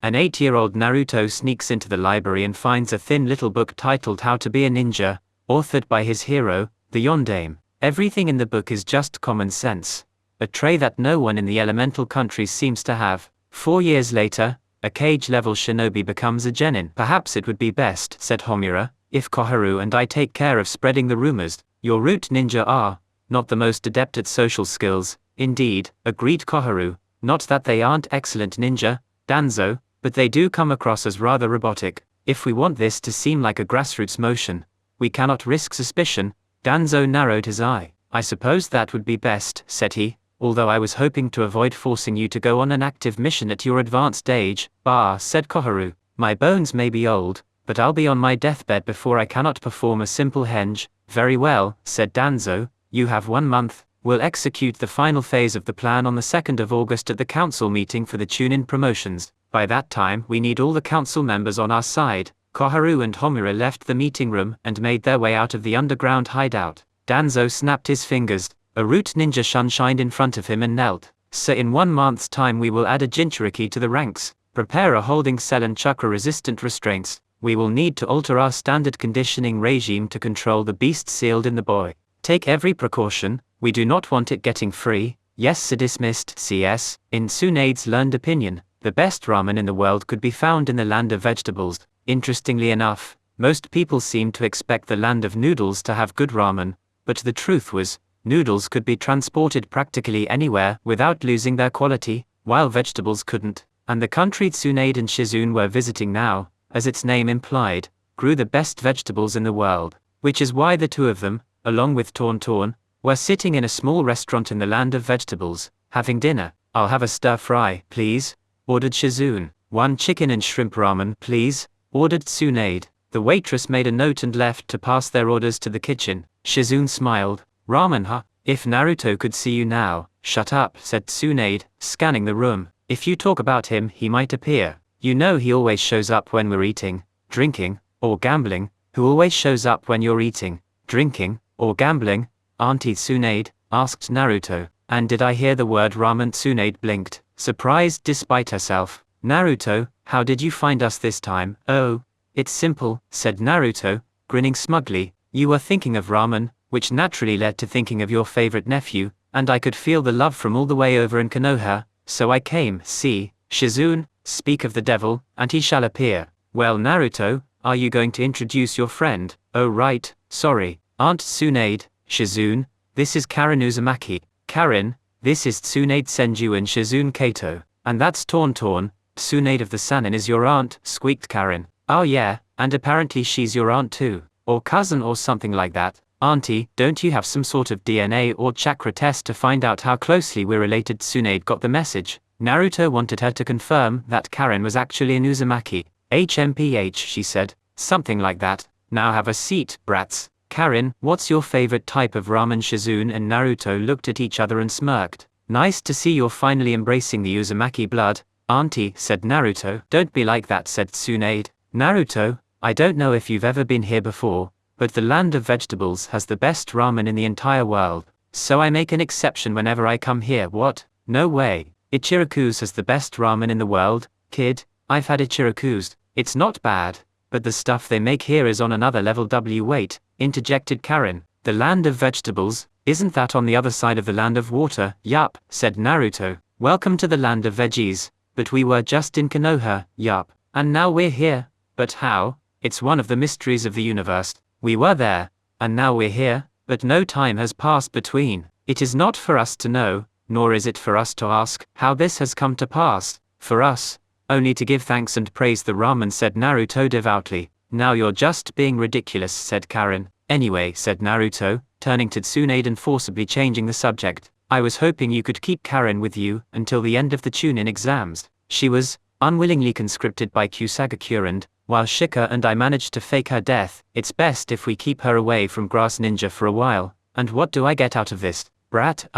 An 8-year-old Naruto sneaks into the library and finds a thin little book titled How to Be a Ninja, authored by his hero, the Yondaime. Everything in the book is just common sense, a trait that no one in the elemental countries seems to have. 4 years later, a Kage-Level Shinobi becomes a genin. Perhaps it would be best, said Homura, if Koharu and I take care of spreading the rumors. Your root ninja are not the most adept at social skills. Indeed, agreed Koharu, not that they aren't excellent ninja, Danzo, but they do come across as rather robotic. If we want this to seem like a grassroots motion, we cannot risk suspicion. Danzo narrowed his eye. I suppose that would be best, said he, although I was hoping to avoid forcing you to go on an active mission at your advanced age. Bah, said Koharu, my bones may be old, but I'll be on my deathbed before I cannot perform a simple henge. Very well, said Danzo, you have 1 month. We'll execute the final phase of the plan on the 2nd of August at the council meeting for the chunin promotions. By that time we need all the council members on our side. Koharu and Homura left the meeting room and made their way out of the underground hideout. Danzo snapped his fingers. A root ninja shined in front of him and knelt. So in 1 month's time we will add a Jinchuriki to the ranks. Prepare a holding cell and chakra-resistant restraints. We will need to alter our standard conditioning regime to control the beast sealed in the boy. Take every precaution, we do not want it getting free. Yes, dismissed. CS. In Tsunade's learned opinion, the best ramen in the world could be found in the land of vegetables. Interestingly enough, most people seem to expect the land of noodles to have good ramen, but the truth was, noodles could be transported practically anywhere without losing their quality, while vegetables couldn't. And the country Tsunade and Shizune were visiting now, as its name implied, grew the best vegetables in the world, which is why the two of them, along with Torn, were sitting in a small restaurant in the land of vegetables, having dinner. I'll have a stir-fry, please, ordered Shizune. 1 chicken and shrimp ramen, please, ordered Tsunade. The waitress made a note and left to pass their orders to the kitchen. Shizune smiled. Ramen, huh? If Naruto could see you now. Shut up, said Tsunade, scanning the room. If you talk about him, he might appear. You know he always shows up when we're eating, drinking, or gambling. Who always shows up when you're eating, drinking, or gambling? Auntie Tsunade, asked Naruto. And did I hear the word ramen? Tsunade blinked, surprised despite herself. Naruto, how did you find us this time? Oh, it's simple, said Naruto, grinning smugly. You were thinking of ramen, which naturally led to thinking of your favorite nephew, and I could feel the love from all the way over in Konoha, so I came. See, Shizune, speak of the devil, and he shall appear. Well, Naruto, are you going to introduce your friend? Oh right, sorry, Aunt Tsunade. Shizune, this is Karen Uzumaki. Karen, this is Tsunade Senju and Shizune Kato. And that's Torn. Tsunade of the Sanin is your aunt, squeaked Karen. Oh yeah, and apparently she's your aunt too. Or cousin or something like that. Auntie, don't you have some sort of DNA or chakra test to find out how closely we're related? Tsunade got the message. Naruto wanted her to confirm that Karen was actually an Uzumaki. HMPH, she said. Something like that. Now have a seat, brats. Karen, what's your favorite type of ramen? Shizune and Naruto looked at each other and smirked. Nice to see you're finally embracing the Uzumaki blood, Auntie, said Naruto. Don't be like that, said Tsunade. Naruto, I don't know if you've ever been here before, but the land of vegetables has the best ramen in the entire world, so I make an exception whenever I come here. What? No way. Ichiraku's has the best ramen in the world, kid. I've had Ichiraku's. It's not bad, but the stuff they make here is on another level. Wait, interjected Karen. The land of vegetables, isn't that on the other side of the land of water? Yup, said Naruto. Welcome to the land of veggies. But we were just in Konoha. Yup. And now we're here. But how? It's one of the mysteries of the universe. We were there, and now we're here, but no time has passed between. It is not for us to know, nor is it for us to ask, how this has come to pass. For us, only to give thanks and praise the ramen, said Naruto devoutly. Now you're just being ridiculous, said Karen. Anyway, said Naruto, turning to Tsunade and forcibly changing the subject. I was hoping you could keep Karen with you until the end of the chunin exams. She was unwillingly conscripted by Kusagakurand, while Shika and I managed to fake her death. It's best if we keep her away from Grass Ninja for a while. And what do I get out of this? Brat,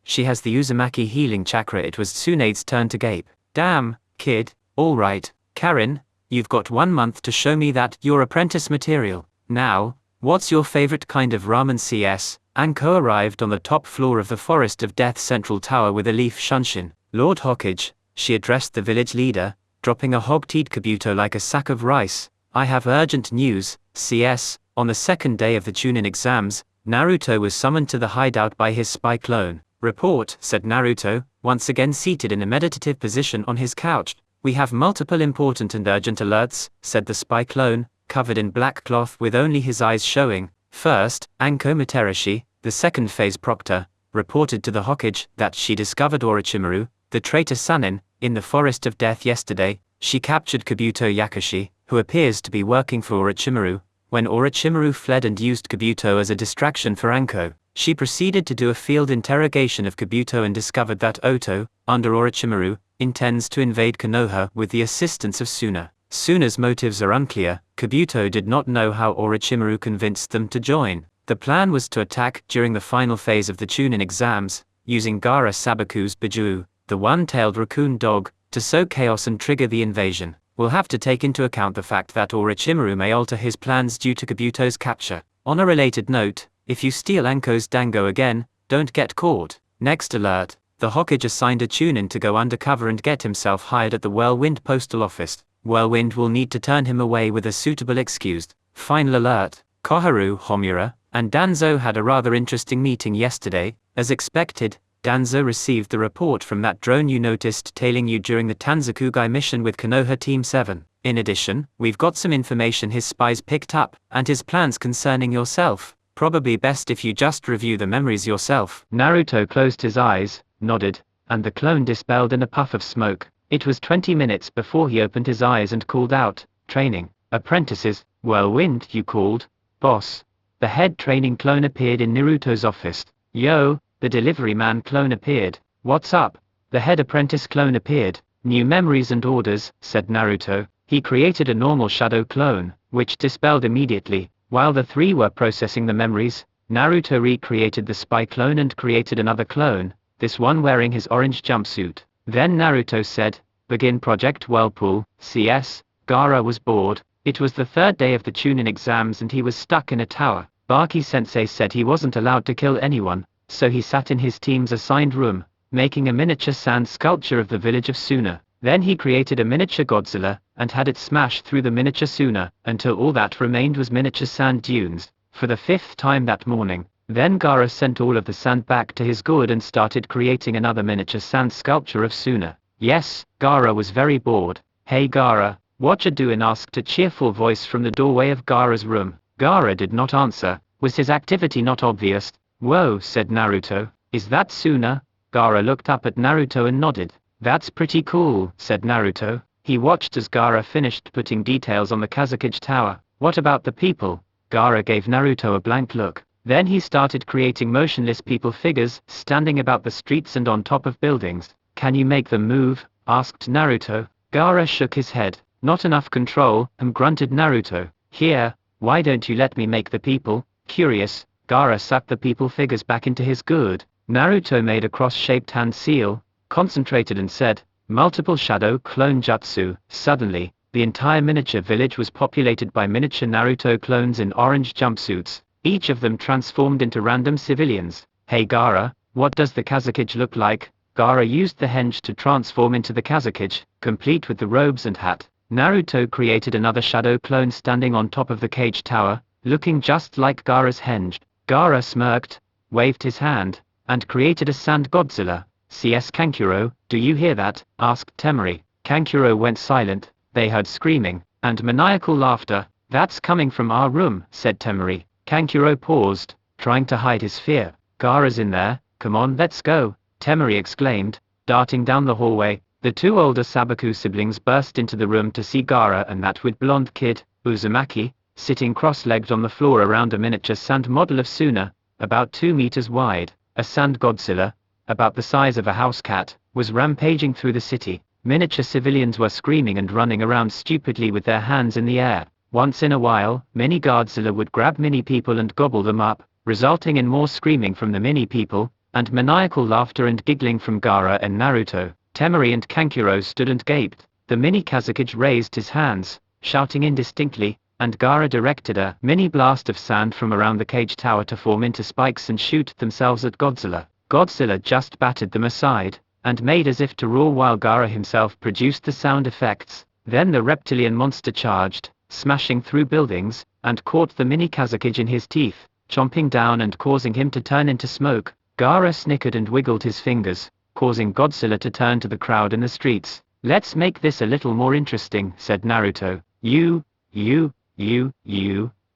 she has the Uzumaki healing chakra. It was Tsunade's turn to gape. Damn, kid, alright. Karen, you've got 1 month to show me that you're apprentice material. Now, what's your favorite kind of ramen? CS. Anko arrived on the top floor of the Forest of Death Central Tower with a leaf shunshin. Lord Hokage, she addressed the village leader, dropping a hog-teed Kabuto like a sack of rice. I have urgent news, CS. On the second day of the chunin exams, Naruto was summoned to the hideout by his spy clone. Report, said Naruto, once again seated in a meditative position on his couch. We have multiple important and urgent alerts, said the spy clone, covered in black cloth with only his eyes showing. First, Anko Materashi, the second phase proctor, reported to the Hokage that she discovered Orochimaru, the traitor Sannin, in the Forest of Death yesterday. She captured Kabuto Yakashi, who appears to be working for Orochimaru. When Orochimaru fled and used Kabuto as a distraction for Anko, she proceeded to do a field interrogation of Kabuto and discovered that Oto, under Orochimaru, intends to invade Konoha with the assistance of Suna. Suna's motives are unclear. Kabuto did not know how Orochimaru convinced them to join. The plan was to attack during the final phase of the chunin exams, using Gaara Sabaku's Bijuu, the one-tailed raccoon dog, to sow chaos and trigger the invasion. We'll have to take into account the fact that Orochimaru may alter his plans due to Kabuto's capture. On a related note, if you steal Anko's dango again, don't get caught. Next alert, the Hokage assigned a chunin to go undercover and get himself hired at the Whirlwind postal office. Whirlwind will need to turn him away with a suitable excuse. Final alert, Koharu, Homura, and Danzo had a rather interesting meeting yesterday. As expected, Danzo received the report from that drone you noticed tailing you during the Tanzakugai mission with Konoha Team 7. In addition, we've got some information his spies picked up, and his plans concerning yourself. Probably best if you just review the memories yourself. Naruto closed his eyes, nodded, and the clone dispelled in a puff of smoke. It was 20 minutes before he opened his eyes and called out, "Training. Apprentices, Whirlwind, you called? Boss." The head training clone appeared in Naruto's office. "Yo," the delivery man clone appeared. "What's up?" The head apprentice clone appeared. "New memories and orders," said Naruto. He created a normal shadow clone, which dispelled immediately. While the three were processing the memories, Naruto recreated the spy clone and created another clone, this one wearing his orange jumpsuit. Then Naruto said, "Begin Project Whirlpool, CS." Gaara was bored. It was the third day of the chunin exams and he was stuck in a tower. Baki-sensei said he wasn't allowed to kill anyone, so he sat in his team's assigned room, making a miniature sand sculpture of the village of Suna. Then he created a miniature Godzilla, and had it smash through the miniature Suna, until all that remained was miniature sand dunes, for the 5th time that morning. Then Gaara sent all of the sand back to his gourd and started creating another miniature sand sculpture of Suna. Yes, Gaara was very bored. "Hey Gaara, what you doing?" asked a cheerful voice from the doorway of Gaara's room. Gaara did not answer. Was his activity not obvious? "Whoa," said Naruto. "Is that Suna?" Gaara looked up at Naruto and nodded. "That's pretty cool," said Naruto. He watched as Gaara finished putting details on the Kazekage Tower. "What about the people?" Gaara gave Naruto a blank look. Then he started creating motionless people figures, standing about the streets and on top of buildings. "Can you make them move?" asked Naruto. Gaara shook his head. "Not enough control," and grunted Naruto. "Here, why don't you let me make the people?" Curious, Gaara sucked the people figures back into his gourd. Naruto made a cross-shaped hand seal, concentrated and said, "Multiple shadow clone jutsu." Suddenly, the entire miniature village was populated by miniature Naruto clones in orange jumpsuits. Each of them transformed into random civilians. "Hey Gaara, what does the Kazekage look like?" Gaara used the henge to transform into the Kazekage, complete with the robes and hat. Naruto created another shadow clone standing on top of the cage tower, looking just like Gaara's henge. Gaara smirked, waved his hand, and created a sand Godzilla. "CS Kankuro, do you hear that?" asked Temari. Kankuro went silent. They heard screaming, and maniacal laughter. "That's coming from our room," said Temari. Kankuro paused, trying to hide his fear. "Gaara's in there, come on let's go," Temari exclaimed, darting down the hallway. The two older Sabaku siblings burst into the room to see Gaara and that with blonde kid, Uzumaki, sitting cross-legged on the floor around a miniature sand model of Suna, about 2 meters wide. A sand Godzilla, about the size of a house cat, was rampaging through the city. Miniature civilians were screaming and running around stupidly with their hands in the air. Once in a while, mini Godzilla would grab mini people and gobble them up, resulting in more screaming from the mini people, and maniacal laughter and giggling from Gaara and Naruto. Temari and Kankuro stood and gaped. The mini Kazekage raised his hands, shouting indistinctly, and Gaara directed a mini blast of sand from around the cage tower to form into spikes and shoot themselves at Godzilla. Godzilla just batted them aside, and made as if to roar while Gaara himself produced the sound effects. Then the reptilian monster charged, smashing through buildings, and caught the mini Kazekage in his teeth, chomping down and causing him to turn into smoke. Gaara snickered and wiggled his fingers, causing Godzilla to turn to the crowd in the streets. "Let's make this a little more interesting," said Naruto. You,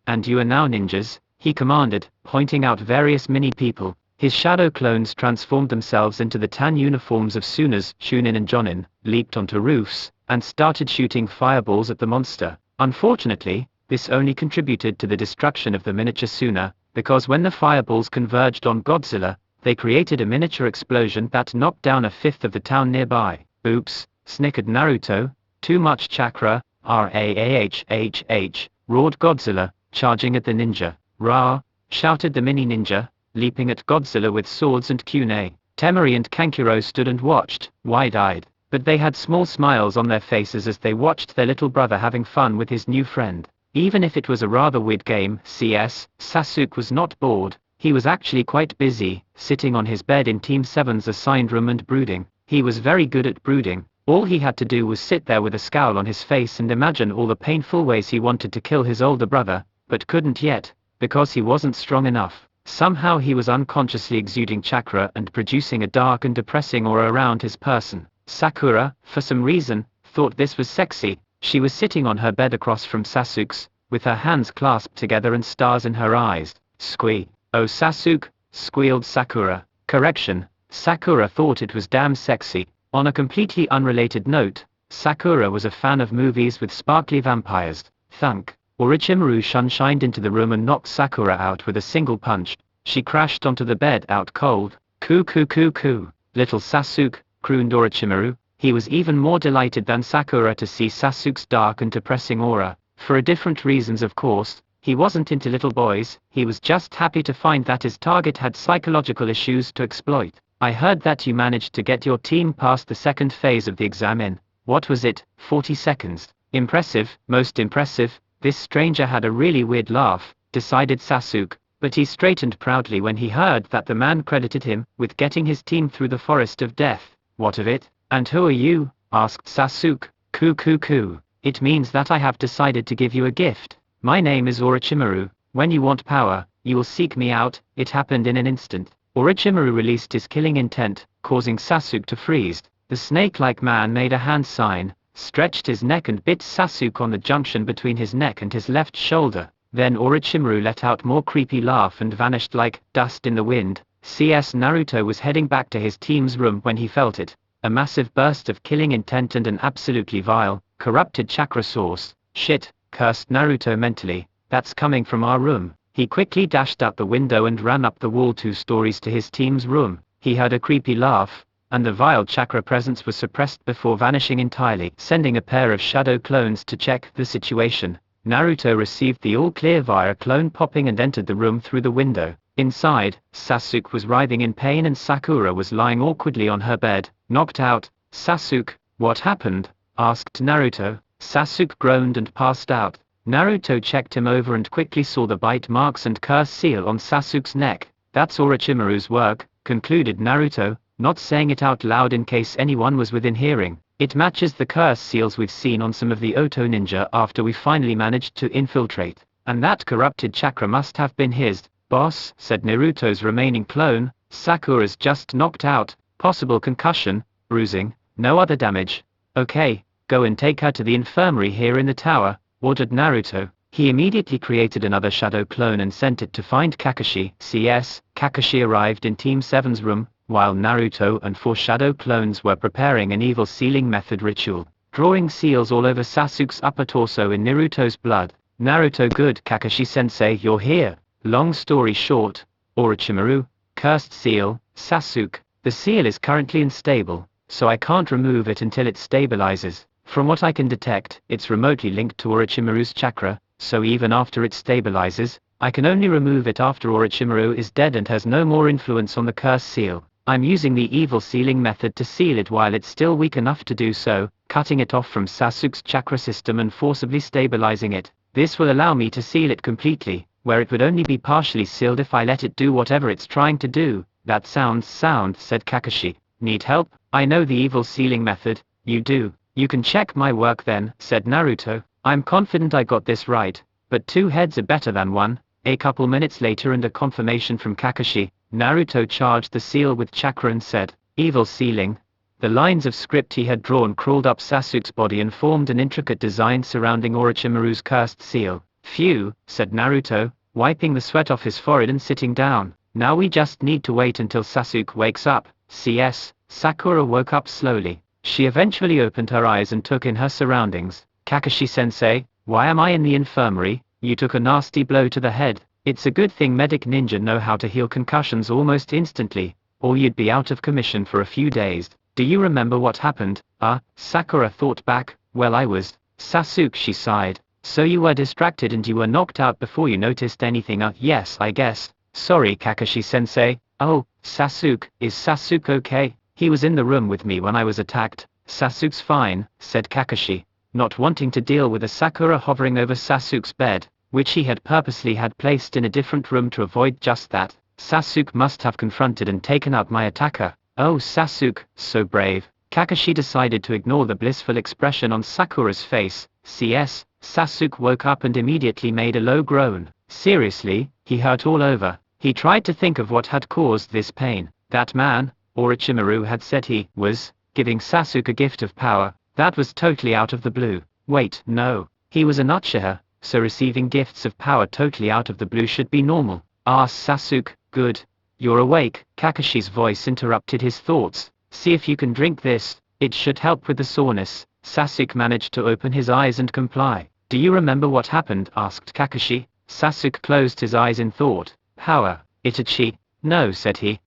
and you are now ninjas," he commanded, pointing out various mini people. His shadow clones transformed themselves into the tan uniforms of Sunas, Chunin and Jonin, leaped onto roofs, and started shooting fireballs at the monster. Unfortunately, this only contributed to the destruction of the miniature Suna, because when the fireballs converged on Godzilla, they created a miniature explosion that knocked down a fifth of the town nearby. "Oops," snickered Naruto. "Too much chakra, RAAHHH, roared Godzilla, charging at the ninja. "Rah!" shouted the mini ninja, leaping at Godzilla with swords and kunai. Temari and Kankuro stood and watched, wide-eyed, but they had small smiles on their faces as they watched their little brother having fun with his new friend. Even if it was a rather weird game, Sasuke was not bored. He was actually quite busy, sitting on his bed in Team 7's assigned room and brooding. He was very good at brooding. All he had to do was sit there with a scowl on his face and imagine all the painful ways he wanted to kill his older brother, but couldn't yet, because he wasn't strong enough. Somehow he was unconsciously exuding chakra and producing a dark and depressing aura around his person. Sakura, for some reason, thought this was sexy. She was sitting on her bed across from Sasuke's, with her hands clasped together and stars in her eyes. "Squee. Oh Sasuke," squealed Sakura. Correction, Sakura thought it was damn sexy. On a completely unrelated note, Sakura was a fan of movies with sparkly vampires. Thunk. Orochimaru shined into the room and knocked Sakura out with a single punch. She crashed onto the bed out cold. "Coo coo coo coo." "Little Sasuke," crooned Orochimaru. He was even more delighted than Sakura to see Sasuke's dark and depressing aura. For a different reasons, of course. He wasn't into little boys, he was just happy to find that his target had psychological issues to exploit. "I heard that you managed to get your team past the second phase of the exam in, what was it, 40 seconds? Impressive, most impressive." This stranger had a really weird laugh, decided Sasuke, but he straightened proudly when he heard that the man credited him with getting his team through the forest of death. "What of it? And who are you?" asked Sasuke. "Coo coo coo. It means that I have decided to give you a gift. My name is Orochimaru. When you want power, you will seek me out." It happened in an instant. Orochimaru released his killing intent, causing Sasuke to freeze. The snake-like man made a hand sign, stretched his neck and bit Sasuke on the junction between his neck and his left shoulder. Then Orochimaru let out more creepy laugh and vanished like dust in the wind. Naruto was heading back to his team's room when he felt it. A massive burst of killing intent and an absolutely vile, corrupted chakra source. "Shit," cursed Naruto mentally, "that's coming from our room." He quickly dashed out the window and ran up the wall 2 stories to his team's room. He heard a creepy laugh, and the vile chakra presence was suppressed before vanishing entirely. Sending a pair of shadow clones to check the situation, Naruto received the all-clear via clone popping and entered the room through the window. Inside, Sasuke was writhing in pain and Sakura was lying awkwardly on her bed, knocked out. "Sasuke, what happened?" asked Naruto. Sasuke groaned and passed out. Naruto checked him over and quickly saw the bite marks and curse seal on Sasuke's neck. "That's Orochimaru's work," concluded Naruto, not saying it out loud in case anyone was within hearing. "It matches the curse seals we've seen on some of the Oto ninja after we finally managed to infiltrate. And that corrupted chakra must have been his." "Boss," said Naruto's remaining clone, "Sakura's just knocked out, possible concussion, bruising, no other damage." "Okay, go and take her to the infirmary here in the tower," ordered Naruto. He immediately created another shadow clone and sent it to find Kakashi. Kakashi arrived in Team 7's room, while Naruto and 4 shadow clones were preparing an evil sealing method ritual, drawing seals all over Sasuke's upper torso in Naruto's blood. "Naruto, good Kakashi-sensei, you're here." Long story short, Orochimaru, cursed seal, Sasuke. "The seal is currently unstable, so I can't remove it until it stabilizes. From what I can detect, it's remotely linked to Orochimaru's chakra, so even after it stabilizes, I can only remove it after Orochimaru is dead and has no more influence on the curse seal. I'm using the evil sealing method to seal it while it's still weak enough to do so, cutting it off from Sasuke's chakra system and forcibly stabilizing it. This will allow me to seal it completely, where it would only be partially sealed if I let it do whatever it's trying to do." "That sounds sound," said Kakashi. "Need help?" I know the evil sealing method. You do. You can check my work then, said Naruto. I'm confident I got this right, but 2 heads are better than 1. A couple minutes later and a confirmation from Kakashi, Naruto charged the seal with chakra and said, evil sealing. The lines of script he had drawn crawled up Sasuke's body and formed an intricate design surrounding Orochimaru's cursed seal. Phew, said Naruto, wiping the sweat off his forehead and sitting down. Now we just need to wait until Sasuke wakes up. CS, Sakura woke up slowly. She eventually opened her eyes and took in her surroundings. Kakashi-sensei, why am I in the infirmary? You took a nasty blow to the head. It's a good thing medic ninja know how to heal concussions almost instantly, or you'd be out of commission for a few days. Do you remember what happened? Sakura thought back. Well, I was. Sasuke, she sighed. So you were distracted and you were knocked out before you noticed anything? Yes, I guess. Sorry, Kakashi-sensei. Oh, Sasuke, is Sasuke okay? He was in the room with me when I was attacked. Sasuke's fine, said Kakashi, not wanting to deal with a Sakura hovering over Sasuke's bed, which he had purposely had placed in a different room to avoid just that. Sasuke must have confronted and taken out my attacker. Oh, Sasuke, so brave. Kakashi decided to ignore the blissful expression on Sakura's face. CS, Sasuke woke up and immediately made a low groan. Seriously, he hurt all over. He tried to think of what had caused this pain. That man, Orochimaru, had said he was giving Sasuke a gift of power. That was totally out of the blue. Wait, no. He was an Uchiha, so receiving gifts of power totally out of the blue should be normal. Sasuke, good. You're awake. Kakashi's voice interrupted his thoughts. See if you can drink this. It should help with the soreness. Sasuke managed to open his eyes and comply. Do you remember what happened? Asked Kakashi. Sasuke closed his eyes in thought. Power, Itachi. No, said he.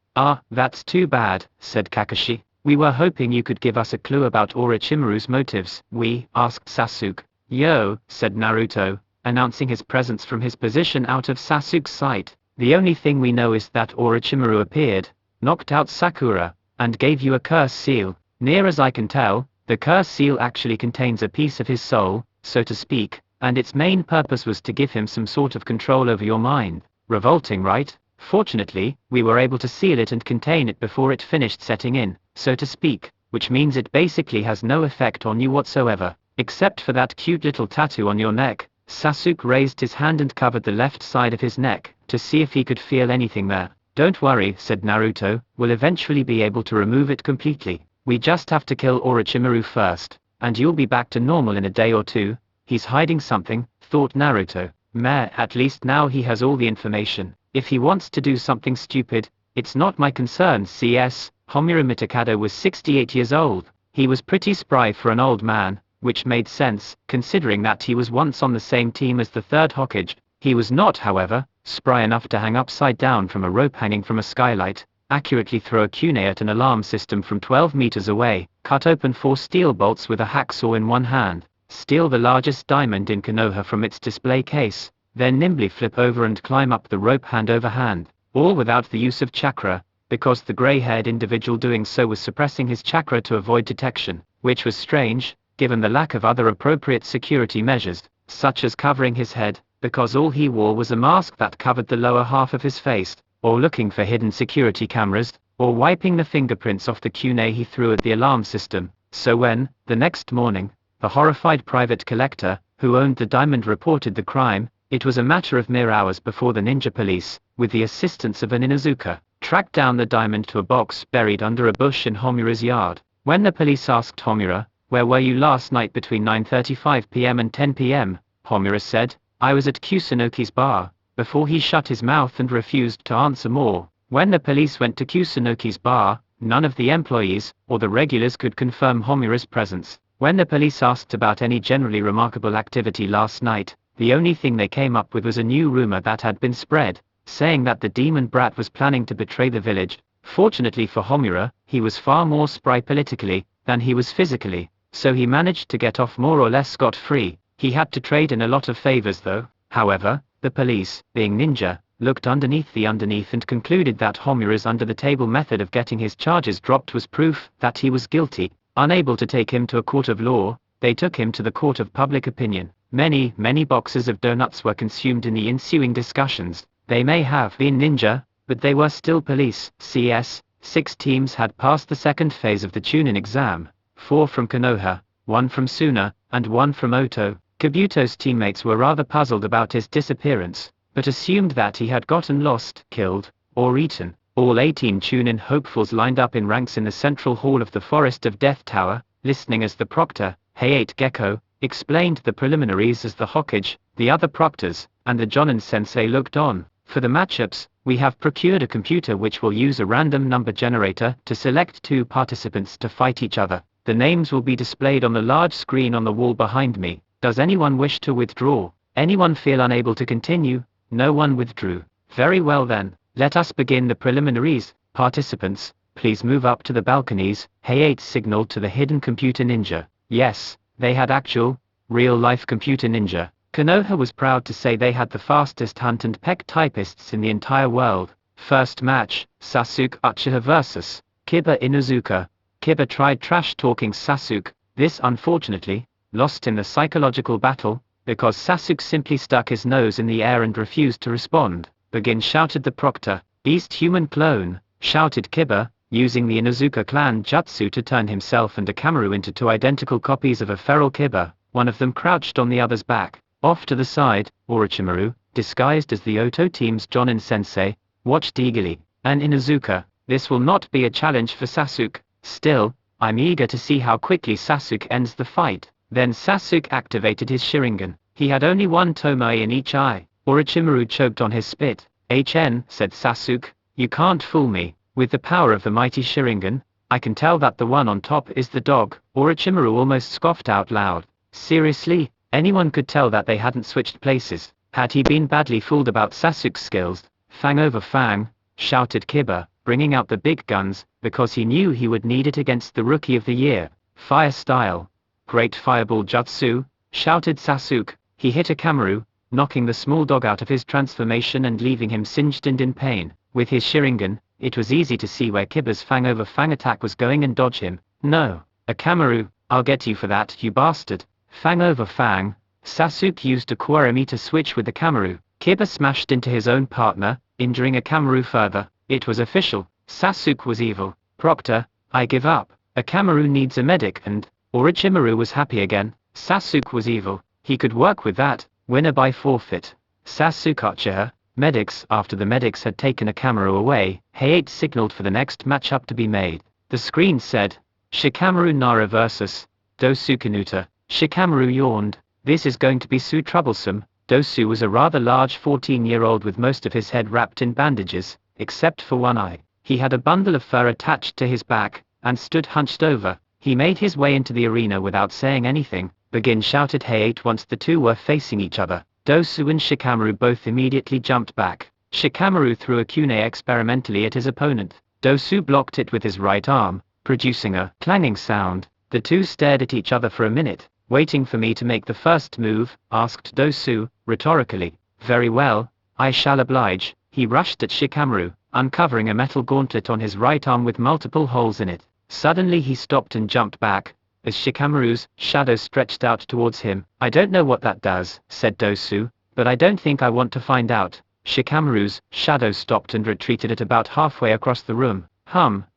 That's too bad, said Kakashi. We were hoping you could give us a clue about Orochimaru's motives. We? Asked Sasuke. Yo, said Naruto, announcing his presence from his position out of Sasuke's sight. The only thing we know is that Orochimaru appeared, knocked out Sakura, and gave you a curse seal. Near as I can tell, the curse seal actually contains a piece of his soul, so to speak, and its main purpose was to give him some sort of control over your mind. Revolting, right? Fortunately, we were able to seal it and contain it before it finished setting in, so to speak, which means it basically has no effect on you whatsoever, except for that cute little tattoo on your neck. Sasuke raised his hand and covered the left side of his neck, to see if he could feel anything there. Don't worry, said Naruto, we'll eventually be able to remove it completely. We just have to kill Orochimaru first, and you'll be back to normal in a day or 2. He's hiding something, thought Naruto. Meh, at least now he has all the information. If he wants to do something stupid, it's not my concern. CS, Homura Mitakado was 68 years old. He was pretty spry for an old man, which made sense, considering that he was once on the same team as the 3rd Hokage. He was not, however, spry enough to hang upside down from a rope hanging from a skylight, accurately throw a kunai at an alarm system from 12 meters away, cut open 4 steel bolts with a hacksaw in one hand, steal the largest diamond in Konoha from its display case, then nimbly flip over and climb up the rope hand over hand, all without the use of chakra, because the gray-haired individual doing so was suppressing his chakra to avoid detection, which was strange, given the lack of other appropriate security measures, such as covering his head, because all he wore was a mask that covered the lower half of his face, or looking for hidden security cameras, or wiping the fingerprints off the kunai he threw at the alarm system. So when, the next morning, the horrified private collector, who owned the diamond, reported the crime, it was a matter of mere hours before the ninja police, with the assistance of an Inuzuka, tracked down the diamond to a box buried under a bush in Homura's yard. When the police asked Homura, "Where were you last night between 9:35 p.m. and 10 p.m., Homura said, "I was at Kusunoki's bar," before he shut his mouth and refused to answer more. When the police went to Kusunoki's bar, none of the employees, or the regulars, could confirm Homura's presence. When the police asked about any generally remarkable activity last night, the only thing they came up with was a new rumor that had been spread, saying that the demon brat was planning to betray the village. Fortunately for Homura, he was far more spry politically than he was physically, so he managed to get off more or less scot-free. He had to trade in a lot of favors though. However, the police, being ninja, looked underneath and concluded that Homura's under-the-table method of getting his charges dropped was proof that he was guilty. Unable to take him to a court of law, they took him to the court of public opinion. Many boxes of donuts were consumed in the ensuing discussions. They may have been ninja, but they were still police. CS, 6 teams had passed the second phase of the chunin exam, 4 from Konoha, 1 from Suna, and 1 from Oto. Kabuto's teammates were rather puzzled about his disappearance, but assumed that he had gotten lost, killed, or eaten. All 18 chunin hopefuls lined up in ranks in the central hall of the Forest of Death Tower, listening as the proctor, Hayate Gecko, explained the preliminaries as the Hokage, the other proctors, and the Jonin sensei looked on. For the matchups, we have procured a computer which will use a random number generator to select 2 participants to fight each other. The names will be displayed on the large screen on the wall behind me. Does anyone wish to withdraw? Anyone feel unable to continue? No one withdrew. Very well then, let us begin the preliminaries. Participants, please move up to the balconies. Hayate signaled to the hidden computer ninja. Yes, they had actual, real-life computer ninja. Konoha was proud to say they had the fastest hunt and peck typists in the entire world. First match, Sasuke Uchiha vs. Kiba Inuzuka. Kiba tried trash-talking Sasuke. This unfortunately lost in the psychological battle, because Sasuke simply stuck his nose in the air and refused to respond. Begin, shouted the proctor. Beast human clone, shouted Kiba, using the Inuzuka clan jutsu to turn himself and Akamaru into 2 identical copies of a feral Kiba. One of them crouched on the other's back. Off to the side, Orochimaru, disguised as the Oto team's Jonin sensei, watched eagerly. And Inuzuka, this will not be a challenge for Sasuke. Still, I'm eager to see how quickly Sasuke ends the fight. Then Sasuke activated his Sharingan. He had only 1 Tomoe in each eye. Orochimaru choked on his spit. HN, said Sasuke, you can't fool me. With the power of the mighty Sharingan, I can tell that the one on top is the dog. Orochimaru almost scoffed out loud. Seriously? Anyone could tell that they hadn't switched places. Had he been badly fooled about Sasuke's skills? Fang over fang, shouted Kiba, bringing out the big guns, because he knew he would need it against the Rookie of the Year. Fire style. Great fireball jutsu, shouted Sasuke. He hit Akamaru, knocking the small dog out of his transformation and leaving him singed and in pain. With his Sharingan, it was easy to see where Kiba's fang over fang attack was going and dodge him. No, Akamaru, I'll get you for that, you bastard. Fang over fang. Sasuke used a Kuwaramita switch with Akamaru. Kiba smashed into his own partner, injuring Akamaru further. It was official. Sasuke was evil. Proctor, I give up. Akamaru needs a medic and Orochimaru was happy again. Sasuke was evil. He could work with that. Winner by forfeit. Sasuke Uchiha. Medics. After the medics had taken Akamaru away, Hayate signaled for the next matchup to be made. The screen said, Shikamaru Nara vs. Dosu Kanuta. Shikamaru yawned. This is going to be so troublesome. Dosu was a rather large 14-year-old with most of his head wrapped in bandages, except for one eye. He had a bundle of fur attached to his back, and stood hunched over. He made his way into the arena without saying anything. Begin, shouted Hayate once the 2 were facing each other. Dosu and Shikamaru both immediately jumped back. Shikamaru threw a kunai experimentally at his opponent. Dosu blocked it with his right arm, producing a clanging sound. The 2 stared at each other for a minute. Waiting for me to make the first move, asked Dosu, rhetorically. Very well, I shall oblige. He rushed at Shikamaru, uncovering a metal gauntlet on his right arm with multiple holes in it. Suddenly he stopped and jumped back, as Shikamaru's shadow stretched out towards him. I don't know what that does, said Dosu, but I don't think I want to find out. Shikamaru's shadow stopped and retreated at about halfway across the room.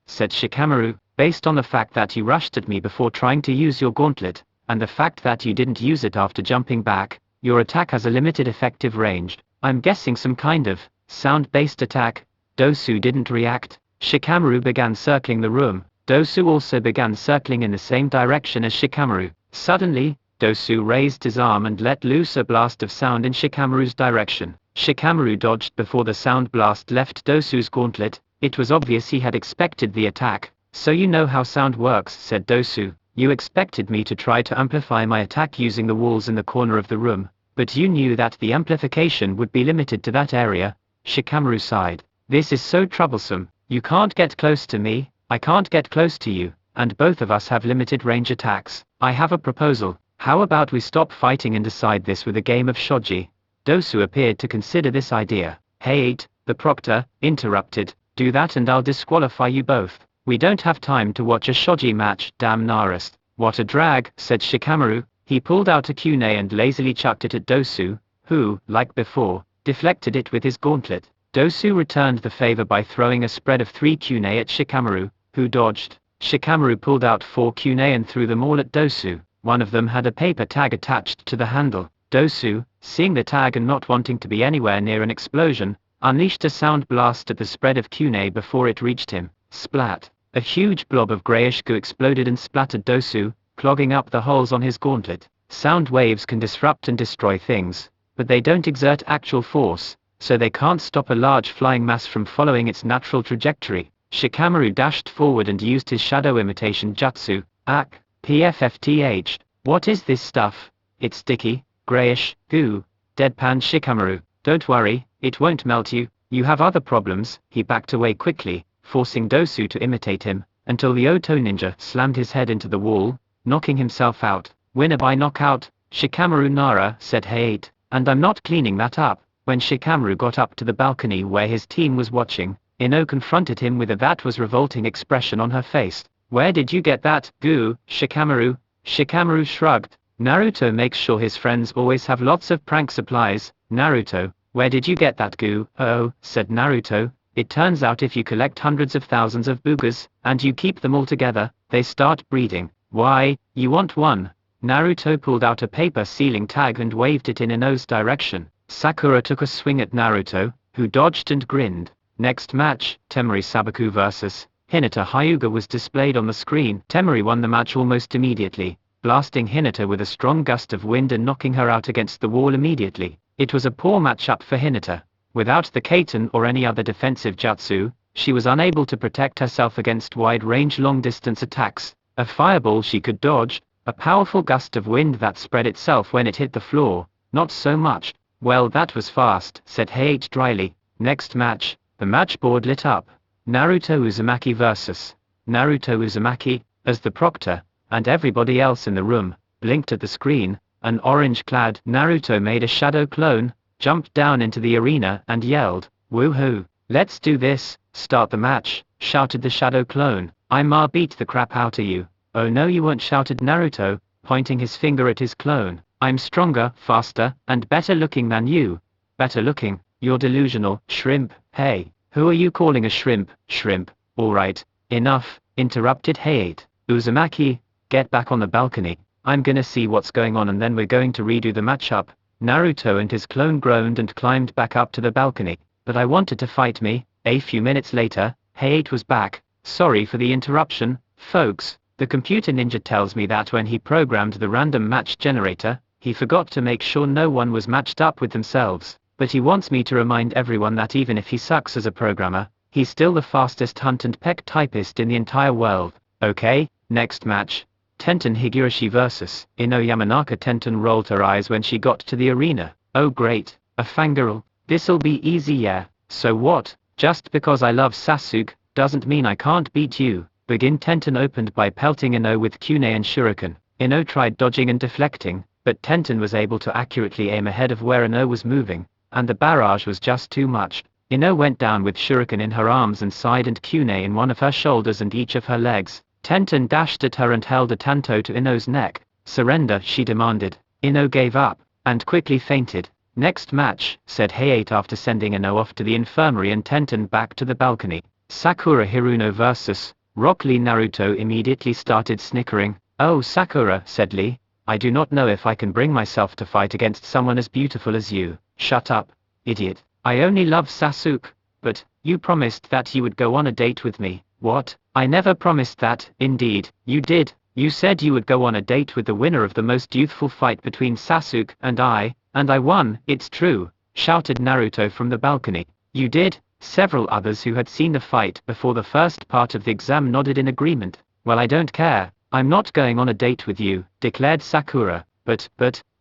Said Shikamaru, based on the fact that you rushed at me before trying to use your gauntlet, and the fact that you didn't use it after jumping back, your attack has a limited effective range. I'm guessing some kind of sound-based attack. Dosu didn't react. Shikamaru began circling the room. Dosu also began circling in the same direction as Shikamaru. Suddenly, Dosu raised his arm and let loose a blast of sound in Shikamaru's direction. Shikamaru dodged before the sound blast left Dosu's gauntlet. It was obvious he had expected the attack. So you know how sound works, said Dosu. You expected me to try to amplify my attack using the walls in the corner of the room, but you knew that the amplification would be limited to that area. Shikamaru sighed. This is so troublesome. You can't get close to me, I can't get close to you, and both of us have limited range attacks. I have a proposal. How about we stop fighting and decide this with a game of shogi? Dosu appeared to consider this idea. Hayate, the proctor, interrupted. Do that and I'll disqualify you both. We don't have time to watch a shogi match, damn Naruto. What a drag, said Shikamaru. He pulled out a kunai and lazily chucked it at Dosu, who, like before, deflected it with his gauntlet. Dosu returned the favor by throwing a spread of 3 kunai at Shikamaru, who dodged. Shikamaru pulled out 4 kunai and threw them all at Dosu. One of them had a paper tag attached to the handle. Dosu, seeing the tag and not wanting to be anywhere near an explosion, unleashed a sound blast at the spread of kunai before it reached him. Splat! A huge blob of grayish goo exploded and splattered Dosu, clogging up the holes on his gauntlet. Sound waves can disrupt and destroy things, but they don't exert actual force, so they can't stop a large flying mass from following its natural trajectory. Shikamaru dashed forward and used his shadow imitation jutsu. Ak, PFFTH. What is this stuff? It's sticky, grayish, goo. Deadpan Shikamaru. Don't worry, it won't melt you. You have other problems. He backed away quickly, forcing Dosu to imitate him, until the Oto ninja slammed his head into the wall, knocking himself out. Winner by knockout, Shikamaru Nara, said Hayate, and I'm not cleaning that up. When Shikamaru got up to the balcony where his team was watching, Ino confronted him with a that was revolting expression on her face. Where did you get that goo, Shikamaru? Shikamaru shrugged. Naruto makes sure his friends always have lots of prank supplies. Naruto, where did you get that goo? Oh, said Naruto, it turns out if you collect hundreds of thousands of boogers, and you keep them all together, they start breeding. Why, you want one? Naruto pulled out a paper sealing tag and waved it in Ino's direction. Sakura took a swing at Naruto, who dodged and grinned. Next match, Temari Sabaku vs. Hinata Hyuga was displayed on the screen. Temari won the match almost immediately, blasting Hinata with a strong gust of wind and knocking her out against the wall immediately. It was a poor matchup for Hinata. Without the Kaiten or any other defensive jutsu, she was unable to protect herself against wide-range long-distance attacks. A fireball she could dodge, a powerful gust of wind that spread itself when it hit the floor, not so much. Well, that was fast, said Hayate dryly. Next match, the match board lit up. Naruto Uzumaki vs. Naruto Uzumaki, as the proctor, and everybody else in the room, blinked at the screen. An orange-clad Naruto made a shadow clone, jumped down into the arena and yelled, "Woohoo! Let's do this, start the match," shouted the shadow clone. "I'ma beat the crap out of you." "Oh no you won't," shouted Naruto, pointing his finger at his clone. "I'm stronger, faster, and better looking than you." "Better looking? You're delusional, shrimp." "Hey, who are you calling a shrimp?" "Shrimp, alright, enough," interrupted Hayate. "Uzumaki, get back on the balcony. I'm gonna see what's going on and then we're going to redo the matchup." Naruto and his clone groaned and climbed back up to the balcony. "But I wanted to fight me." A few minutes later, Hayate was back. "Sorry for the interruption, folks. The computer ninja tells me that when he programmed the random match generator, he forgot to make sure no one was matched up with themselves. But he wants me to remind everyone that even if he sucks as a programmer, he's still the fastest hunt and peck typist in the entire world." Okay, next match. Tenten Higurashi vs. Ino Yamanaka. Tenten rolled her eyes when she got to the arena. "Oh great, a fangirl. This'll be easy, yeah. So what? Just because I love Sasuke, doesn't mean I can't beat you." Begin. Tenten opened by pelting Ino with kunai and shuriken. Ino tried dodging and deflecting, but Tenten was able to accurately aim ahead of where Ino was moving, and the barrage was just too much. Ino went down with shuriken in her arms and side and kunai in one of her shoulders and each of her legs. Tenten dashed at her and held a tanto to Ino's neck. "Surrender," she demanded. Ino gave up, and quickly fainted. "Next match," said Hayate after sending Ino off to the infirmary and Tenten back to the balcony. Sakura Hiruno vs. Rock Lee. Naruto immediately started snickering. "Oh Sakura," said Lee, "I do not know if I can bring myself to fight against someone as beautiful as you." "Shut up, idiot. I only love Sasuke." "But, you promised that you would go on a date with me." "What? I never promised that." "Indeed, you did. You said you would go on a date with the winner of the most youthful fight between Sasuke and I won." "It's true," shouted Naruto from the balcony. "You did?" Several others who had seen the fight before the first part of the exam nodded in agreement. "Well, I don't care. I'm not going on a date with you," declared Sakura. But,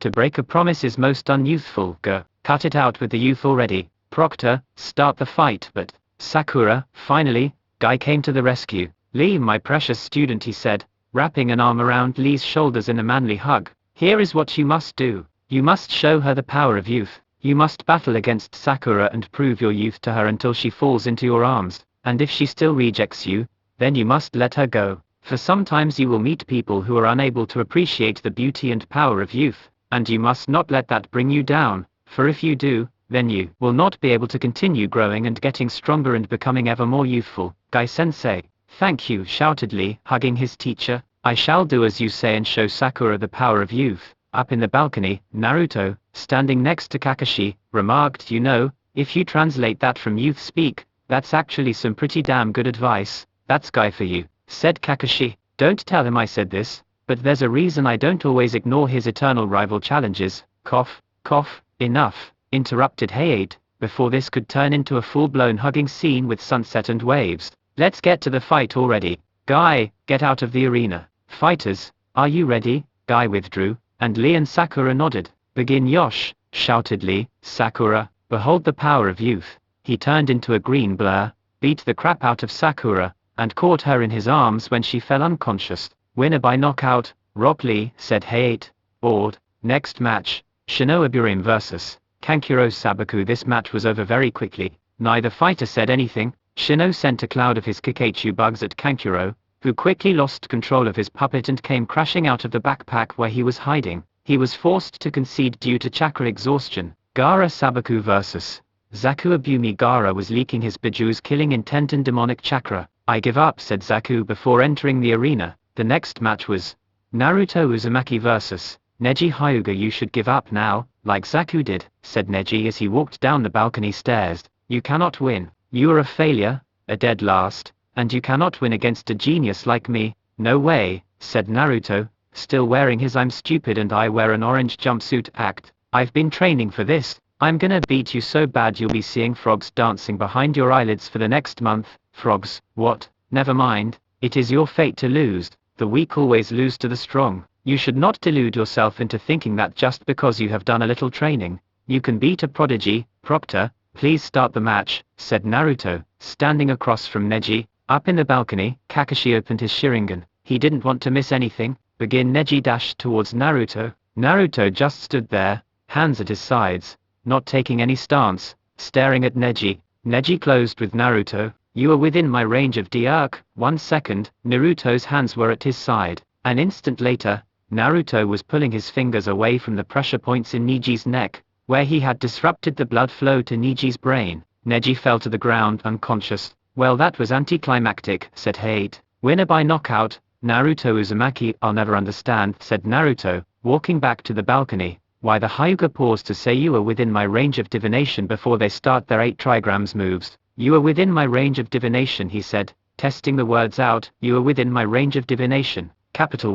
to break a promise is most unyouthful. Cut it out with the youth already. Proctor, start the fight." But, Sakura, finally, Guy came to the rescue. "Lee, my precious student," he said, wrapping an arm around Lee's shoulders in a manly hug. "Here is what you must do. You must show her the power of youth. You must battle against Sakura and prove your youth to her until she falls into your arms, and if she still rejects you, then you must let her go. For sometimes you will meet people who are unable to appreciate the beauty and power of youth, and you must not let that bring you down, for if you do, then you will not be able to continue growing and getting stronger and becoming ever more youthful. Guy-sensei, thank you, shouted Lee, hugging his teacher. I shall do as you say and show Sakura the power of youth. Up in the balcony, Naruto, standing next to Kakashi, remarked, you know, if you translate that from youth speak, that's actually some pretty damn good advice. That's Guy for you, said Kakashi. Don't tell him I said this, but there's a reason I don't always ignore his eternal rival challenges. Cough, cough, enough, interrupted Hayate, before this could turn into a full-blown hugging scene with sunset and waves. Let's get to the fight already. Guy, get out of the arena. Fighters, are you ready? Guy withdrew, and Lee and Sakura nodded. Begin, Yosh, shouted Lee. Sakura, behold the power of youth. He turned into a green blur, beat the crap out of Sakura, and caught her in his arms when she fell unconscious. Winner by knockout, Rock Lee, said Hayate. Bored. Next match, Shino Oburime vs. Kankuro Sabaku. This match was over very quickly. Neither fighter said anything. Shino sent a cloud of his Kakachu bugs at Kankuro, who quickly lost control of his puppet and came crashing out of the backpack where he was hiding. He was forced to concede due to chakra exhaustion. Gaara Sabaku vs. Zaku Abumi. Gaara was leaking his Bijuu's killing intent and demonic chakra. I give up, said Zaku before entering the arena. The next match was Naruto Uzumaki vs. Neji Hyuga. You should give up now, like Zaku did, said Neji as he walked down the balcony stairs. You cannot win. You are a failure, a dead last, and you cannot win against a genius like me. No way, said Naruto, still wearing his I'm stupid and I wear an orange jumpsuit act. I've been training for this. I'm gonna beat you so bad you'll be seeing frogs dancing behind your eyelids for the next month. Frogs, what? Never mind, it is your fate to lose. The weak always lose to the strong. You should not delude yourself into thinking that just because you have done a little training, you can beat a prodigy. Proctor, please start the match, said Naruto, standing across from Neji. Up in the balcony, Kakashi opened his Sharingan. He didn't want to miss anything. Begin. Neji dashed towards Naruto. Naruto just stood there, hands at his sides, not taking any stance, staring at Neji. Neji closed with Naruto. You are within my range of Diark. 1 second, Naruto's hands were at his side. An instant later, Naruto was pulling his fingers away from the pressure points in Neji's neck, where he had disrupted the blood flow to Neji's brain. Neji fell to the ground unconscious. Well, that was anticlimactic, said Hayate. Winner by knockout, Naruto Uzumaki. I'll never understand, said Naruto, walking back to the balcony, why the Hyuga paused to say you are within my range of divination before they start their 8 trigrams moves. You are within my range of divination, he said, testing the words out. You are within my range of divination. Capital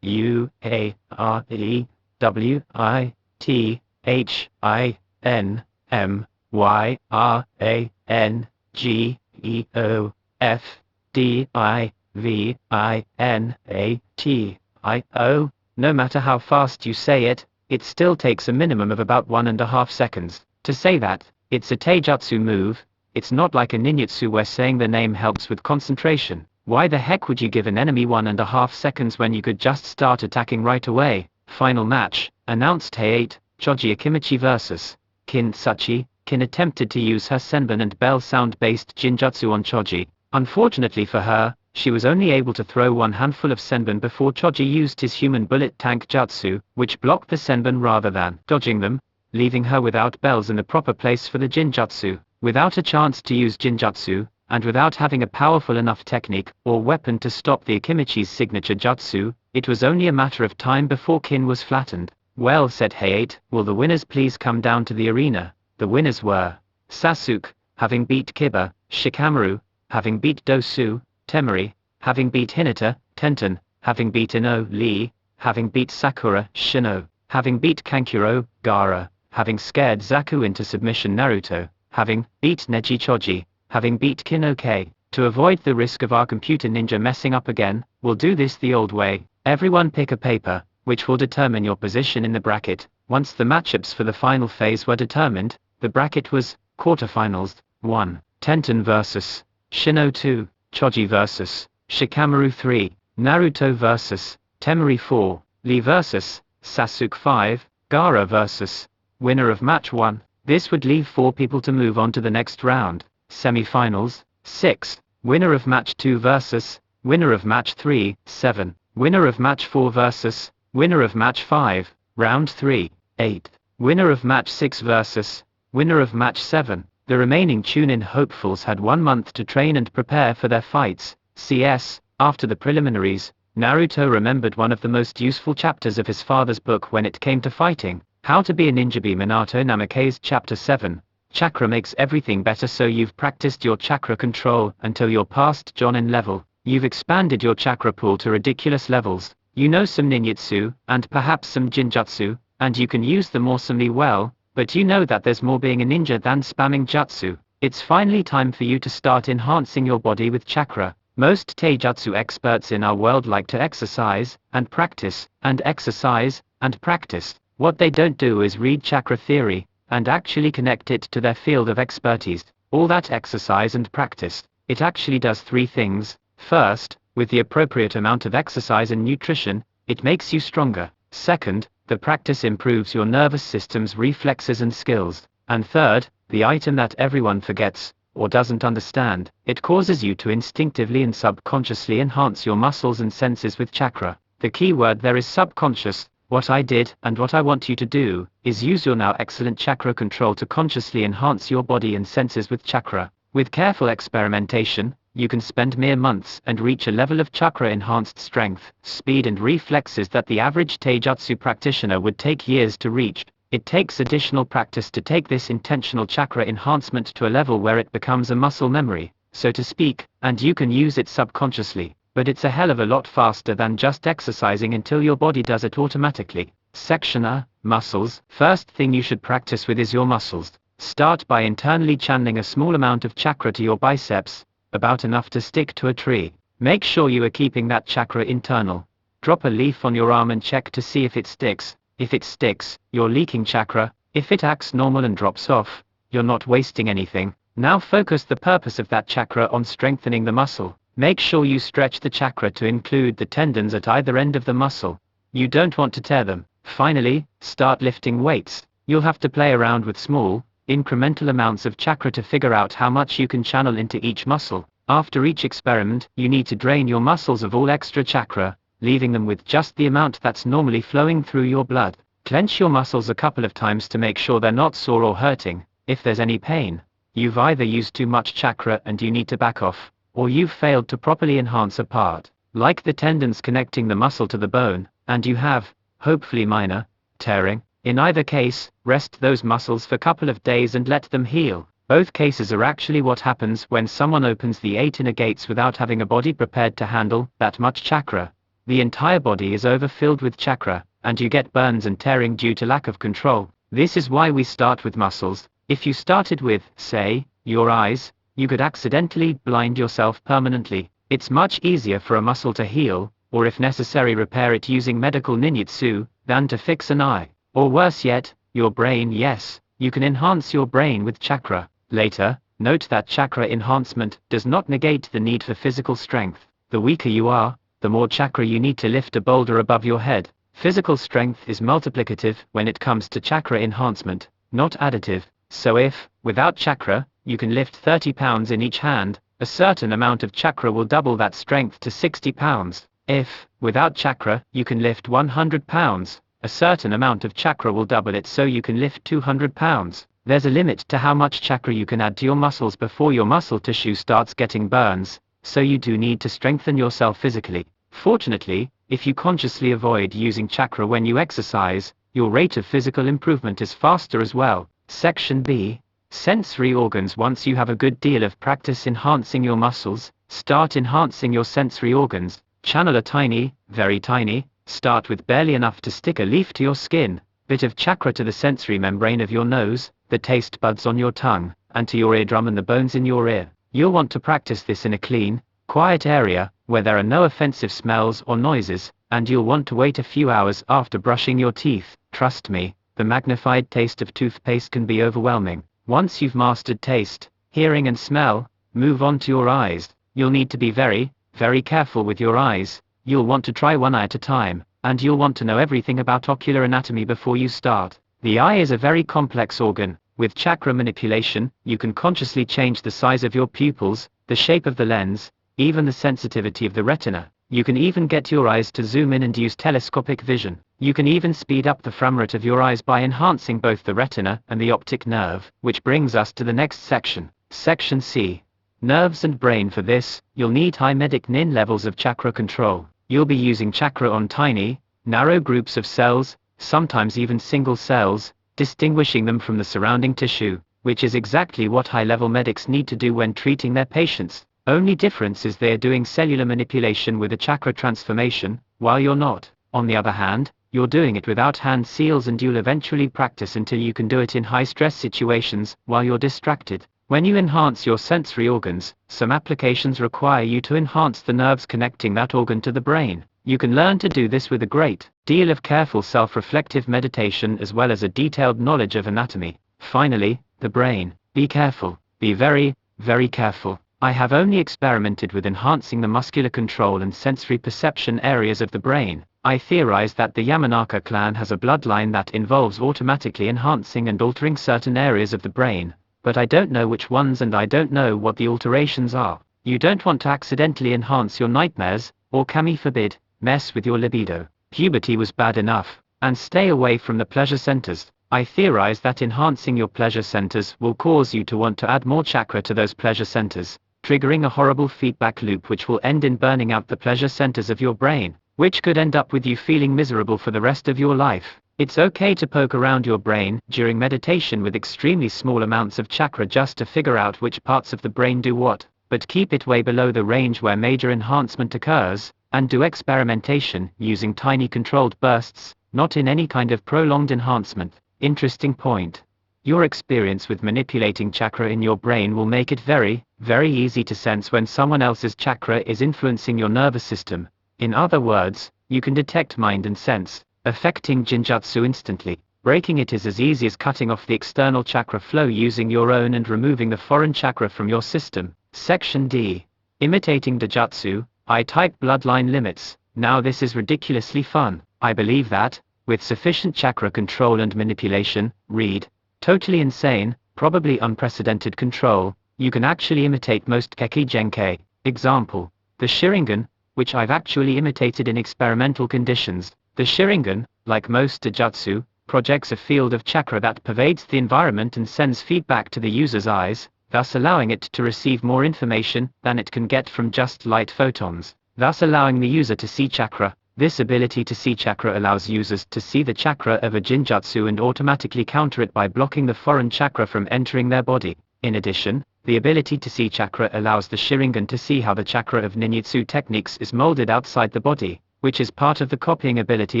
YOUATEIWITIMYRANGEFDIVINATIO. No matter how fast you say it, it still takes a minimum of about 1.5 seconds to say that. It's a taijutsu move. It's not like a ninjutsu where saying the name helps with concentration. Why the heck would you give an enemy 1.5 seconds when you could just start attacking right away? Final match, announced Hayate. Choji Akimichi vs. Kin Sachi. Kin attempted to use her Senbon and Bell sound-based Jinjutsu on Choji. Unfortunately for her, she was only able to throw one handful of Senbon before Choji used his human bullet tank jutsu, which blocked the Senbon rather than dodging them, leaving her without bells in the proper place for the Jinjutsu. Without a chance to use Jinjutsu, and without having a powerful enough technique or weapon to stop the Akimichi's signature jutsu, it was only a matter of time before Kin was flattened. Well, said Hayate, will the winners please come down to the arena? The winners were Sasuke, having beat Kiba; Shikamaru, having beat Dosu; Temari, having beat Hinata; Tenten, having beat Ino; Lee, having beat Sakura; Shino, having beat Kankuro; Gaara, having scared Zaku into submission; Naruto, having beat Neji; Choji, having beat Kinoke. To avoid the risk of our computer ninja messing up again, we'll do this the old way. Everyone pick a paper, which will determine your position in the bracket. Once the matchups for the final phase were determined, the bracket was quarterfinals: 1. Tenten vs. Shino; 2. Choji vs. Shikamaru; 3. Naruto vs. Temari; 4. Lee vs. Sasuke; 5. Gaara vs. Winner of match 1. This would leave 4 people to move on to the next round. Semi-finals: 6. Winner of match 2 vs. Winner of match 3; 7. Winner of match 4 vs. Winner of match 5. Round 3. 8. Winner of match 6 versus winner of match 7. The remaining chunin hopefuls had 1 month to train and prepare for their fights. CS, after the preliminaries, Naruto remembered one of the most useful chapters of his father's book when it came to fighting, How to be a Ninja. Minato Namake's Chapter 7. Chakra makes everything better. So you've practiced your chakra control until you're past genin level. You've expanded your chakra pool to ridiculous levels. You know some ninjutsu, and perhaps some jinjutsu, and you can use them awesomely well, but you know that there's more being a ninja than spamming jutsu. It's finally time for you to start enhancing your body with chakra. Most taijutsu experts in our world like to exercise, and practice, and exercise, and practice. What they don't do is read chakra theory, and actually connect it to their field of expertise. All that exercise and practice, it actually does 3 things. First, with the appropriate amount of exercise and nutrition, it makes you stronger. Second, the practice improves your nervous system's reflexes and skills. And third, the item that everyone forgets, or doesn't understand, it causes you to instinctively and subconsciously enhance your muscles and senses with chakra. The key word there is subconscious. What I did, and what I want you to do, is use your now excellent chakra control to consciously enhance your body and senses with chakra. With careful experimentation, you can spend mere months and reach a level of chakra-enhanced strength, speed and reflexes that the average taijutsu practitioner would take years to reach. It takes additional practice to take this intentional chakra enhancement to a level where it becomes a muscle memory, so to speak, and you can use it subconsciously. But it's a hell of a lot faster than just exercising until your body does it automatically. Section A, Muscles. First thing you should practice with is your muscles. Start by internally channeling a small amount of chakra to your biceps, about enough to stick to a tree. Make sure you are keeping that chakra internal. Drop a leaf on your arm and check to see if it sticks. If it sticks, you're leaking chakra. If it acts normal and drops off, you're not wasting anything. Now focus the purpose of that chakra on strengthening the muscle. Make sure you stretch the chakra to include the tendons at either end of the muscle. You don't want to tear them. Finally, start lifting weights. You'll have to play around with small, incremental amounts of chakra to figure out how much you can channel into each muscle. After each experiment, you need to drain your muscles of all extra chakra, leaving them with just the amount that's normally flowing through your blood. Clench your muscles a couple of times to make sure they're not sore or hurting. If there's any pain, you've either used too much chakra and you need to back off, or you've failed to properly enhance a part, like the tendons connecting the muscle to the bone, and you have, hopefully minor, tearing. In either case, rest those muscles for a couple of days and let them heal. Both cases are actually what happens when someone opens the 8 inner gates without having a body prepared to handle that much chakra. The entire body is overfilled with chakra, and you get burns and tearing due to lack of control. This is why we start with muscles. If you started with, say, your eyes, you could accidentally blind yourself permanently. It's much easier for a muscle to heal, or if necessary repair it using medical ninjutsu, than to fix an eye. Or worse yet, your brain. Yes, you can enhance your brain with chakra. Later, note that chakra enhancement does not negate the need for physical strength. The weaker you are, the more chakra you need to lift a boulder above your head. Physical strength is multiplicative when it comes to chakra enhancement, not additive. So if, without chakra, you can lift 30 pounds in each hand, a certain amount of chakra will double that strength to 60 pounds. If, without chakra, you can lift 100 pounds, a certain amount of chakra will double it so you can lift 200 pounds. There's a limit to how much chakra you can add to your muscles before your muscle tissue starts getting burns, so you do need to strengthen yourself physically. Fortunately, if you consciously avoid using chakra when you exercise, your rate of physical improvement is faster as well. Section B. Sensory organs. Once you have a good deal of practice enhancing your muscles, start enhancing your sensory organs. Channel a tiny, very tiny, start with barely enough to stick a leaf to your skin, bit of chakra to the sensory membrane of your nose, the taste buds on your tongue, and to your eardrum and the bones in your ear. You'll want to practice this in a clean, quiet area, where there are no offensive smells or noises, and you'll want to wait a few hours after brushing your teeth. Trust me, the magnified taste of toothpaste can be overwhelming. Once you've mastered taste, hearing and smell, move on to your eyes. You'll need to be very, very careful with your eyes. You'll want to try one eye at a time, and you'll want to know everything about ocular anatomy before you start. The eye is a very complex organ. With chakra manipulation, you can consciously change the size of your pupils, the shape of the lens, even the sensitivity of the retina. You can even get your eyes to zoom in and use telescopic vision. You can even speed up the frame rate of your eyes by enhancing both the retina and the optic nerve, which brings us to the next section. Section C. Nerves and brain. For this, you'll need high genin levels of chakra control. You'll be using chakra on tiny, narrow groups of cells, sometimes even single cells, distinguishing them from the surrounding tissue, which is exactly what high-level medics need to do when treating their patients. Only difference is they're doing cellular manipulation with a chakra transformation, while you're not. On the other hand, you're doing it without hand seals, and you'll eventually practice until you can do it in high-stress situations while you're distracted. When you enhance your sensory organs, some applications require you to enhance the nerves connecting that organ to the brain. You can learn to do this with a great deal of careful self-reflective meditation as well as a detailed knowledge of anatomy. Finally, the brain. Be careful. Be very, very careful. I have only experimented with enhancing the muscular control and sensory perception areas of the brain. I theorize that the Yamanaka clan has a bloodline that involves automatically enhancing and altering certain areas of the brain, but I don't know which ones and I don't know what the alterations are. You don't want to accidentally enhance your nightmares, or kami forbid, mess with your libido. Puberty was bad enough, and stay away from the pleasure centers. I theorize that enhancing your pleasure centers will cause you to want to add more chakra to those pleasure centers, triggering a horrible feedback loop which will end in burning out the pleasure centers of your brain, which could end up with you feeling miserable for the rest of your life. It's okay to poke around your brain during meditation with extremely small amounts of chakra just to figure out which parts of the brain do what, but keep it way below the range where major enhancement occurs, and do experimentation using tiny controlled bursts, not in any kind of prolonged enhancement. Interesting point. Your experience with manipulating chakra in your brain will make it very, very easy to sense when someone else's chakra is influencing your nervous system. In other words, you can detect mind and sense, affecting jinjutsu instantly. Breaking it is as easy as cutting off the external chakra flow using your own and removing the foreign chakra from your system. Section D. Imitating Dojutsu, I-type bloodline limits. Now this is ridiculously fun. I believe that, with sufficient chakra control and manipulation, read, totally insane, probably unprecedented control, you can actually imitate most Keki Genkai. Example, the Sharingan, which I've actually imitated in experimental conditions. The Sharingan, like most Dojutsu, projects a field of chakra that pervades the environment and sends feedback to the user's eyes, thus allowing it to receive more information than it can get from just light photons, thus allowing the user to see chakra. This ability to see chakra allows users to see the chakra of a jinjutsu and automatically counter it by blocking the foreign chakra from entering their body. In addition, the ability to see chakra allows the Sharingan to see how the chakra of ninjutsu techniques is molded outside the body, which is part of the copying ability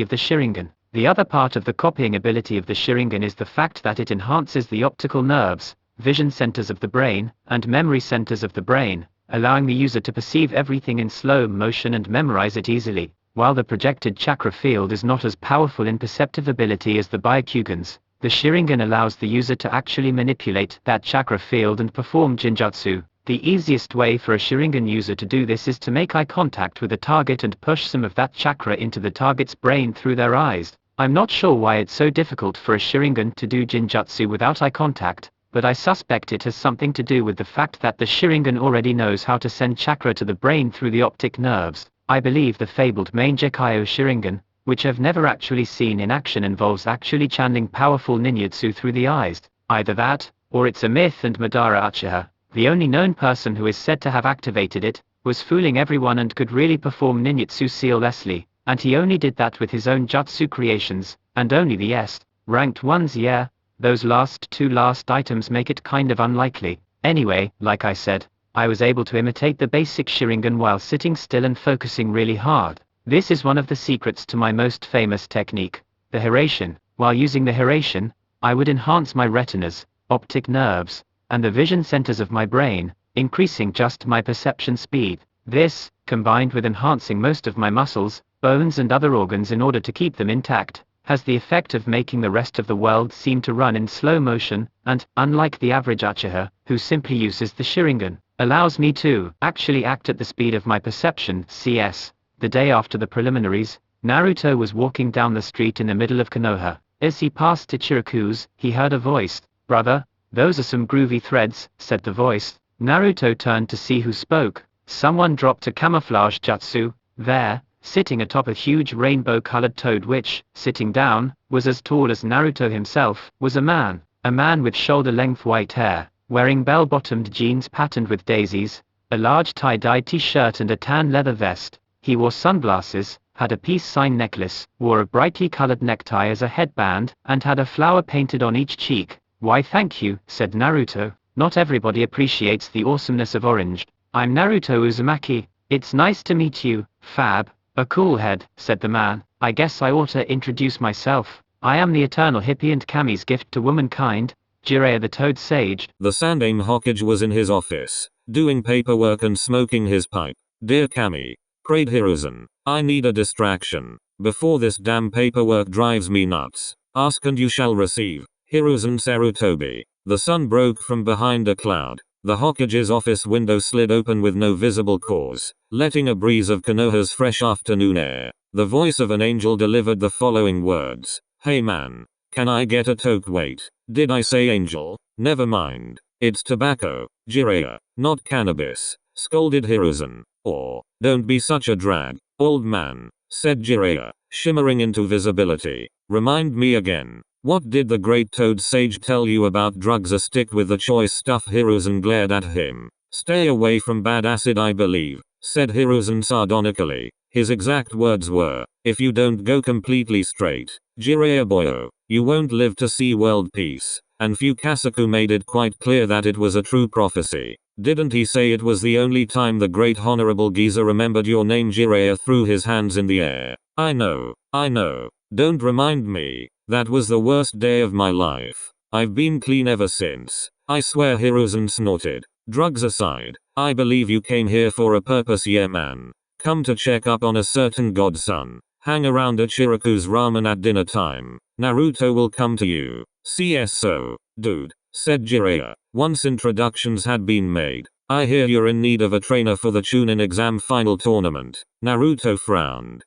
of the Sharingan. The other part of the copying ability of the Sharingan is the fact that it enhances the optical nerves, vision centers of the brain, and memory centers of the brain, allowing the user to perceive everything in slow motion and memorize it easily. While the projected chakra field is not as powerful in perceptive ability as the Byakugans, the Sharingan allows the user to actually manipulate that chakra field and perform jinjutsu. The easiest way for a Sharingan user to do this is to make eye contact with a target and push some of that chakra into the target's brain through their eyes. I'm not sure why it's so difficult for a Sharingan to do jinjutsu without eye contact, but I suspect it has something to do with the fact that the Sharingan already knows how to send chakra to the brain through the optic nerves. I believe the fabled Mangekyo Sharingan, which I've never actually seen in action, involves actually channeling powerful ninjutsu through the eyes. Either that, or it's a myth and Madara Uchiha, the only known person who is said to have activated it, was fooling everyone and could really perform ninjutsu seamlessly, and he only did that with his own jutsu creations, and only the S-ranked ones. Yeah, those last two items make it kind of unlikely. Anyway, like I said, I was able to imitate the basic Sharingan while sitting still and focusing really hard. This is one of the secrets to my most famous technique, the Hirashin. While using the Hirashin, I would enhance my retinas, optic nerves, and the vision centers of my brain, increasing just my perception speed. This, combined with enhancing most of my muscles, bones and other organs in order to keep them intact, has the effect of making the rest of the world seem to run in slow motion, and, unlike the average Uchiha, who simply uses the Sharingan, allows me to actually act at the speed of my perception. CS. The day after the preliminaries, Naruto was walking down the street in the middle of Konoha. As he passed Ichiraku's, he heard a voice. "Brother, those are some groovy threads," said the voice. Naruto turned to see who spoke. Someone dropped a camouflage jutsu there, sitting atop a huge rainbow-colored toad which, sitting down, was as tall as Naruto himself, was a man with shoulder-length white hair, wearing bell-bottomed jeans patterned with daisies, a large tie-dye t-shirt and a tan leather vest. He wore sunglasses, had a peace sign necklace, wore a brightly colored necktie as a headband, and had a flower painted on each cheek. "Why thank you," said Naruto. "Not everybody appreciates the awesomeness of orange. I'm Naruto Uzumaki. It's nice to meet you, Fab." "A cool head," said the man. "I guess I ought to introduce myself. I am the eternal hippie and Kami's gift to womankind, Jiraiya the Toad Sage." The Sandaime Hokage was in his office, doing paperwork and smoking his pipe. "Dear Kami," prayed Hiruzen, "I need a distraction. Before this damn paperwork drives me nuts. Ask and you shall receive. Hiruzen Sarutobi." The sun broke from behind a cloud. The Hokage's office window slid open with no visible cause, letting a breeze of Konoha's fresh afternoon air. The voice of an angel delivered the following words. "Hey man, can I get a toke?" "Wait, did I say angel? Never mind. It's tobacco, Jiraiya, not cannabis," scolded Hiruzen. "Or, don't be such a drag, old man," said Jiraiya, shimmering into visibility. "Remind me again. What did the great Toad Sage tell you about drugs?" "A stick with the choice stuff." Hiruzen glared at him. "Stay away from bad acid, I believe," said Hiruzen sardonically. His exact words were, "If you don't go completely straight, Jiraiya boyo, you won't live to see world peace." And Fukasaku made it quite clear that it was a true prophecy. "Didn't he say it was the only time the great honorable geezer remembered your name?" Jiraiya threw his hands in the air. I know. Don't remind me. That was the worst day of my life. I've been clean ever since. I swear." Hiruzen snorted. "Drugs aside, I believe you came here for a purpose." "Yeah man. Come to check up on a certain godson. Hang around at Shiraku's ramen at dinner time. Naruto will come to you." "CSO, dude," said Jiraiya, once introductions had been made. "I hear you're in need of a trainer for the chunin exam final tournament." Naruto frowned.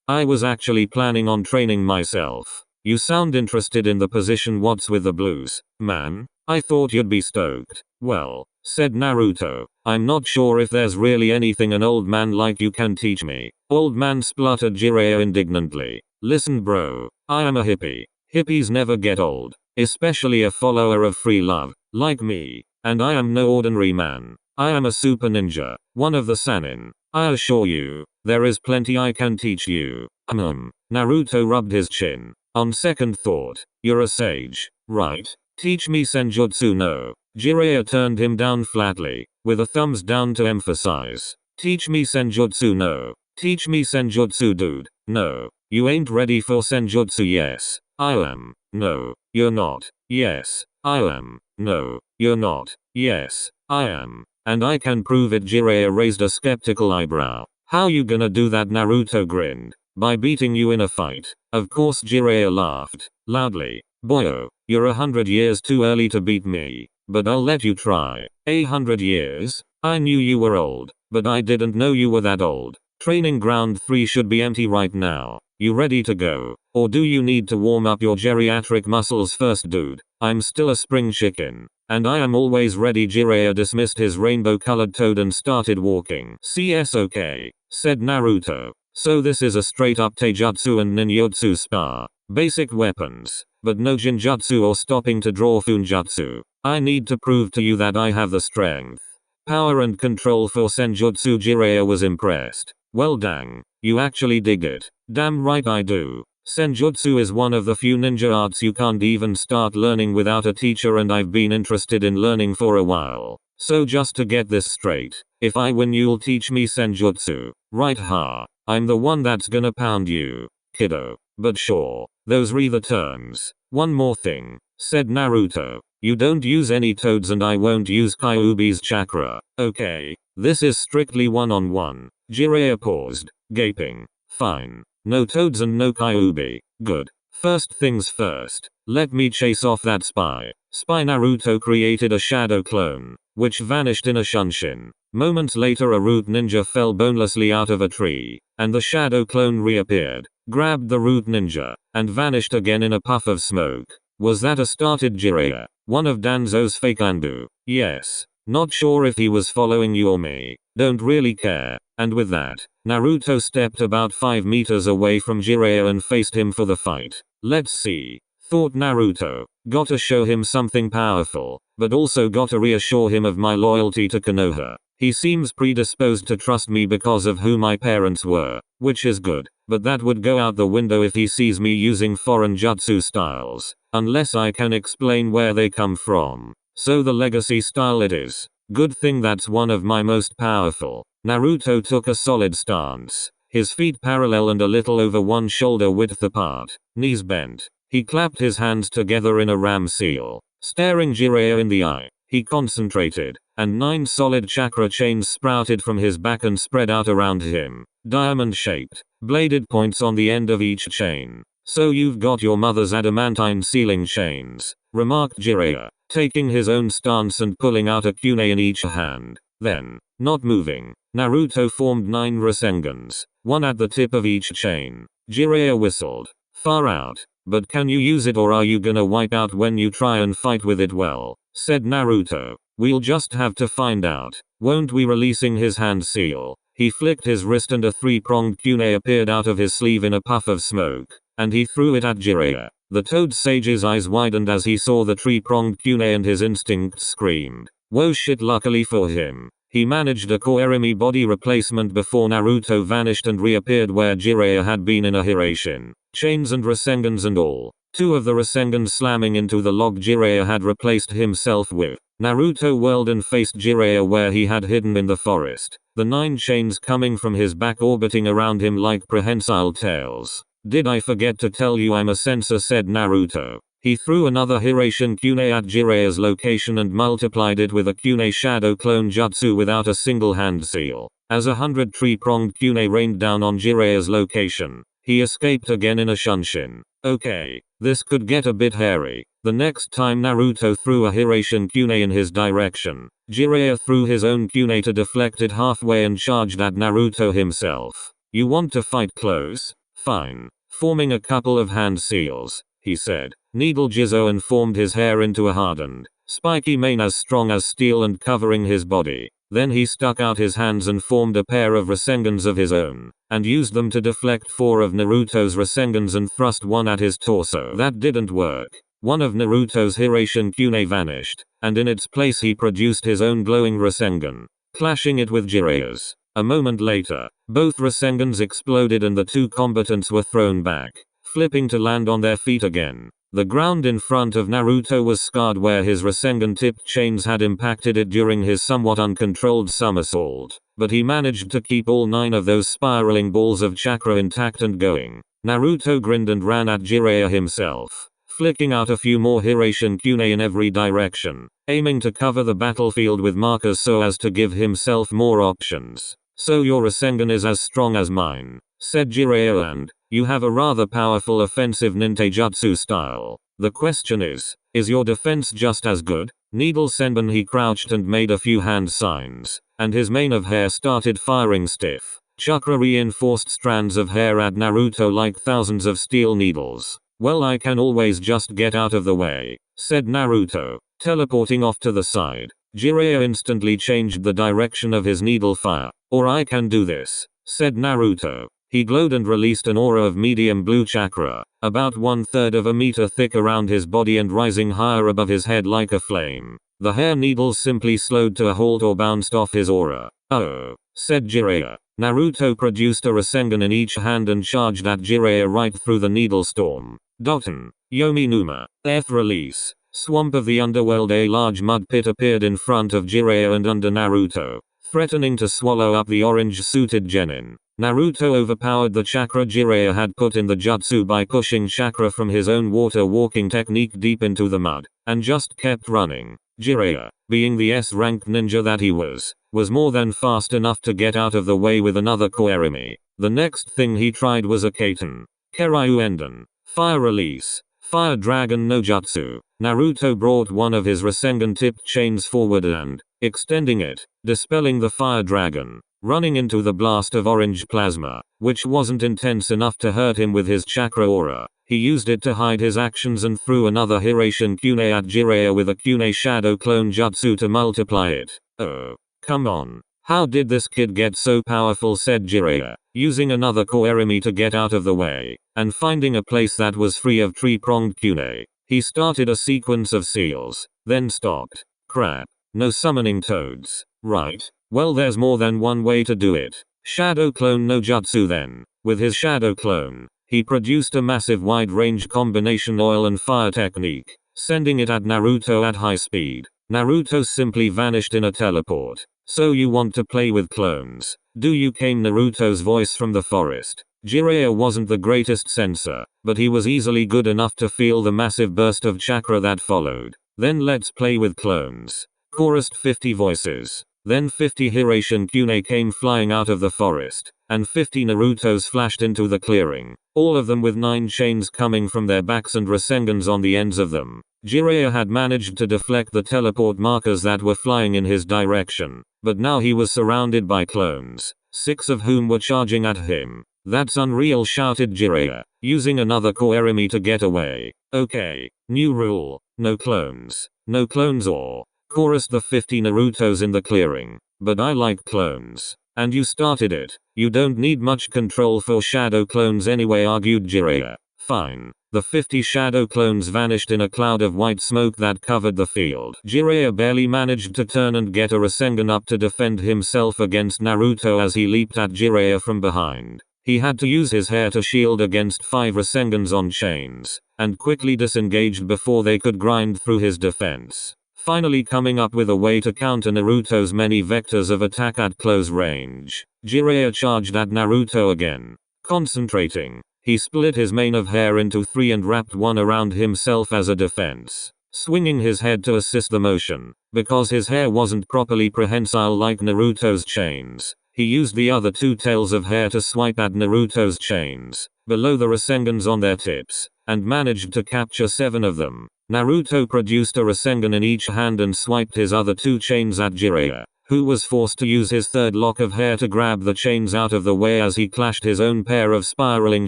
I was actually planning on training myself." "You sound interested in the position. What's with the blues, man? I thought you'd be stoked." "Well," said Naruto, "I'm not sure if there's really anything an old man like you can teach me." "Old man," spluttered Jiraiya indignantly. "Listen bro, I am a hippie. Hippies never get old, especially a follower of free love, like me. And I am no ordinary man. I am a super ninja, one of the Sannin. I assure you, there is plenty I can teach you." Naruto rubbed his chin. "On second thought, you're a sage, right? Teach me senjutsu." "No." Jiraiya turned him down flatly, with a thumbs down to emphasize. "Teach me senjutsu." "No." "Teach me senjutsu, dude." "No. You ain't ready for senjutsu." "Yes, I am." "No, you're not." "Yes, I am." "No, you're not." "Yes, I am. And I can prove it." Jiraiya raised a skeptical eyebrow. "How you gonna do that?" Naruto grinned. "By beating you in a fight." Of course. Jiraiya laughed loudly. "Boyo, you're 100 years too early to beat me, but I'll let you try." 100 years? I knew you were old, but I didn't know you were that old. Training ground 3 should be empty right now. You ready to go? Or do you need to warm up your geriatric muscles first?" "Dude, I'm still a spring chicken. And I am always ready." Jiraiya dismissed his rainbow-colored toad and started walking. "CSOK," said Naruto. "So this is a straight-up taijutsu and ninjutsu spa. Basic weapons, but no jinjutsu or stopping to draw funjutsu. I need to prove to you that I have the strength, power and control for senjutsu." Jiraiya was impressed. "Well dang, you actually dig it." "Damn right I do. Senjutsu is one of the few ninja arts you can't even start learning without a teacher, and I've been interested in learning for a while. So just to get this straight, if I win you'll teach me senjutsu, right?" "Ha. I'm the one that's gonna pound you, kiddo. But sure, those re the turns." "One more thing," said Naruto. "You don't use any toads and I won't use Kyuubi's chakra, okay? This is strictly one-on-one." Jiraiya paused, gaping. "Fine. No toads and no Kyuubi. Good. First things first, let me chase off that spy." Naruto created a shadow clone, which vanished in a shunshin. Moments later a root ninja fell bonelessly out of a tree, and the shadow clone reappeared, grabbed the root ninja, and vanished again in a puff of smoke. "Was that a?" started Jiraiya. "One of Danzo's fake Anbu." "Yes. Not sure if he was following you or me. Don't really care." And with that, Naruto stepped about 5 meters away from Jiraiya and faced him for the fight. Let's see, thought Naruto. Gotta show him something powerful, but also gotta reassure him of my loyalty to Konoha. He seems predisposed to trust me because of who my parents were, which is good, but that would go out the window if he sees me using foreign jutsu styles, unless I can explain where they come from. So the legacy style it is. Good thing that's one of my most powerful. Naruto took a solid stance, his feet parallel and a little over one shoulder width apart, knees bent. He clapped his hands together in a ram seal. Staring Jiraiya in the eye, he concentrated, and 9 solid chakra chains sprouted from his back and spread out around him, diamond-shaped, bladed points on the end of each chain. So you've got your mother's adamantine sealing chains, remarked Jiraiya, taking his own stance and pulling out a kunai in each hand. Then, not moving, Naruto formed 9 Rasengans, one at the tip of each chain. Jiraiya whistled. Far out. But can you use it or are you gonna wipe out when you try and fight with it? Well, said Naruto. We'll just have to find out, won't we? Releasing his hand seal, he flicked his wrist and a 3-pronged kunai appeared out of his sleeve in a puff of smoke, and he threw it at Jiraiya. The Toad Sage's eyes widened as he saw the 3-pronged kunai and his instincts screamed. Whoa shit, luckily for him. He managed a Koerimi body replacement before Naruto vanished and reappeared where Jiraiya had been in a Hiraishin. Chains and Rasengans and all. 2 of the Rasengans slamming into the log Jiraiya had replaced himself with. Naruto whirled and faced Jiraiya where he had hidden in the forest, the 9 chains coming from his back orbiting around him like prehensile tails. Did I forget to tell you I'm a sensor, said Naruto. He threw another Hiraishin kunai at Jiraiya's location and multiplied it with a kunai shadow clone jutsu without a single hand seal. As 100 3-pronged kunai rained down on Jiraiya's location, he escaped again in a shunshin. Okay, this could get a bit hairy. The next time Naruto threw a Hiraishin kunai in his direction, Jiraiya threw his own kunai to deflect it halfway and charged at Naruto himself. You want to fight close? Fine. Forming a couple of hand seals, he said. Needle Jizo and formed his hair into a hardened, spiky mane as strong as steel and covering his body. Then he stuck out his hands and formed a pair of Rasengans of his own, and used them to deflect 4 of Naruto's Rasengans and thrust one at his torso. That didn't work. One of Naruto's Hiraishin kunai vanished, and in its place he produced his own glowing Rasengan, clashing it with Jiraiya's. A moment later, both Rasengans exploded and the 2 combatants were thrown back, flipping to land on their feet again. The ground in front of Naruto was scarred where his Rasengan-tipped chains had impacted it during his somewhat uncontrolled somersault, but he managed to keep all 9 of those spiraling balls of chakra intact and going. Naruto grinned and ran at Jiraiya himself, flicking out a few more Hiraishin kunai in every direction, aiming to cover the battlefield with markers so as to give himself more options. So your Rasengan is as strong as mine, said Jiraiya, and you have a rather powerful offensive ninteijutsu style. The question is your defense just as good? Needle Senbon. He crouched and made a few hand signs, and his mane of hair started firing stiff, chakra reinforced strands of hair at Naruto like thousands of steel needles. Well, I can always just get out of the way, said Naruto, teleporting off to the side. Jiraiya instantly changed the direction of his needle fire. Or I can do this, said Naruto. He glowed and released an aura of medium blue chakra, about 1/3 of a meter thick around his body and rising higher above his head like a flame. The hair needles simply slowed to a halt or bounced off his aura. Oh, said Jiraiya. Naruto produced a Rasengan in each hand and charged at Jiraiya right through the needle storm. Doten, Yomi Numa, F release. Swamp of the underworld. A large mud pit appeared in front of Jiraiya and under Naruto, threatening to swallow up the orange-suited genin. Naruto overpowered the chakra Jiraiya had put in the jutsu by pushing chakra from his own water walking technique deep into the mud, and just kept running. Jiraiya, being the S-rank ninja that he was more than fast enough to get out of the way with another Koerimi. The next thing he tried was a Kaiten. Keryu Enden. Fire release. Fire Dragon no Jutsu. Naruto brought one of his Rasengan-tipped chains forward and, extending it, dispelling the Fire Dragon, running into the blast of orange plasma, which wasn't intense enough to hurt him with his chakra aura. He used it to hide his actions and threw another Hiraishin kunai at Jiraiya with a kunai shadow clone jutsu to multiply it. Oh, come on. How did this kid get so powerful, said Jiraiya, using another koerami to get out of the way, and finding a place that was free of tree-pronged kune. He started a sequence of seals, then stopped. Crap. No summoning toads. Right. Well, there's more than one way to do it. Shadow clone no jutsu then. With his shadow clone, he produced a massive wide-range combination oil and fire technique, sending it at Naruto at high speed. Naruto simply vanished in a teleport. So you want to play with clones, do you? Came Naruto's voice from the forest. Jiraiya wasn't the greatest sensor, but he was easily good enough to feel the massive burst of chakra that followed. Then let's play with clones. Chorused 50 voices. Then 50 Hiraishin Kune came flying out of the forest, and 50 Narutos flashed into the clearing, all of them with 9 chains coming from their backs and Rasengans on the ends of them. Jiraiya had managed to deflect the teleport markers that were flying in his direction, but now he was surrounded by clones, 6 of whom were charging at him. That's unreal, shouted Jiraiya, using another koerami to get away. Okay, new rule, no clones. No clones or, chorused the 50 Narutos in the clearing. But I like clones. And you started it. You don't need much control for shadow clones anyway, argued Jiraiya. Fine. The 50 shadow clones vanished in a cloud of white smoke that covered the field. Jiraiya barely managed to turn and get a Rasengan up to defend himself against Naruto as he leaped at Jiraiya from behind. He had to use his hair to shield against 5 Rasengans on chains, and quickly disengaged before they could grind through his defense. Finally coming up with a way to counter Naruto's many vectors of attack at close range, Jiraiya charged at Naruto again. Concentrating, he split his mane of hair into 3 and wrapped one around himself as a defense, swinging his head to assist the motion. Because his hair wasn't properly prehensile like Naruto's chains, he used the other 2 tails of hair to swipe at Naruto's chains, below the Rasengans on their tips, and managed to capture 7 of them. Naruto produced a Rasengan in each hand and swiped his other 2 chains at Jiraiya, who was forced to use his 3rd lock of hair to grab the chains out of the way as he clashed his own pair of spiraling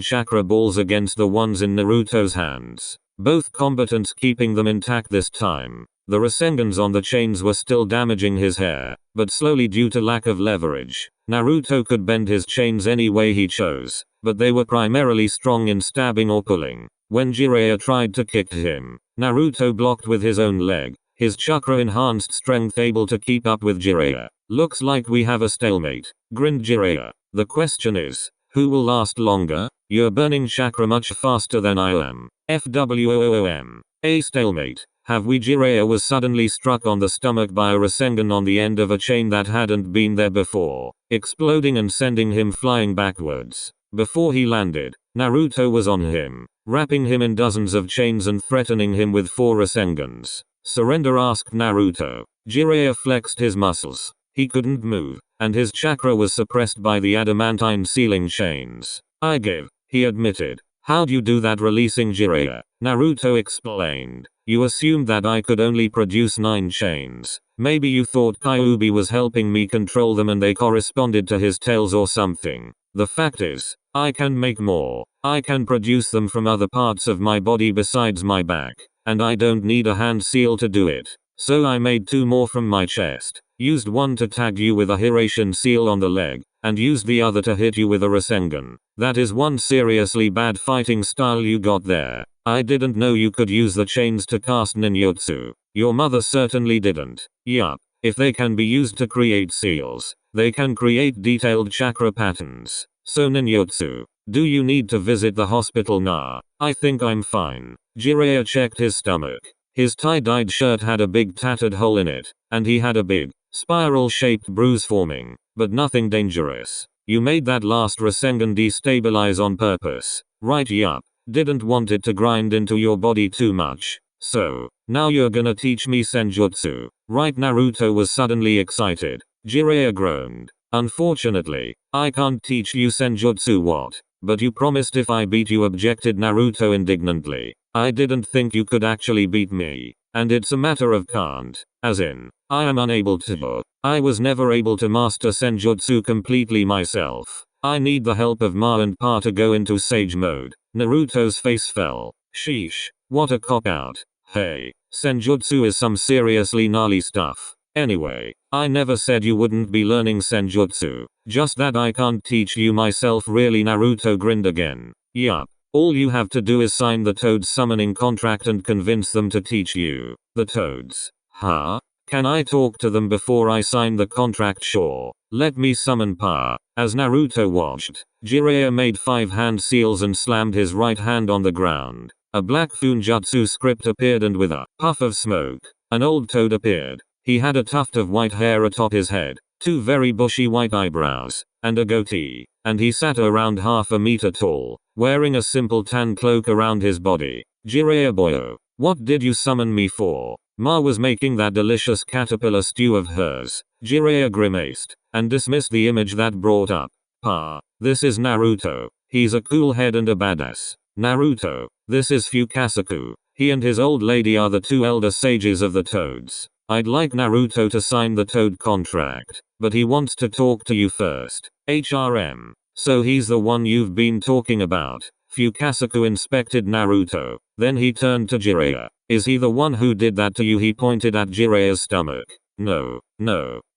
chakra balls against the ones in Naruto's hands. Both combatants keeping them intact this time. The Rasengans on the chains were still damaging his hair, but slowly due to lack of leverage. Naruto could bend his chains any way he chose, but they were primarily strong in stabbing or pulling. When Jiraiya tried to kick him, Naruto blocked with his own leg, his chakra-enhanced strength able to keep up with Jiraiya. Looks like we have a stalemate, grinned Jiraiya. The question is, who will last longer? You're burning chakra much faster than I am. FWOOM. A stalemate. Have we? Jiraiya was suddenly struck on the stomach by a Rasengan on the end of a chain that hadn't been there before, exploding and sending him flying backwards. Before he landed, Naruto was on him, wrapping him in dozens of chains and threatening him with 4 Rasengans. Surrender, asked Naruto. Jiraiya flexed his muscles. He couldn't move, and his chakra was suppressed by the adamantine sealing chains. I give, he admitted. How'd you do that? Releasing Jiraiya, Naruto explained. You assumed that I could only produce 9 chains. Maybe you thought Kyuubi was helping me control them and they corresponded to his tails or something. The fact is, I can make more. I can produce them from other parts of my body besides my back, and I don't need a hand seal to do it. So I made 2 more from my chest, used one to tag you with a Hiraishin seal on the leg, and used the other to hit you with a Rasengan. That is one seriously bad fighting style you got there. I didn't know you could use the chains to cast ninjutsu. Your mother certainly didn't. Yup. If they can be used to create seals, they can create detailed chakra patterns. So ninjutsu. Do you need to visit the hospital? Nah. I think I'm fine. Jiraiya checked his stomach. His tie-dyed shirt had a big tattered hole in it, and he had a big, spiral-shaped bruise forming, but nothing dangerous. You made that last Rasengan destabilize on purpose, right? Yup. Didn't want it to grind into your body too much. So, now you're gonna teach me senjutsu, right? Naruto was suddenly excited. Jiraiya groaned. Unfortunately, I can't teach you senjutsu. What? But you promised if I beat you, objected Naruto indignantly. I didn't think you could actually beat me. And it's a matter of can't. As in, I am unable to. I was never able to master senjutsu completely myself. I need the help of Ma and Pa to go into sage mode. Naruto's face fell. Sheesh. What a cop-out. Hey, senjutsu is some seriously gnarly stuff. Anyway, I never said you wouldn't be learning senjutsu, just that I can't teach you myself really. Naruto grinned again. Yup. All you have to do is sign the Toad's summoning contract and convince them to teach you. The Toads? Huh? Can I talk to them before I sign the contract? Sure. Let me summon power. As Naruto watched, Jiraiya made 5 hand seals and slammed his right hand on the ground. A black Funjutsu script appeared, and with a puff of smoke, an old toad appeared. He had a tuft of white hair atop his head, 2 very bushy white eyebrows, and a goatee, and he sat around half a meter tall, wearing a simple tan cloak around his body. Jiraiya boyo, what did you summon me for? Ma was making that delicious caterpillar stew of hers. Jiraiya grimaced, and dismissed the image that brought up. Pa, this is Naruto. He's a cool head and a badass. Naruto, this is Fukasaku. He and his old lady are the 2 elder sages of the Toads. I'd like Naruto to sign the Toad contract, but he wants to talk to you first. HRM. So he's the one you've been talking about. Fukasaku inspected Naruto. Then he turned to Jiraiya. Is he the one who did that to you? He pointed at Jiraiya's stomach. No.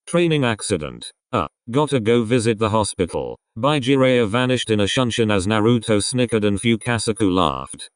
Training accident. Gotta go visit the hospital. Bye. Jiraiya vanished in a shunshin as Naruto snickered and Fukasaku laughed.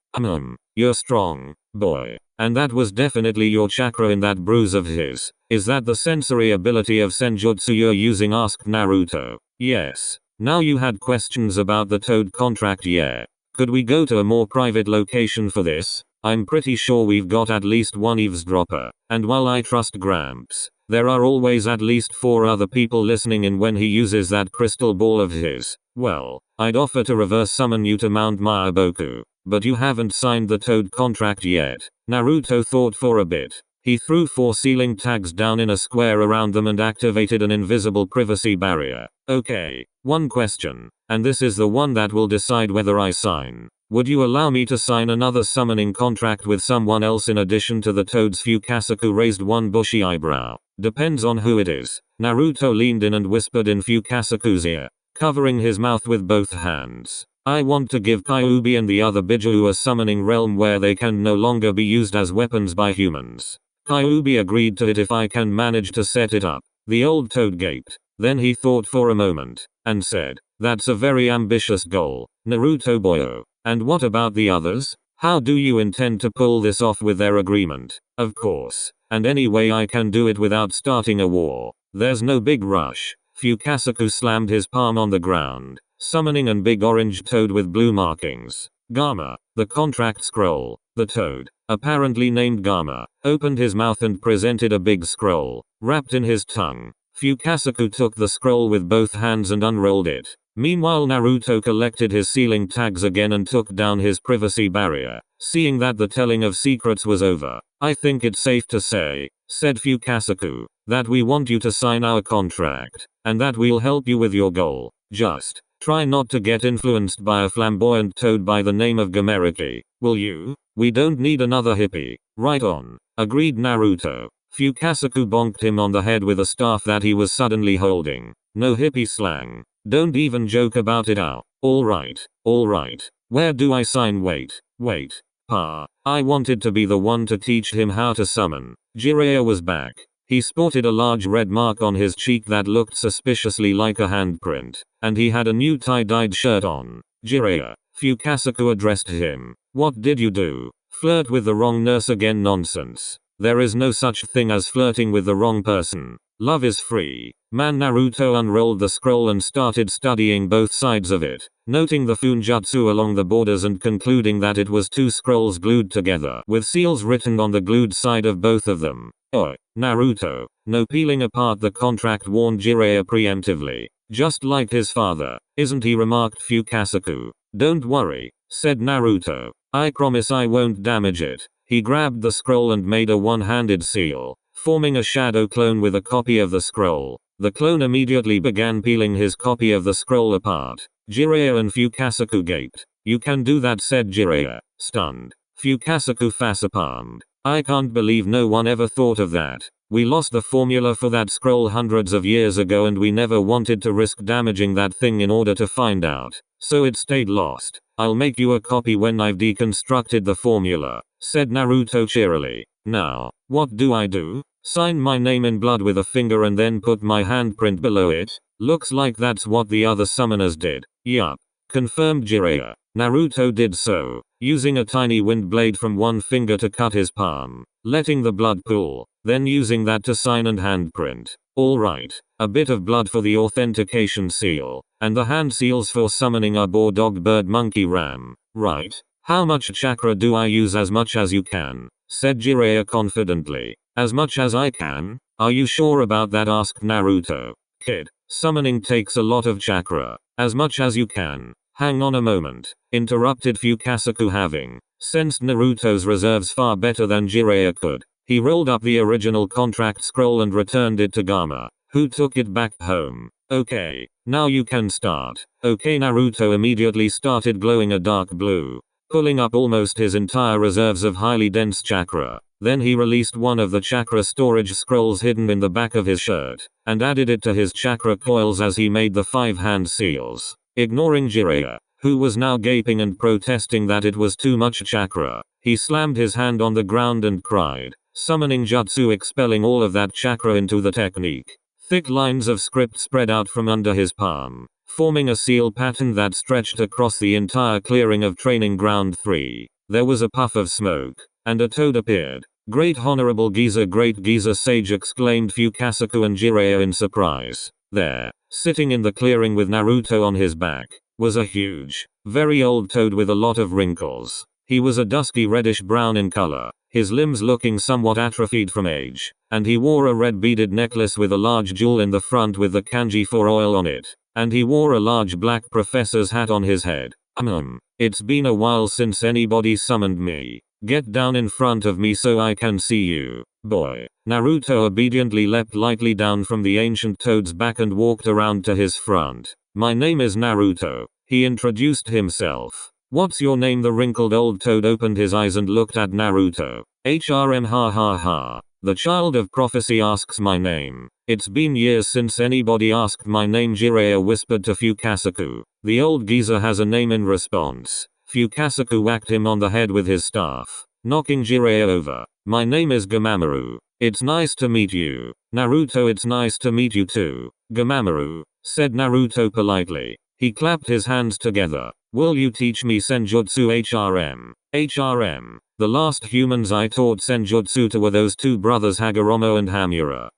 You're strong, boy. And that was definitely your chakra in that bruise of his. Is that the sensory ability of senjutsu you're using? Asked Naruto. Yes. Now you had questions about the Toad contract, yeah. Could we go to a more private location for this? I'm pretty sure we've got at least one eavesdropper, and while I trust Gramps, there are always at least 4 other people listening in when he uses that crystal ball of his. Well, I'd offer to reverse summon you to Mount Maaboku, but you haven't signed the Toad contract yet. Naruto thought for a bit. He threw 4 ceiling tags down in a square around them and activated an invisible privacy barrier. Okay, one question, and this is the one that will decide whether I sign. Would you allow me to sign another summoning contract with someone else in addition to the Toads? Fukasaku raised one bushy eyebrow. Depends on who it is. Naruto leaned in and whispered in Fukasaku's ear, covering his mouth with both hands. I want to give Kyuubi and the other Biju a summoning realm where they can no longer be used as weapons by humans. Kyuubi agreed to it if I can manage to set it up. The old toad gaped. Then he thought for a moment, and said, that's a very ambitious goal, Naruto boyo. And what about the others? How do you intend to pull this off with their agreement? Of course. And any way I can do it without starting a war. There's no big rush. Fukasaku slammed his palm on the ground, summoning an big orange toad with blue markings. Gama, the contract scroll. The toad, apparently named Gama, opened his mouth and presented a big scroll, wrapped in his tongue. Fukasaku took the scroll with both hands and unrolled it. Meanwhile, Naruto collected his sealing tags again and took down his privacy barrier. Seeing that the telling of secrets was over, I think it's safe to say, said Fukasaku, that we want you to sign our contract, and that we'll help you with your goal. Just try not to get influenced by a flamboyant toad by the name of Gameriki, will you? We don't need another hippie. Right on, agreed Naruto. Fukasaku bonked him on the head with a staff that he was suddenly holding. No hippie slang. Don't even joke about it. Alright. Where do I sign? Wait. Pa, I wanted to be the one to teach him how to summon. Jiraiya was back. He sported a large red mark on his cheek that looked suspiciously like a handprint, and he had a new tie-dyed shirt on. Jiraiya, Fukasaku addressed him. What did you do? Flirt with the wrong nurse again? Nonsense. There is no such thing as flirting with the wrong person. Love is free. Man. Naruto unrolled the scroll and started studying both sides of it, noting the funjutsu along the borders and concluding that it was 2 scrolls glued together with seals written on the glued side of both of them. Oi, Naruto, no peeling apart the contract, warned Jiraiya preemptively. Just like his father, isn't he? Remarked Fukasaku. Don't worry, said Naruto. I promise I won't damage it. He grabbed the scroll and made a one-handed seal, forming a shadow clone with a copy of the scroll. The clone immediately began peeling his copy of the scroll apart. Jiraiya and Fukasaku gaped. You can do that, said Jiraiya, stunned. Fukasaku facepalmed. I can't believe no one ever thought of that. We lost the formula for that scroll hundreds of years ago and we never wanted to risk damaging that thing in order to find out. So it stayed lost. I'll make you a copy when I've deconstructed the formula, said Naruto cheerily. Now, what do I do? Sign my name in blood with a finger and then put my handprint below it? Looks like that's what the other summoners did. Yup. Confirmed Jiraiya. Naruto did so, using a tiny wind blade from one finger to cut his palm, letting the blood pool, then using that to sign and handprint. Alright, a bit of blood for the authentication seal, and the hand seals for summoning a boar dog bird monkey ram. Right. How much chakra do I use? As much as you can, said Jiraiya confidently. As much as I can? Are you sure about that? Asked Naruto. Kid, summoning takes a lot of chakra. As much as you can. Hang on a moment, interrupted Fukasaku, having sensed Naruto's reserves far better than Jiraiya could. He rolled up the original contract scroll and returned it to Gama, who took it back home. Okay, now you can start. Okay, Naruto immediately started glowing a dark blue, pulling up almost his entire reserves of highly dense chakra. Then he released one of the chakra storage scrolls hidden in the back of his shirt, and added it to his chakra coils as he made the 5 hand seals. Ignoring Jiraiya, who was now gaping and protesting that it was too much chakra, he slammed his hand on the ground and cried, summoning jutsu, expelling all of that chakra into the technique. Thick lines of script spread out from under his palm, forming a seal pattern that stretched across the entire clearing of Training Ground 3. There was a puff of smoke, and a toad appeared. Great Honorable Geezer, Great Geezer Sage, exclaimed Fukasaku and Jiraiya in surprise. There, sitting in the clearing with Naruto on his back, was a huge, very old toad with a lot of wrinkles. He was a dusky reddish brown in color, his limbs looking somewhat atrophied from age, and he wore a red beaded necklace with a large jewel in the front with the kanji for oil on it, and he wore a large black professor's hat on his head. It's been a while since anybody summoned me. Get down in front of me so I can see you, boy. Naruto obediently leapt lightly down from the ancient toad's back and walked around to his front. My name is Naruto, he introduced himself. What's your name? The wrinkled old toad opened his eyes and looked at Naruto. HRM, ha ha ha. The child of prophecy asks my name. It's been years since anybody asked my name, Jiraiya whispered to Fukasaku. The old geezer has a name. In response, Fukasaku whacked him on the head with his staff, knocking Jiraiya over. My name is Gamamaru. It's nice to meet you. Naruto, it's nice to meet you too. Gamamaru, said Naruto politely. He clapped his hands together. Will you teach me senjutsu? HRM. HRM. The last humans I taught senjutsu to were those 2 brothers Hagoromo and Hamura.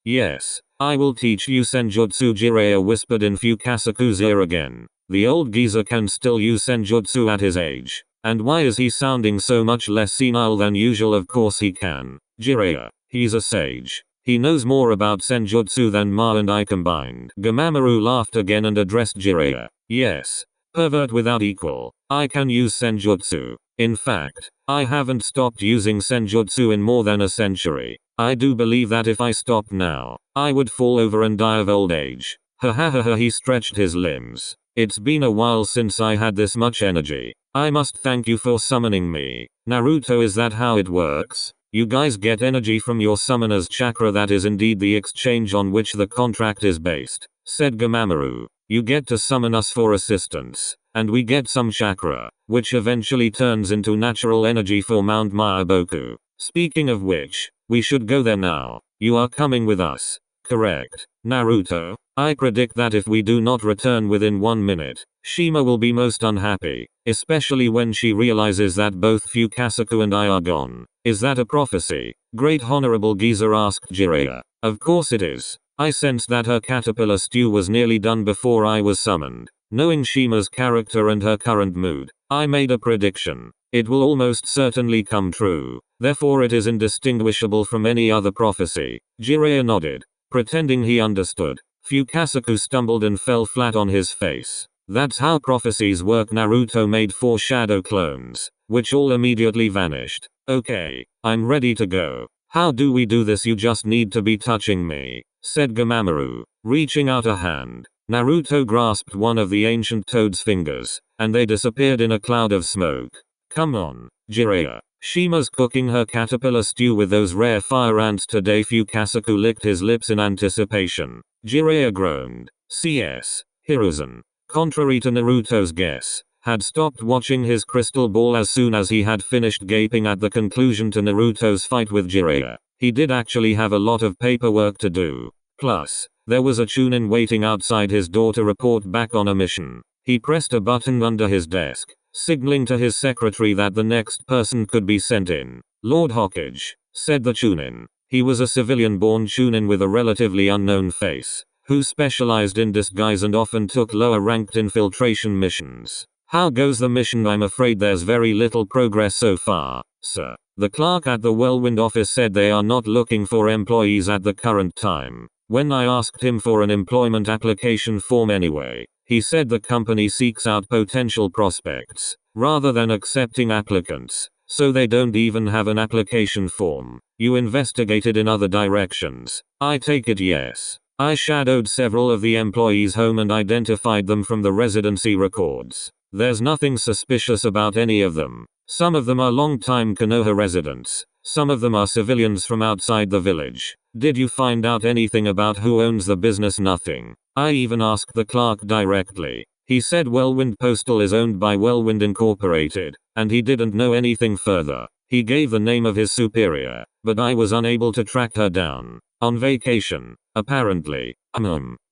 Yes. I will teach you senjutsu, Jiraiya whispered in Fukasaku's ear again. The old geezer can still use senjutsu at his age. And why is he sounding so much less senile than usual? Of course he can. Jiraiya. He's a sage. He knows more about senjutsu than Ma and I combined. Gamamaru laughed again and addressed Jiraiya. Yes. Pervert without equal. I can use senjutsu. In fact, I haven't stopped using senjutsu in more than a century. I do believe that if I stopped now, I would fall over and die of old age. Ha ha ha ha, he stretched his limbs. It's been a while since I had this much energy. I must thank you for summoning me. Naruto, is that how it works? You guys get energy from your summoner's chakra? That is indeed the exchange on which the contract is based, said Gamamaru. You get to summon us for assistance, and we get some chakra, which eventually turns into natural energy for Mount Maiboku. Speaking of which, we should go there now. You are coming with us. Correct, Naruto. I predict that if we do not return within 1 minute, Shima will be most unhappy, especially when she realizes that both Fukasaku and I are gone. Is that a prophecy? Great Honorable Geezer asked Jiraiya. Of course it is. I sensed that her caterpillar stew was nearly done before I was summoned. Knowing Shima's character and her current mood, I made a prediction. It will almost certainly come true. Therefore it is indistinguishable from any other prophecy. Jiraiya nodded, pretending he understood. Fukasaku stumbled and fell flat on his face. That's how prophecies work. Naruto made 4 shadow clones, which all immediately vanished. Okay, I'm ready to go. How do we do this? You just need to be touching me, said Gamamaru, reaching out a hand. Naruto grasped one of the ancient toad's fingers, and they disappeared in a cloud of smoke. Come on, Jiraiya. Shima's cooking her caterpillar stew with those rare fire ants today. Fukasaku licked his lips in anticipation. Jiraiya groaned. CS. Hiruzen. Contrary to Naruto's guess, had stopped watching his crystal ball as soon as he had finished gaping at the conclusion to Naruto's fight with Jiraiya. He did actually have a lot of paperwork to do. Plus, there was a chunin waiting outside his door to report back on a mission. He pressed a button under his desk, signaling to his secretary that the next person could be sent in. Lord Hokage, said the chunin. He was a civilian-born chunin with a relatively unknown face, who specialized in disguise and often took lower-ranked infiltration missions. How goes the mission? I'm afraid there's very little progress so far, sir. The clerk at the Whirlwind office said they are not looking for employees at the current time. When I asked him for an employment application form anyway, he said the company seeks out potential prospects, rather than accepting applicants, so they don't even have an application form. You investigated in other directions. I take it yes. I shadowed several of the employees home and identified them from the residency records. There's nothing suspicious about any of them. Some of them are long-time Konoha residents. Some of them are civilians from outside the village. Did you find out anything about who owns the business? Nothing. I even asked the clerk directly. He said Whirlwind Postal is owned by Whirlwind Incorporated, and he didn't know anything further. He gave the name of his superior, but I was unable to track her down. On vacation, apparently.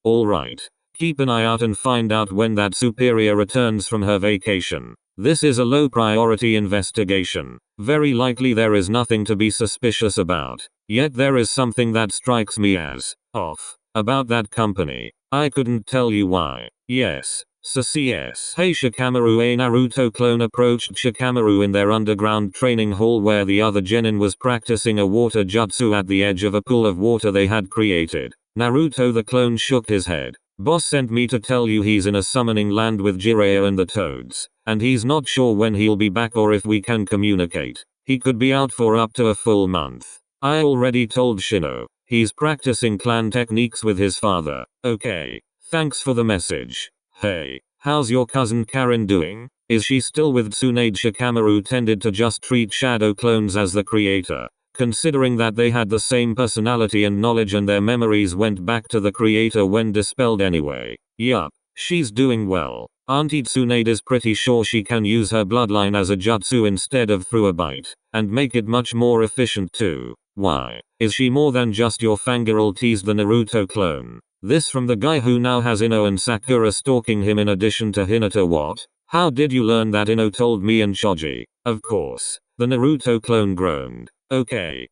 Alright. Keep an eye out and find out when that superior returns from her vacation. This is a low priority investigation. Very likely there is nothing to be suspicious about. Yet there is something that strikes me as off about that company. I couldn't tell you why. Yes. CS. Hey Shikamaru. A Naruto clone approached Shikamaru in their underground training hall where the other genin was practicing a water jutsu at the edge of a pool of water they had created. Naruto the clone shook his head. Boss sent me to tell you he's in a summoning land with Jiraiya and the toads, and he's not sure when he'll be back or if we can communicate. He could be out for up to a full month. I already told Shino. He's practicing clan techniques with his father. Okay. Thanks for the message. Hey, how's your cousin Karen doing? Is she still with Tsunade? Shikamaru tended to just treat shadow clones as the creator, considering that they had the same personality and knowledge and their memories went back to the creator when dispelled anyway. Yup, she's doing well. Auntie Tsunade is pretty sure she can use her bloodline as a jutsu instead of through a bite, and make it much more efficient too. Why? Is she more than just your fangirl? Teased the Naruto clone. This from the guy who now has Ino and Sakura stalking him in addition to Hinata. What? How did you learn that? Ino told me and Choji. Of course. The Naruto clone groaned. Okay,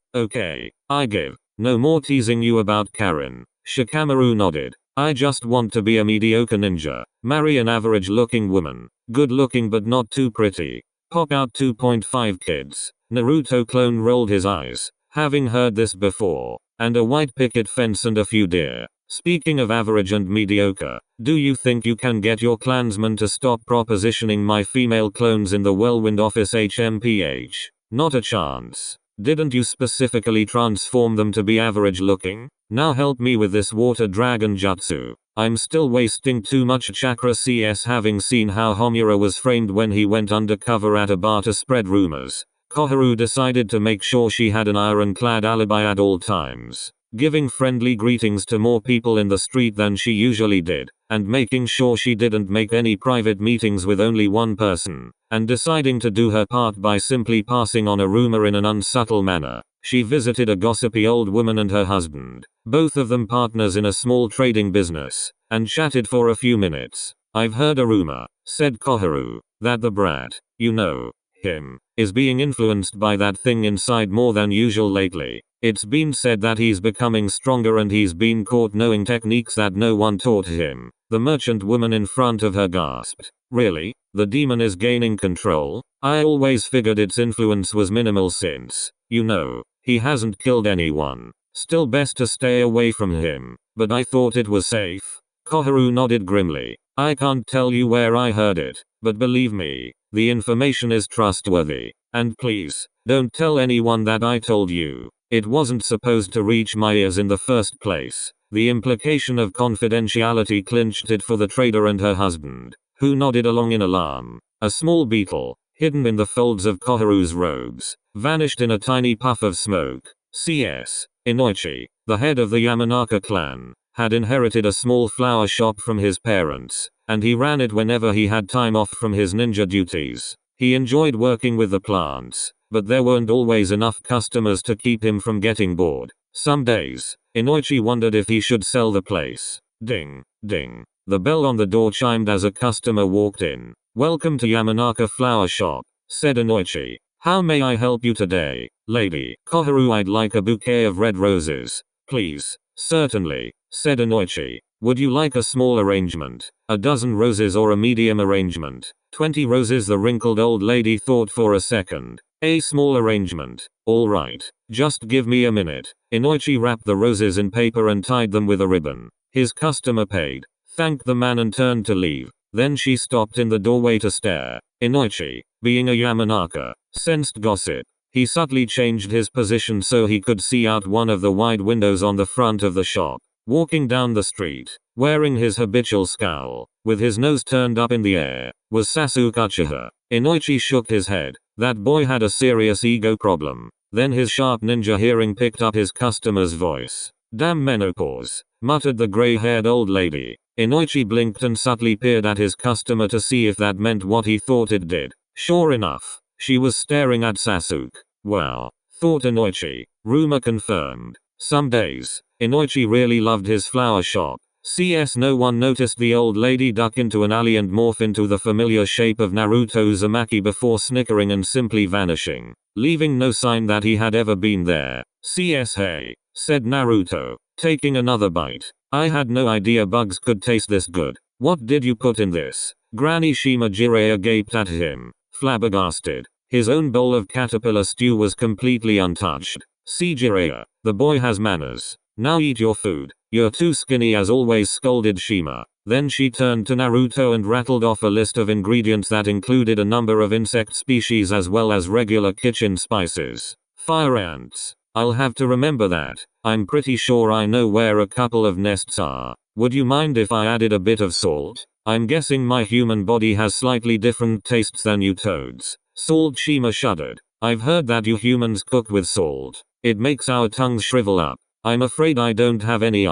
I give. No more teasing you about Karen. Shikamaru nodded. I just want to be a mediocre ninja. Marry an average looking woman. Good looking but not too pretty. Pop out 2.5 kids. Naruto clone rolled his eyes, having heard this before. And a white picket fence and a few deer. Speaking of average and mediocre, do you think you can get your clansmen to stop propositioning my female clones in the Whirlwind office? HMPH. Not a chance. Didn't you specifically transform them to be average looking? Now help me with this water dragon jutsu. I'm still wasting too much chakra. CS. Having seen how Homura was framed when he went undercover at a bar to spread rumors, Koharu decided to make sure she had an ironclad alibi at all times, giving friendly greetings to more people in the street than she usually did, and making sure she didn't make any private meetings with only one person, and deciding to do her part by simply passing on a rumor in an unsubtle manner. She visited a gossipy old woman and her husband, both of them partners in a small trading business, and chatted for a few minutes. I've heard a rumor, said Koharu, that the brat, you know, him, is being influenced by that thing inside more than usual lately. It's been said that he's becoming stronger and he's been caught knowing techniques that no one taught him. The merchant woman in front of her gasped. Really? The demon is gaining control? I always figured its influence was minimal since, you know, he hasn't killed anyone. Still best to stay away from him. But I thought it was safe. Koharu nodded grimly. I can't tell you where I heard it, but believe me, the information is trustworthy. And please, don't tell anyone that I told you. It wasn't supposed to reach my ears in the first place. The implication of confidentiality clinched it for the trader and her husband, who nodded along in alarm. A small beetle, hidden in the folds of Koharu's robes, vanished in a tiny puff of smoke. CS. Inoichi, the head of the Yamanaka clan, had inherited a small flower shop from his parents, and he ran it whenever he had time off from his ninja duties. He enjoyed working with the plants, but there weren't always enough customers to keep him from getting bored. Some days, Inoichi wondered if he should sell the place. Ding, ding. The bell on the door chimed as a customer walked in. "Welcome to Yamanaka Flower Shop," said Inoichi. "How may I help you today, lady?" "Koharu, I'd like a bouquet of red roses, please." "Certainly," said Inoichi. "Would you like a small arrangement, a dozen roses, or a medium arrangement?" 20 roses. The wrinkled old lady thought for a second. "A small arrangement. All right. Just give me a minute." Inoichi wrapped the roses in paper and tied them with a ribbon. His customer paid, thanked the man and turned to leave. Then she stopped in the doorway to stare. Inoichi, being a Yamanaka, sensed gossip. He subtly changed his position so he could see out one of the wide windows on the front of the shop. Walking down the street, wearing his habitual scowl, with his nose turned up in the air, was Sasuke Uchiha. Inoichi shook his head. That boy had a serious ego problem. Then his sharp ninja hearing picked up his customer's voice. "Damn menopause," muttered the gray-haired old lady. Inoichi blinked and subtly peered at his customer to see if that meant what he thought it did. Sure enough, she was staring at Sasuke. Wow, thought Inoichi. Rumor confirmed. Some days, Inoichi really loved his flower shop. No one noticed the old lady duck into an alley and morph into the familiar shape of Naruto Uzumaki before snickering and simply vanishing, leaving no sign that he had ever been there. Hey, said Naruto, taking another bite. "I had no idea bugs could taste this good. What did you put in this?" Granny Shima Jiraiya gaped at him, flabbergasted. His own bowl of caterpillar stew was completely untouched. "See, Jiraiya, the boy has manners. Now eat your food. You're too skinny as always," scolded Shima. Then she turned to Naruto and rattled off a list of ingredients that included a number of insect species as well as regular kitchen spices. "Fire ants. I'll have to remember that. I'm pretty sure I know where a couple of nests are. Would you mind if I added a bit of salt? I'm guessing my human body has slightly different tastes than you toads." "Salt?" Shima shuddered. "I've heard that you humans cook with salt. It makes our tongues shrivel up. I'm afraid I don't have any.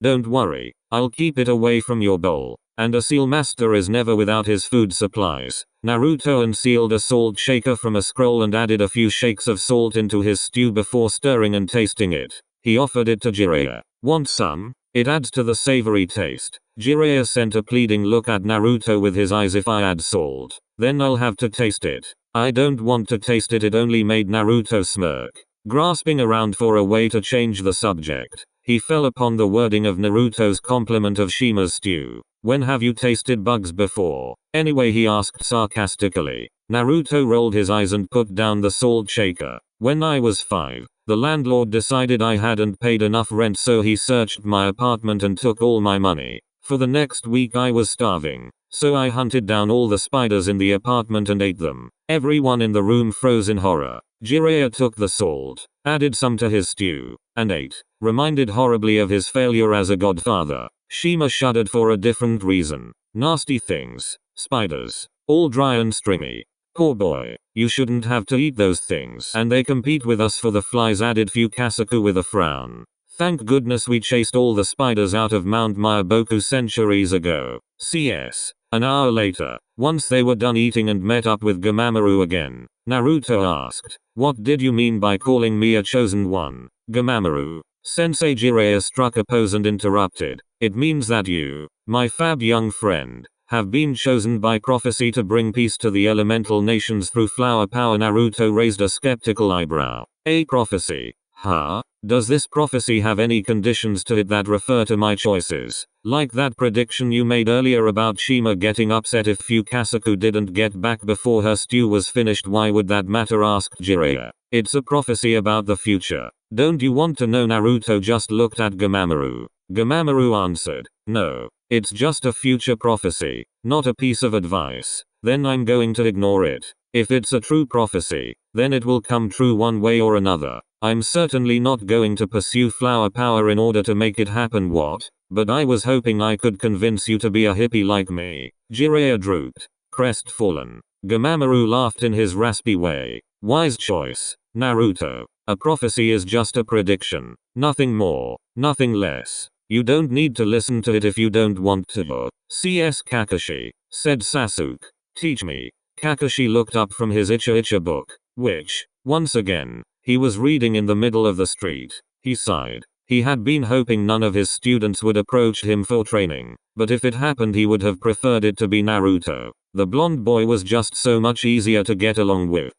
Don't worry, I'll keep it away from your bowl." And a seal master is never without his food supplies. Naruto unsealed a salt shaker from a scroll and added a few shakes of salt into his stew before stirring and tasting it. He offered it to Jiraiya. "Want some? It adds to the savory taste." Jiraiya sent a pleading look at Naruto with his eyes. "If I add salt, then I'll have to taste it." "I don't want to taste it." It only made Naruto smirk. Grasping around for a way to change the subject, he fell upon the wording of Naruto's compliment of Shima's stew. "When have you tasted bugs before, anyway?" he asked sarcastically. Naruto rolled his eyes and put down the salt shaker. "When I was 5, the landlord decided I hadn't paid enough rent, so he searched my apartment and took all my money. For the next week I was starving, so I hunted down all the spiders in the apartment and ate them." Everyone in the room froze in horror. Jiraiya took the salt, added some to his stew, and ate, reminded horribly of his failure as a godfather. Shima shuddered for a different reason. "Nasty things. Spiders. All dry and stringy. Poor boy. You shouldn't have to eat those things. And they compete with us for the flies," added Fukasaku with a frown. "Thank goodness we chased all the spiders out of Mount Myaboku centuries ago." An hour later, once they were done eating and met up with Gamamaru again, Naruto asked, "What did you mean by calling me a chosen one, Gamamaru?" Sensei Jiraiya struck a pose and interrupted. "It means that you, my fab young friend, have been chosen by prophecy to bring peace to the elemental nations through flower power." Naruto raised a skeptical eyebrow. "A prophecy? Huh? Does this prophecy have any conditions to it that refer to my choices? Like that prediction you made earlier about Shima getting upset if Fukasaku didn't get back before her stew was finished?" "Why would that matter?" asked Jiraiya. "It's a prophecy about the future. Don't you want to know?" Naruto just looked at Gamamaru. Gamamaru answered, "No, it's just a future prophecy, not a piece of advice." "Then I'm going to ignore it. If it's a true prophecy, then it will come true one way or another. I'm certainly not going to pursue flower power in order to make it happen." "What? But I was hoping I could convince you to be a hippie like me." Jiraiya drooped, crestfallen. Gamamaru laughed in his raspy way. "Wise choice, Naruto. A prophecy is just a prediction. Nothing more, nothing less. You don't need to listen to it if you don't want to. CS Kakashi, said Sasuke. Teach me. Kakashi looked up from his Icha book, which, once again, he was reading in the middle of the street. He sighed. He had been hoping none of his students would approach him for training, but if it happened he would have preferred it to be Naruto. The blonde boy was just so much easier to get along with.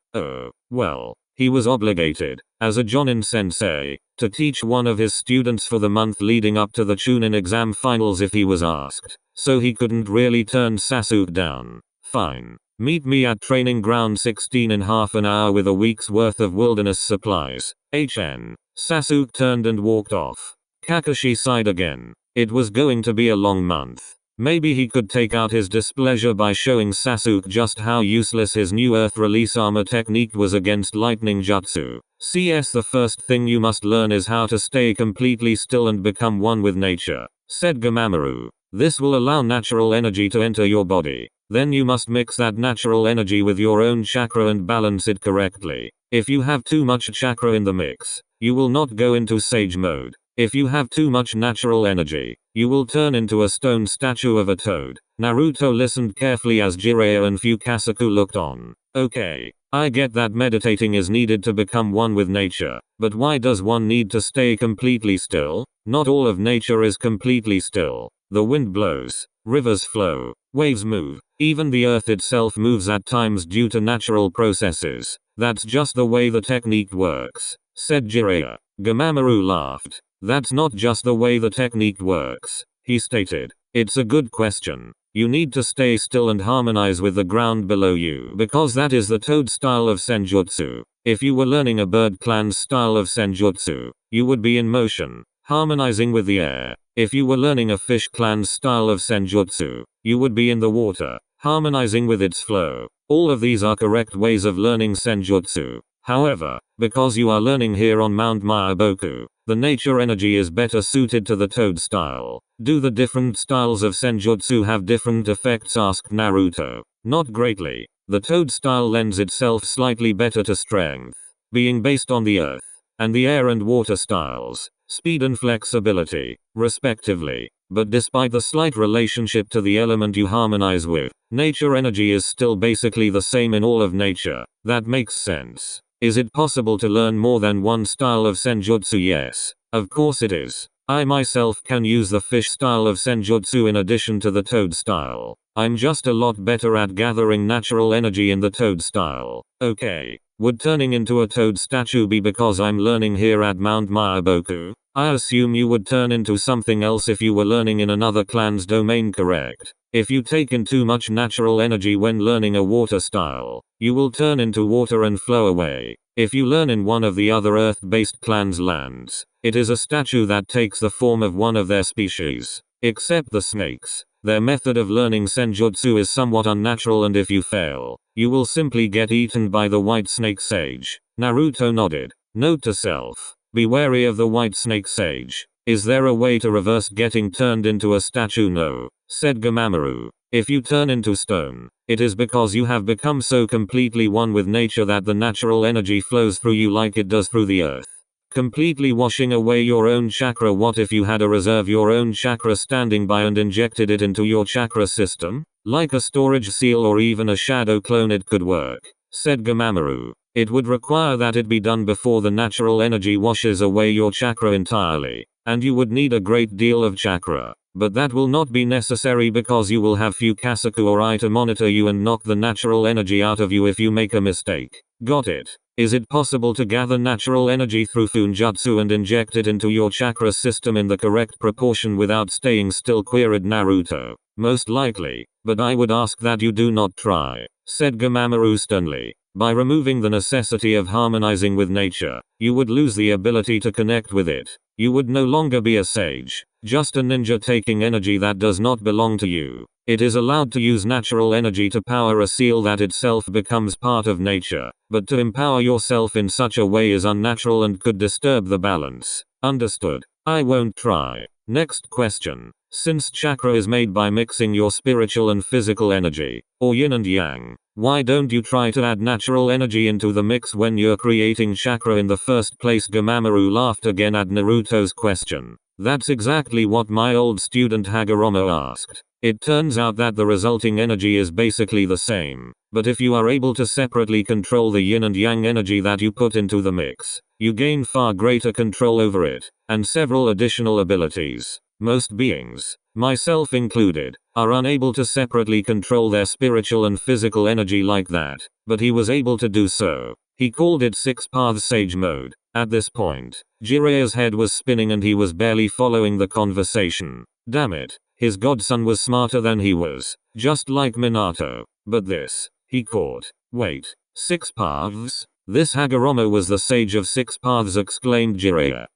Well, he was obligated, as a Jonin sensei, to teach one of his students for the month leading up to the chunin exam finals if he was asked, so he couldn't really turn Sasuke down. Fine. Meet me at training ground 16 in half an hour with a week's worth of wilderness supplies. HN. Sasuke turned and walked off. Kakashi sighed again. It was going to be a long month. Maybe he could take out his displeasure by showing Sasuke just how useless his new earth release armor technique was against lightning jutsu. CS The first thing you must learn is how to stay completely still and become one with nature, said Gamamaru. This will allow natural energy to enter your body. Then you must mix that natural energy with your own chakra and balance it correctly. If you have too much chakra in the mix, you will not go into sage mode. If you have too much natural energy, you will turn into a stone statue of a toad. Naruto listened carefully as Jiraiya and Fukasaku looked on. Okay, I get that meditating is needed to become one with nature, but why does one need to stay completely still? Not all of nature is completely still. The wind blows, rivers flow, waves move, even the earth itself moves at times due to natural processes. That's just the way the technique works, said Jiraiya. Gamamaru laughed. That's not just the way the technique works, he stated. It's a good question. You need to stay still and harmonize with the ground below you because that is the toad style of senjutsu. If you were learning a bird clan's style of senjutsu, you would be in motion, harmonizing with the air. If you were learning a fish clan's style of senjutsu, you would be in the water, harmonizing with its flow. All of these are correct ways of learning senjutsu. However, because you are learning here on Mount Myaboku, the nature energy is better suited to the toad style. Do the different styles of senjutsu have different effects? Asked Naruto. Not greatly. The toad style lends itself slightly better to strength, being based on the earth, and the air and water styles, speed and flexibility, respectively. But despite the slight relationship to the element you harmonize with, nature energy is still basically the same in all of nature. That makes sense. Is it possible to learn more than one style of senjutsu? Yes, of course it is. I myself can use the fish style of senjutsu in addition to the toad style. I'm just a lot better at gathering natural energy in the toad style. Okay, would turning into a toad statue be because I'm learning here at Mount Myaboku? I assume you would turn into something else if you were learning in another clan's domain, correct? If you take in too much natural energy when learning a water style, you will turn into water and flow away. If you learn in one of the other earth-based clans' lands, it is a statue that takes the form of one of their species. Except the snakes. Their method of learning senjutsu is somewhat unnatural, and if you fail, you will simply get eaten by the white snake sage. Naruto nodded. Note to self. Be wary of the white snake sage. Is there a way to reverse getting turned into a statue? No, said Gamamaru. If you turn into stone, it is because you have become so completely one with nature that the natural energy flows through you like it does through the earth, completely washing away your own chakra. What if you had a reserve your own chakra standing by and injected it into your chakra system? Like a storage seal or even a shadow clone, it could work, said Gamamaru. It would require that it be done before the natural energy washes away your chakra entirely, and you would need a great deal of chakra. But that will not be necessary because you will have Fukasaku or I to monitor you and knock the natural energy out of you if you make a mistake. Got it. Is it possible to gather natural energy through Funjutsu and inject it into your chakra system in the correct proportion without staying still? Queried Naruto. Most likely, but I would ask that you do not try, said Gamamaru sternly. By removing the necessity of harmonizing with nature, you would lose the ability to connect with it. You would no longer be a sage, just a ninja taking energy that does not belong to you. It is allowed to use natural energy to power a seal that itself becomes part of nature, but to empower yourself in such a way is unnatural and could disturb the balance. Understood. I won't try. Next question. Since chakra is made by mixing your spiritual and physical energy, or yin and yang, Why don't you try to add natural energy into the mix when you're creating chakra in the first place? Gamamaru laughed again at Naruto's question. That's exactly what my old student Hagoromo asked. It turns out that the resulting energy is basically the same, but if you are able to separately control the yin and yang energy that you put into the mix, you gain far greater control over it, and several additional abilities. Most beings, myself included, are unable to separately control their spiritual and physical energy like that, but he was able to do so. He called it Six Paths Sage Mode. At this point, Jiraya's head was spinning and he was barely following the conversation. Damn it, his godson was smarter than he was, just like Minato. But this, he caught. Wait, Six Paths? This Hagoromo was the sage of Six Paths, exclaimed Jiraiya.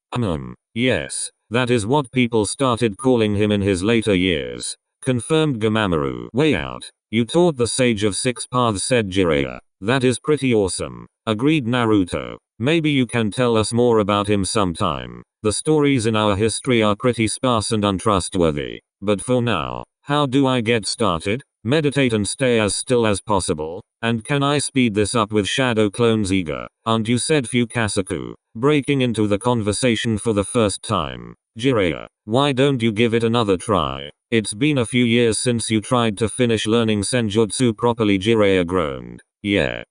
Yes, that is what people started calling him in his later years, confirmed Gamamaru. Way out, you taught the sage of Six Paths, said Jiraiya. That is pretty awesome, agreed Naruto. Maybe you can tell us more about him sometime. The stories in our history are pretty sparse and untrustworthy. But for now, how do I get started? Meditate and stay as still as possible. And can I speed this up with shadow clones eager? Aren't you, said Fukasaku, breaking into the conversation for the first time. Jiraiya, why don't you give it another try? It's been a few years since you tried to finish learning senjutsu properly. Jiraiya groaned. Yeah.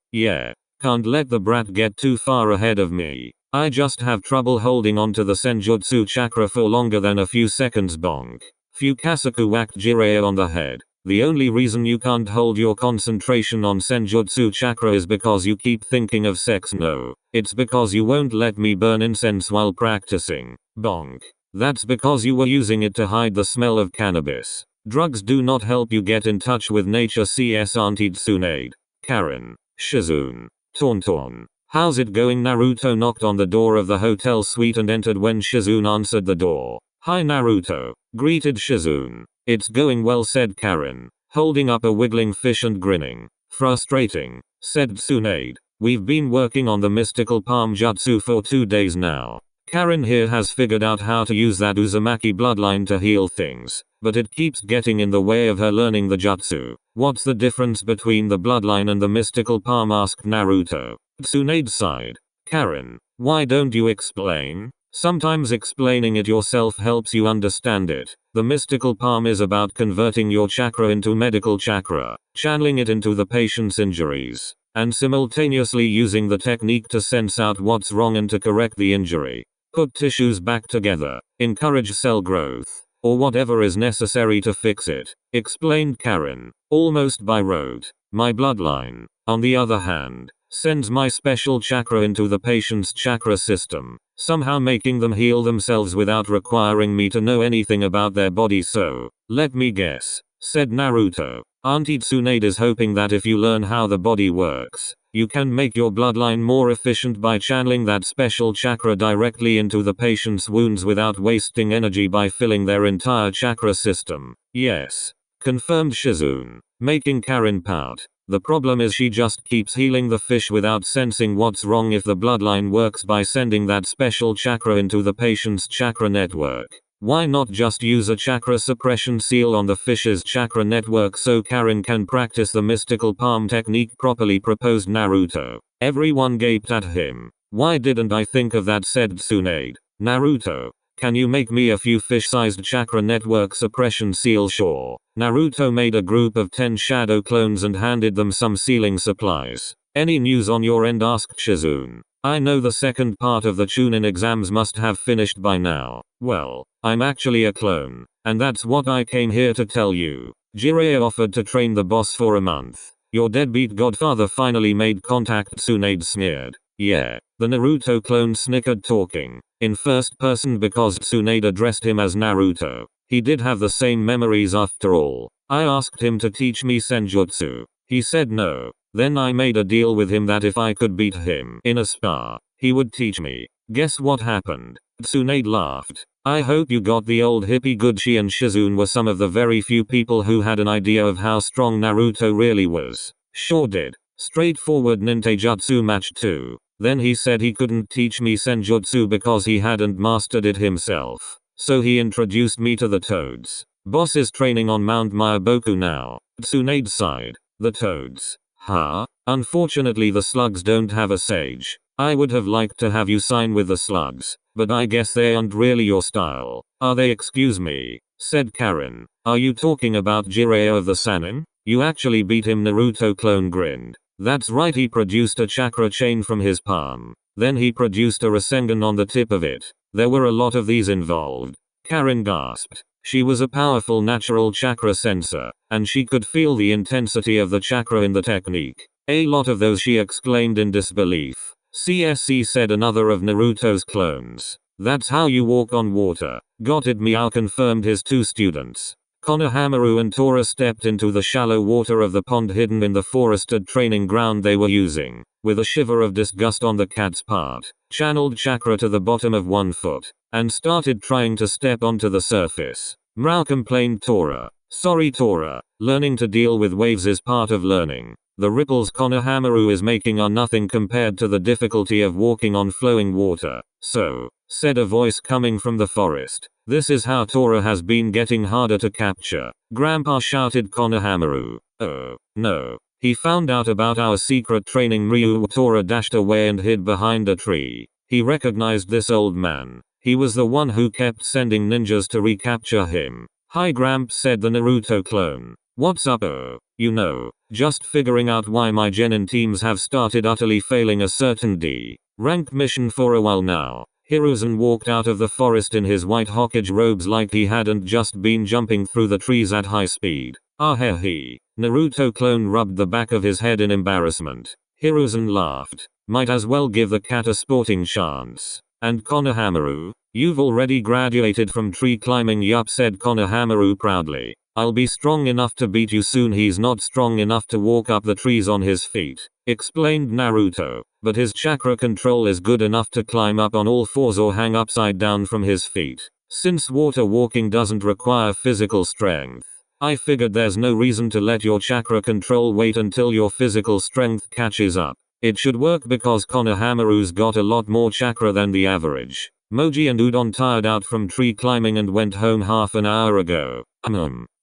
Can't let the brat get too far ahead of me. I just have trouble holding on to the senjutsu chakra for longer than a few seconds. Bonk. Fukasaku whacked Jiraiya on the head. The only reason you can't hold your concentration on senjutsu chakra is because you keep thinking of sex. No, it's because you won't let me burn incense while practicing. Bonk. That's because you were using it to hide the smell of cannabis. Drugs do not help you get in touch with nature. CS Auntie Tsunade. Karen. Shizune. Tauntaun. How's it going? Naruto knocked on the door of the hotel suite and entered when Shizune answered the door. Hi Naruto, greeted Shizune. It's going well, said Karen, holding up a wiggling fish and grinning. Frustrating, said Tsunade. We've been working on the mystical palm jutsu for 2 days now. Karen here has figured out how to use that Uzumaki bloodline to heal things, but it keeps getting in the way of her learning the jutsu. What's the difference between the bloodline and the mystical palm? Asked Naruto. Tsunade sighed. Karen, why don't you explain? Sometimes explaining it yourself helps you understand it. The mystical palm is about converting your chakra into medical chakra, channeling it into the patient's injuries, and simultaneously using the technique to sense out what's wrong and to correct the injury. Put tissues back together, encourage cell growth, or whatever is necessary to fix it, explained Karen, almost by rote. My bloodline, on the other hand, sends my special chakra into the patient's chakra system, somehow making them heal themselves without requiring me to know anything about their body. So, let me guess, said Naruto. Auntie Tsunade is hoping that if you learn how the body works, you can make your bloodline more efficient by channeling that special chakra directly into the patient's wounds without wasting energy by filling their entire chakra system. Yes, confirmed Shizune, making Karen pout. The problem is she just keeps healing the fish without sensing what's wrong. If the bloodline works by sending that special chakra into the patient's chakra network, why not just use a chakra suppression seal on the fish's chakra network so Karen can practice the mystical palm technique properly, proposed Naruto. Everyone gaped at him. Why didn't I think of that, said Tsunade. Naruto, can you make me a few fish-sized chakra network suppression seals? Sure. Naruto made a group of 10 shadow clones and handed them some sealing supplies. Any news on your end? Asked Shizune. I know the second part of the chunin exams must have finished by now. Well, I'm actually a clone, and that's what I came here to tell you. Jiraiya offered to train the boss for a month. Your deadbeat godfather finally made contact, Tsunade sneered. Yeah, the Naruto clone snickered, talking in first person because Tsunade addressed him as Naruto. He did have the same memories after all. I asked him to teach me senjutsu. He said no. Then I made a deal with him that if I could beat him in a spar, he would teach me. Guess what happened? Tsunade laughed. I hope you got the old hippie good. She and Shizune were some of the very few people who had an idea of how strong Naruto really was. Sure did. Straightforward ninjutsu match too. Then he said he couldn't teach me senjutsu because he hadn't mastered it himself. So he introduced me to the toads. Boss is training on Mount Myaboku now. Tsunade sighed. The toads. Huh? Unfortunately the slugs don't have a sage. I would have liked to have you sign with the slugs, but I guess they aren't really your style, are they? Excuse me, said Karen. Are you talking about Jiraiya of the Sannin? You actually beat him? Naruto clone grinned. That's right, he produced a chakra chain from his palm. Then he produced a Rasengan on the tip of it. There were a lot of these involved. Karen gasped. She was a powerful natural chakra sensor, and she could feel the intensity of the chakra in the technique. A lot of those, she exclaimed in disbelief. CSC, said another of Naruto's clones. That's how you walk on water. Got it, Meow confirmed his two students. Konohamaru and Tora stepped into the shallow water of the pond hidden in the forested training ground they were using. With a shiver of disgust on the cat's part, channeled chakra to the bottom of one foot, and started trying to step onto the surface. Meow, complained Tora. Sorry Tora, learning to deal with waves is part of learning. The ripples Konohamaru is making are nothing compared to the difficulty of walking on flowing water. So, said a voice coming from the forest, this is how Tora has been getting harder to capture. Grandpa, shouted Konohamaru. Oh, no. He found out about our secret training. Ryu. Tora dashed away and hid behind a tree. He recognized this old man. He was the one who kept sending ninjas to recapture him. Hi Gramps, said the Naruto clone. What's up? Oh, you know, just figuring out why my genin teams have started utterly failing a certain D-rank mission for a while now. Hiruzen walked out of the forest in his white Hokage robes like he hadn't just been jumping through the trees at high speed. Ah he. Naruto clone rubbed the back of his head in embarrassment. Hiruzen laughed. Might as well give the cat a sporting chance. And Konohamaru, you've already graduated from tree climbing? Yup, said Konohamaru proudly. I'll be strong enough to beat you soon. He's not strong enough to walk up the trees on his feet, explained Naruto, but his chakra control is good enough to climb up on all fours or hang upside down from his feet. Since water walking doesn't require physical strength, I figured there's no reason to let your chakra control wait until your physical strength catches up. It should work because Konohamaru's got a lot more chakra than the average. Moji and Udon tired out from tree climbing and went home half an hour ago.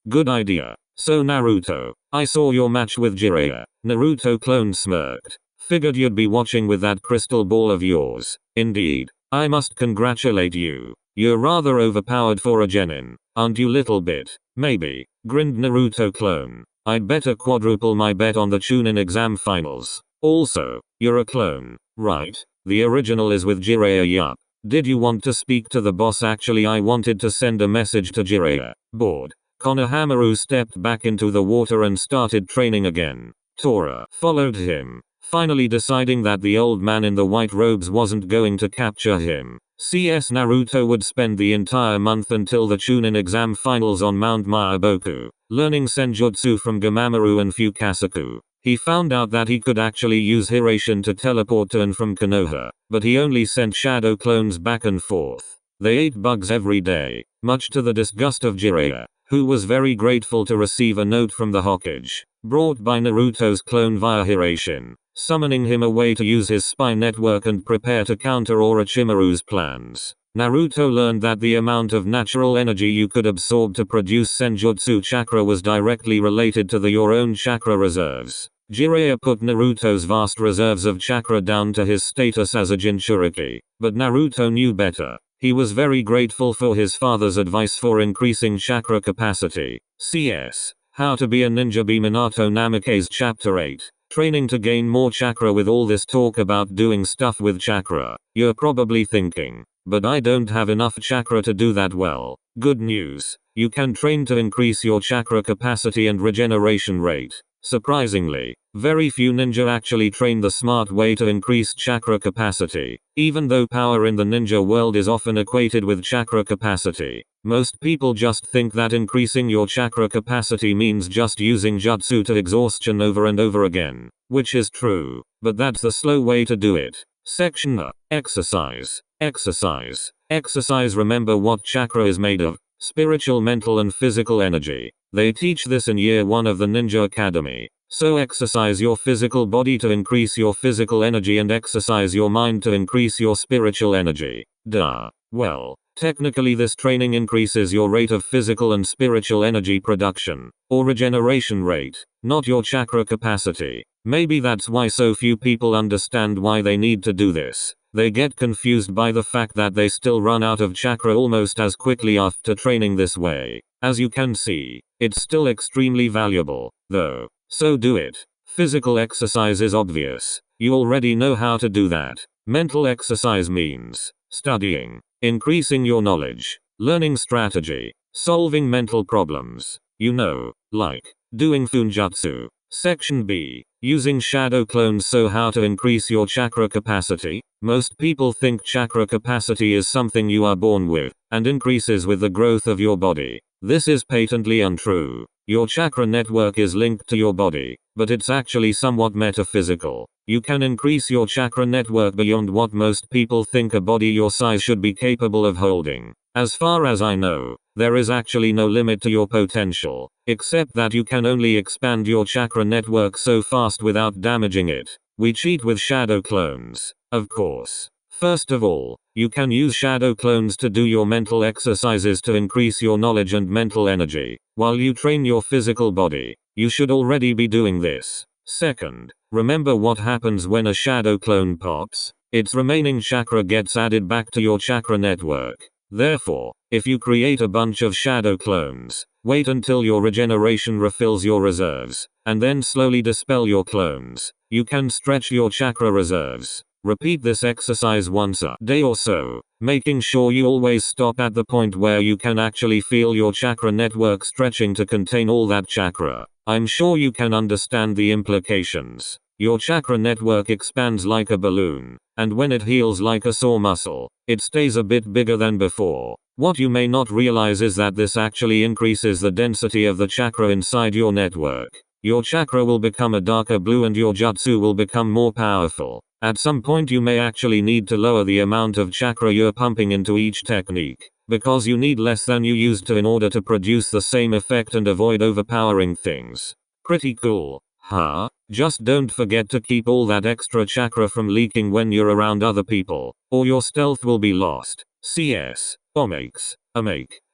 Good idea. So Naruto, I saw your match with Jiraiya. Naruto clone smirked. Figured you'd be watching with that crystal ball of yours. Indeed. I must congratulate you. You're rather overpowered for a genin, aren't you? Little bit. Maybe, grinned Naruto clone. I'd better quadruple my bet on the chunin exam finals. Also, you're a clone, right? The original is with Jiraiya. Yup. Did you want to speak to the boss? Actually, I wanted to send a message to Jiraiya. Bored. Konohamaru stepped back into the water and started training again. Tora followed him, finally deciding that the old man in the white robes wasn't going to capture him. Naruto would spend the entire month until the chunin exam finals on Mount Myaboku, learning senjutsu from Gamamaru and Fukasaku. He found out that he could actually use Hiraishin to teleport to and from Konoha, but he only sent shadow clones back and forth. They ate bugs every day, much to the disgust of Jiraiya, who was very grateful to receive a note from the Hokage, brought by Naruto's clone via Hiraishin, summoning him away to use his spy network and prepare to counter Orochimaru's plans. Naruto learned that the amount of natural energy you could absorb to produce senjutsu chakra was directly related to your own chakra reserves. Jiraiya put Naruto's vast reserves of chakra down to his status as a Jinchuriki, but Naruto knew better. He was very grateful for his father's advice for increasing chakra capacity. CS. How to be a ninja. B. Minato Namikaze Chapter 8. Training to gain more chakra. With all this talk about doing stuff with chakra, you're probably thinking, but I don't have enough chakra to do that. Well, good news. You can train to increase your chakra capacity and regeneration rate. Surprisingly, very few ninja actually train the smart way to increase chakra capacity. Even though power in the ninja world is often equated with chakra capacity, most people just think that increasing your chakra capacity means just using jutsu to exhaustion over and over again, which is true, but that's the slow way to do it. Section A. Exercise. Exercise. Exercise. Remember what chakra is made of? Spiritual, mental and physical energy. They teach this in year 1 of the Ninja Academy. So exercise your physical body to increase your physical energy and exercise your mind to increase your spiritual energy. Duh. Well, technically this training increases your rate of physical and spiritual energy production, or regeneration rate, not your chakra capacity. Maybe that's why so few people understand why they need to do this. They get confused by the fact that they still run out of chakra almost as quickly after training this way. As you can see, it's still extremely valuable, though. So do it. Physical exercise is obvious. You already know how to do that. Mental exercise means studying, increasing your knowledge, learning strategy, solving mental problems. You know, like doing funjutsu. Section B. Using shadow clones. So how to increase your chakra capacity? Most people think chakra capacity is something you are born with, and increases with the growth of your body. This is patently untrue. Your chakra network is linked to your body, but it's actually somewhat metaphysical. You can increase your chakra network beyond what most people think a body your size should be capable of holding. As far as I know, there is actually no limit to your potential, except that you can only expand your chakra network so fast without damaging it. We cheat with shadow clones, of course. First of all, you can use shadow clones to do your mental exercises to increase your knowledge and mental energy. While you train your physical body, you should already be doing this. Second, remember what happens when a shadow clone pops? Its remaining chakra gets added back to your chakra network. Therefore, if you create a bunch of shadow clones, wait until your regeneration refills your reserves, and then slowly dispel your clones, you can stretch your chakra reserves. Repeat this exercise once a day or so, making sure you always stop at the point where you can actually feel your chakra network stretching to contain all that chakra. I'm sure you can understand the implications. Your chakra network expands like a balloon, and when it heals like a sore muscle, it stays a bit bigger than before. What you may not realize is that this actually increases the density of the chakra inside your network. Your chakra will become a darker blue and your jutsu will become more powerful. At some point you may actually need to lower the amount of chakra you're pumping into each technique, because you need less than you used to in order to produce the same effect and avoid overpowering things. Pretty cool, huh? Just don't forget to keep all that extra chakra from leaking when you're around other people, or your stealth will be lost. CS. Omake.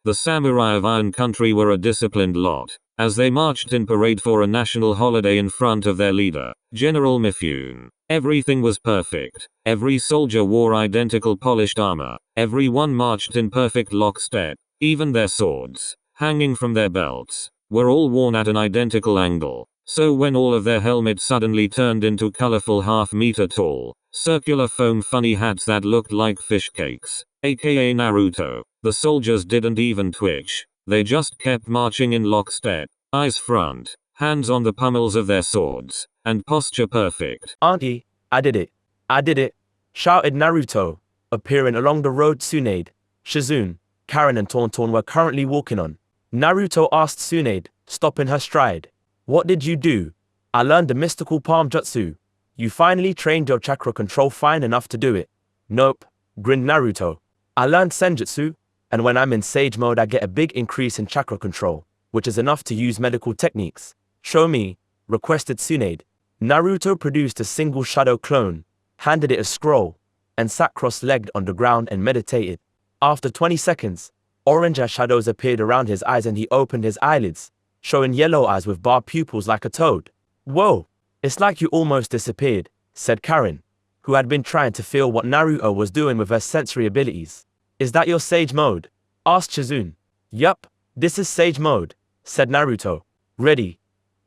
The samurai of Iron Country were a disciplined lot. As they marched in parade for a national holiday in front of their leader, General Mifune. Everything was perfect. Every soldier wore identical polished armor. Everyone marched in perfect lockstep. Even their swords, hanging from their belts, were all worn at an identical angle. So when all of their helmets suddenly turned into colorful half-meter tall, circular foam funny hats that looked like fish cakes, aka Naruto, the soldiers didn't even twitch. They just kept marching in lockstep, eyes front, hands on the pummels of their swords, and posture perfect. Auntie, I did it. I did it, shouted Naruto, appearing along the road Tsunade, Shizune, Karen and Tauntaun were currently walking on. Naruto asked Tsunade, stopping her stride. What did you do? I learned the mystical palm jutsu. You finally trained your chakra control fine enough to do it. Nope, grinned Naruto. I learned senjutsu, and when I'm in sage mode I get a big increase in chakra control, which is enough to use medical techniques. Show me, requested Tsunade. Naruto produced a single shadow clone, handed it a scroll, and sat cross-legged on the ground and meditated. After 20 seconds, orange shadows appeared around his eyes and he opened his eyelids, showing yellow eyes with barred pupils like a toad. Whoa, it's like you almost disappeared, said Karen, who had been trying to feel what Naruto was doing with her sensory abilities. Is that your sage mode? Asked Shizune. Yup, this is sage mode, said Naruto. Ready.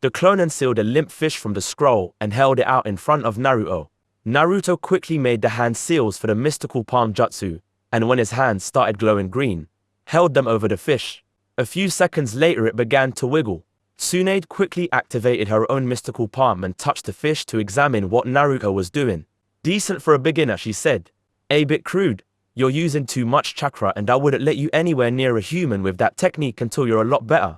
The clone unsealed a limp fish from the scroll and held it out in front of Naruto. Naruto quickly made the hand seals for the mystical palm jutsu, and when his hands started glowing green, held them over the fish. A few seconds later it began to wiggle. Tsunade quickly activated her own mystical palm and touched the fish to examine what Naruto was doing. Decent for a beginner, she said. A bit crude. You're using too much chakra and I wouldn't let you anywhere near a human with that technique until you're a lot better.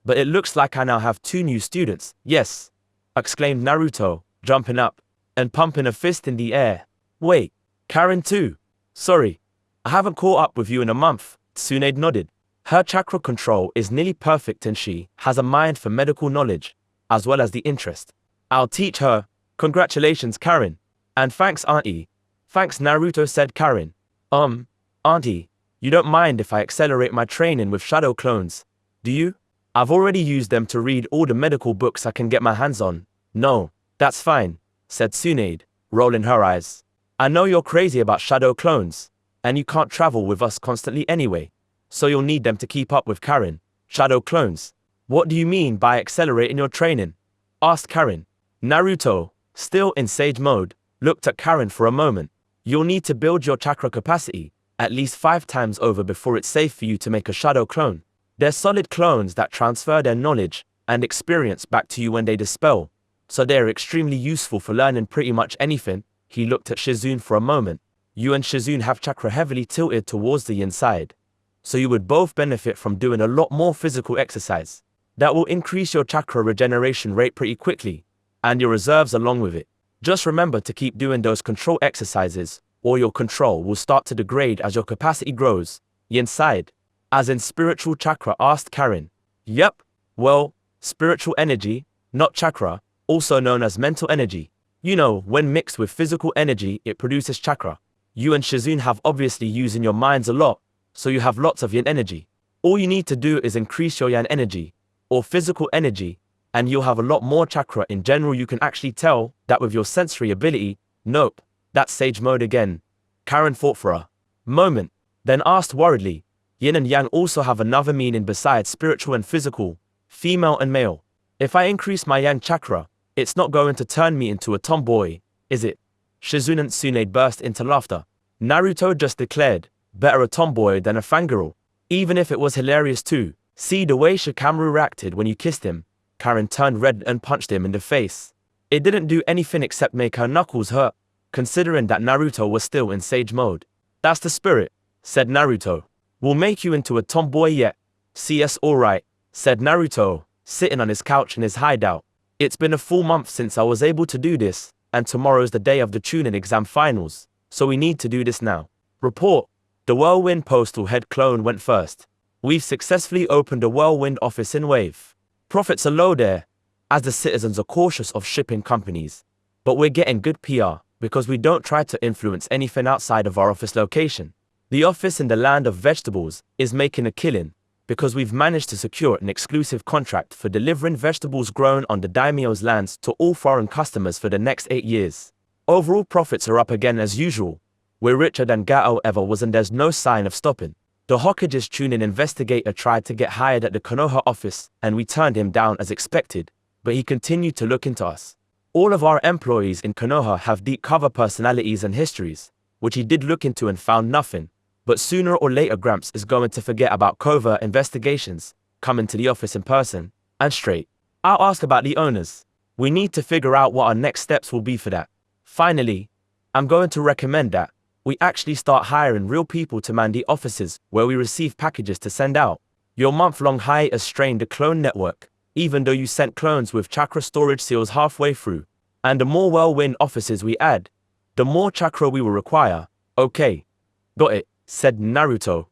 But it looks like I now have 2 new students. Yes, exclaimed Naruto, jumping up and pumping a fist in the air. Wait, Karen too? Sorry, I haven't caught up with you in a month. Tsunade nodded. Her chakra control is nearly perfect and she has a mind for medical knowledge, as well as the interest. I'll teach her. Congratulations, Karen. And thanks, Auntie. Thanks, Naruto, said Karen. Auntie, you don't mind if I accelerate my training with shadow clones, do you? I've already used them to read all the medical books I can get my hands on. No, That's fine, said Tsunade, rolling her eyes. I know you're crazy about shadow clones, and you can't travel with us constantly anyway, so you'll need them to keep up with Karen. Shadow clones? What do you mean by accelerating your training? Asked Karen. Naruto, still in sage mode, looked at Karen for a moment. You'll need to build your chakra capacity at least 5 times over before it's safe for you to make a shadow clone. They're solid clones that transfer their knowledge and experience back to you when they dispel, so they're extremely useful for learning pretty much anything. He looked at Shizune for a moment. You and Shizune have chakra heavily tilted towards the inside, so you would both benefit from doing a lot more physical exercise. That will increase your chakra regeneration rate pretty quickly, and your reserves along with it. Just remember to keep doing those control exercises, or your control will start to degrade as your capacity grows. Inside, as in spiritual chakra, asked Karen. Yep, well, spiritual energy, not chakra, also known as mental energy. You know, when mixed with physical energy, it produces chakra. You and Shizune have obviously using your minds a lot, so you have lots of yin energy. All you need to do is increase your yang energy, or physical energy, and you'll have a lot more chakra. In general, you can actually tell that with your sensory ability. Nope, that's sage mode again. Karen thought for a moment, then asked worriedly, yin and yang also have another meaning besides spiritual and physical, female and male. If I increase my yang chakra, it's not going to turn me into a tomboy, is it? Shizune and Tsunade burst into laughter. Naruto just declared, better a tomboy than a fangirl. Even if it was hilarious too. See the way Shikamaru reacted when you kissed him. Karen turned red and punched him in the face. It didn't do anything except make her knuckles hurt, considering that Naruto was still in sage mode. That's the spirit, said Naruto. We'll make you into a tomboy yet. CS alright, said Naruto, sitting on his couch in his hideout. It's been a full month since I was able to do this, and tomorrow's the day of the chunin exam finals, so we need to do this now. Report. The Whirlwind Postal Head clone went first. We've successfully opened a Whirlwind office in Wave. Profits are low there, as the citizens are cautious of shipping companies. But we're getting good PR, because we don't try to influence anything outside of our office location. The office in the land of vegetables is making a killing, because we've managed to secure an exclusive contract for delivering vegetables grown on the daimyo's lands to all foreign customers for the next 8 years. Overall profits are up again as usual. We're richer than Gato ever was, and there's no sign of stopping. The Hokage's chunin investigator tried to get hired at the Konoha office, and we turned him down as expected, but he continued to look into us. All of our employees in Konoha have deep cover personalities and histories, which he did look into and found nothing. But sooner or later Gramps is going to forget about covert investigations, coming to the office in person, and straight. I'll ask about the owners. We need to figure out what our next steps will be for that. Finally, I'm going to recommend that we actually start hiring real people to man the offices where we receive packages to send out. Your month-long hiatus strained the clone network, even though you sent clones with chakra storage seals halfway through. And the more Whirlwind offices we add, the more chakra we will require. Okay. Got it, said Naruto,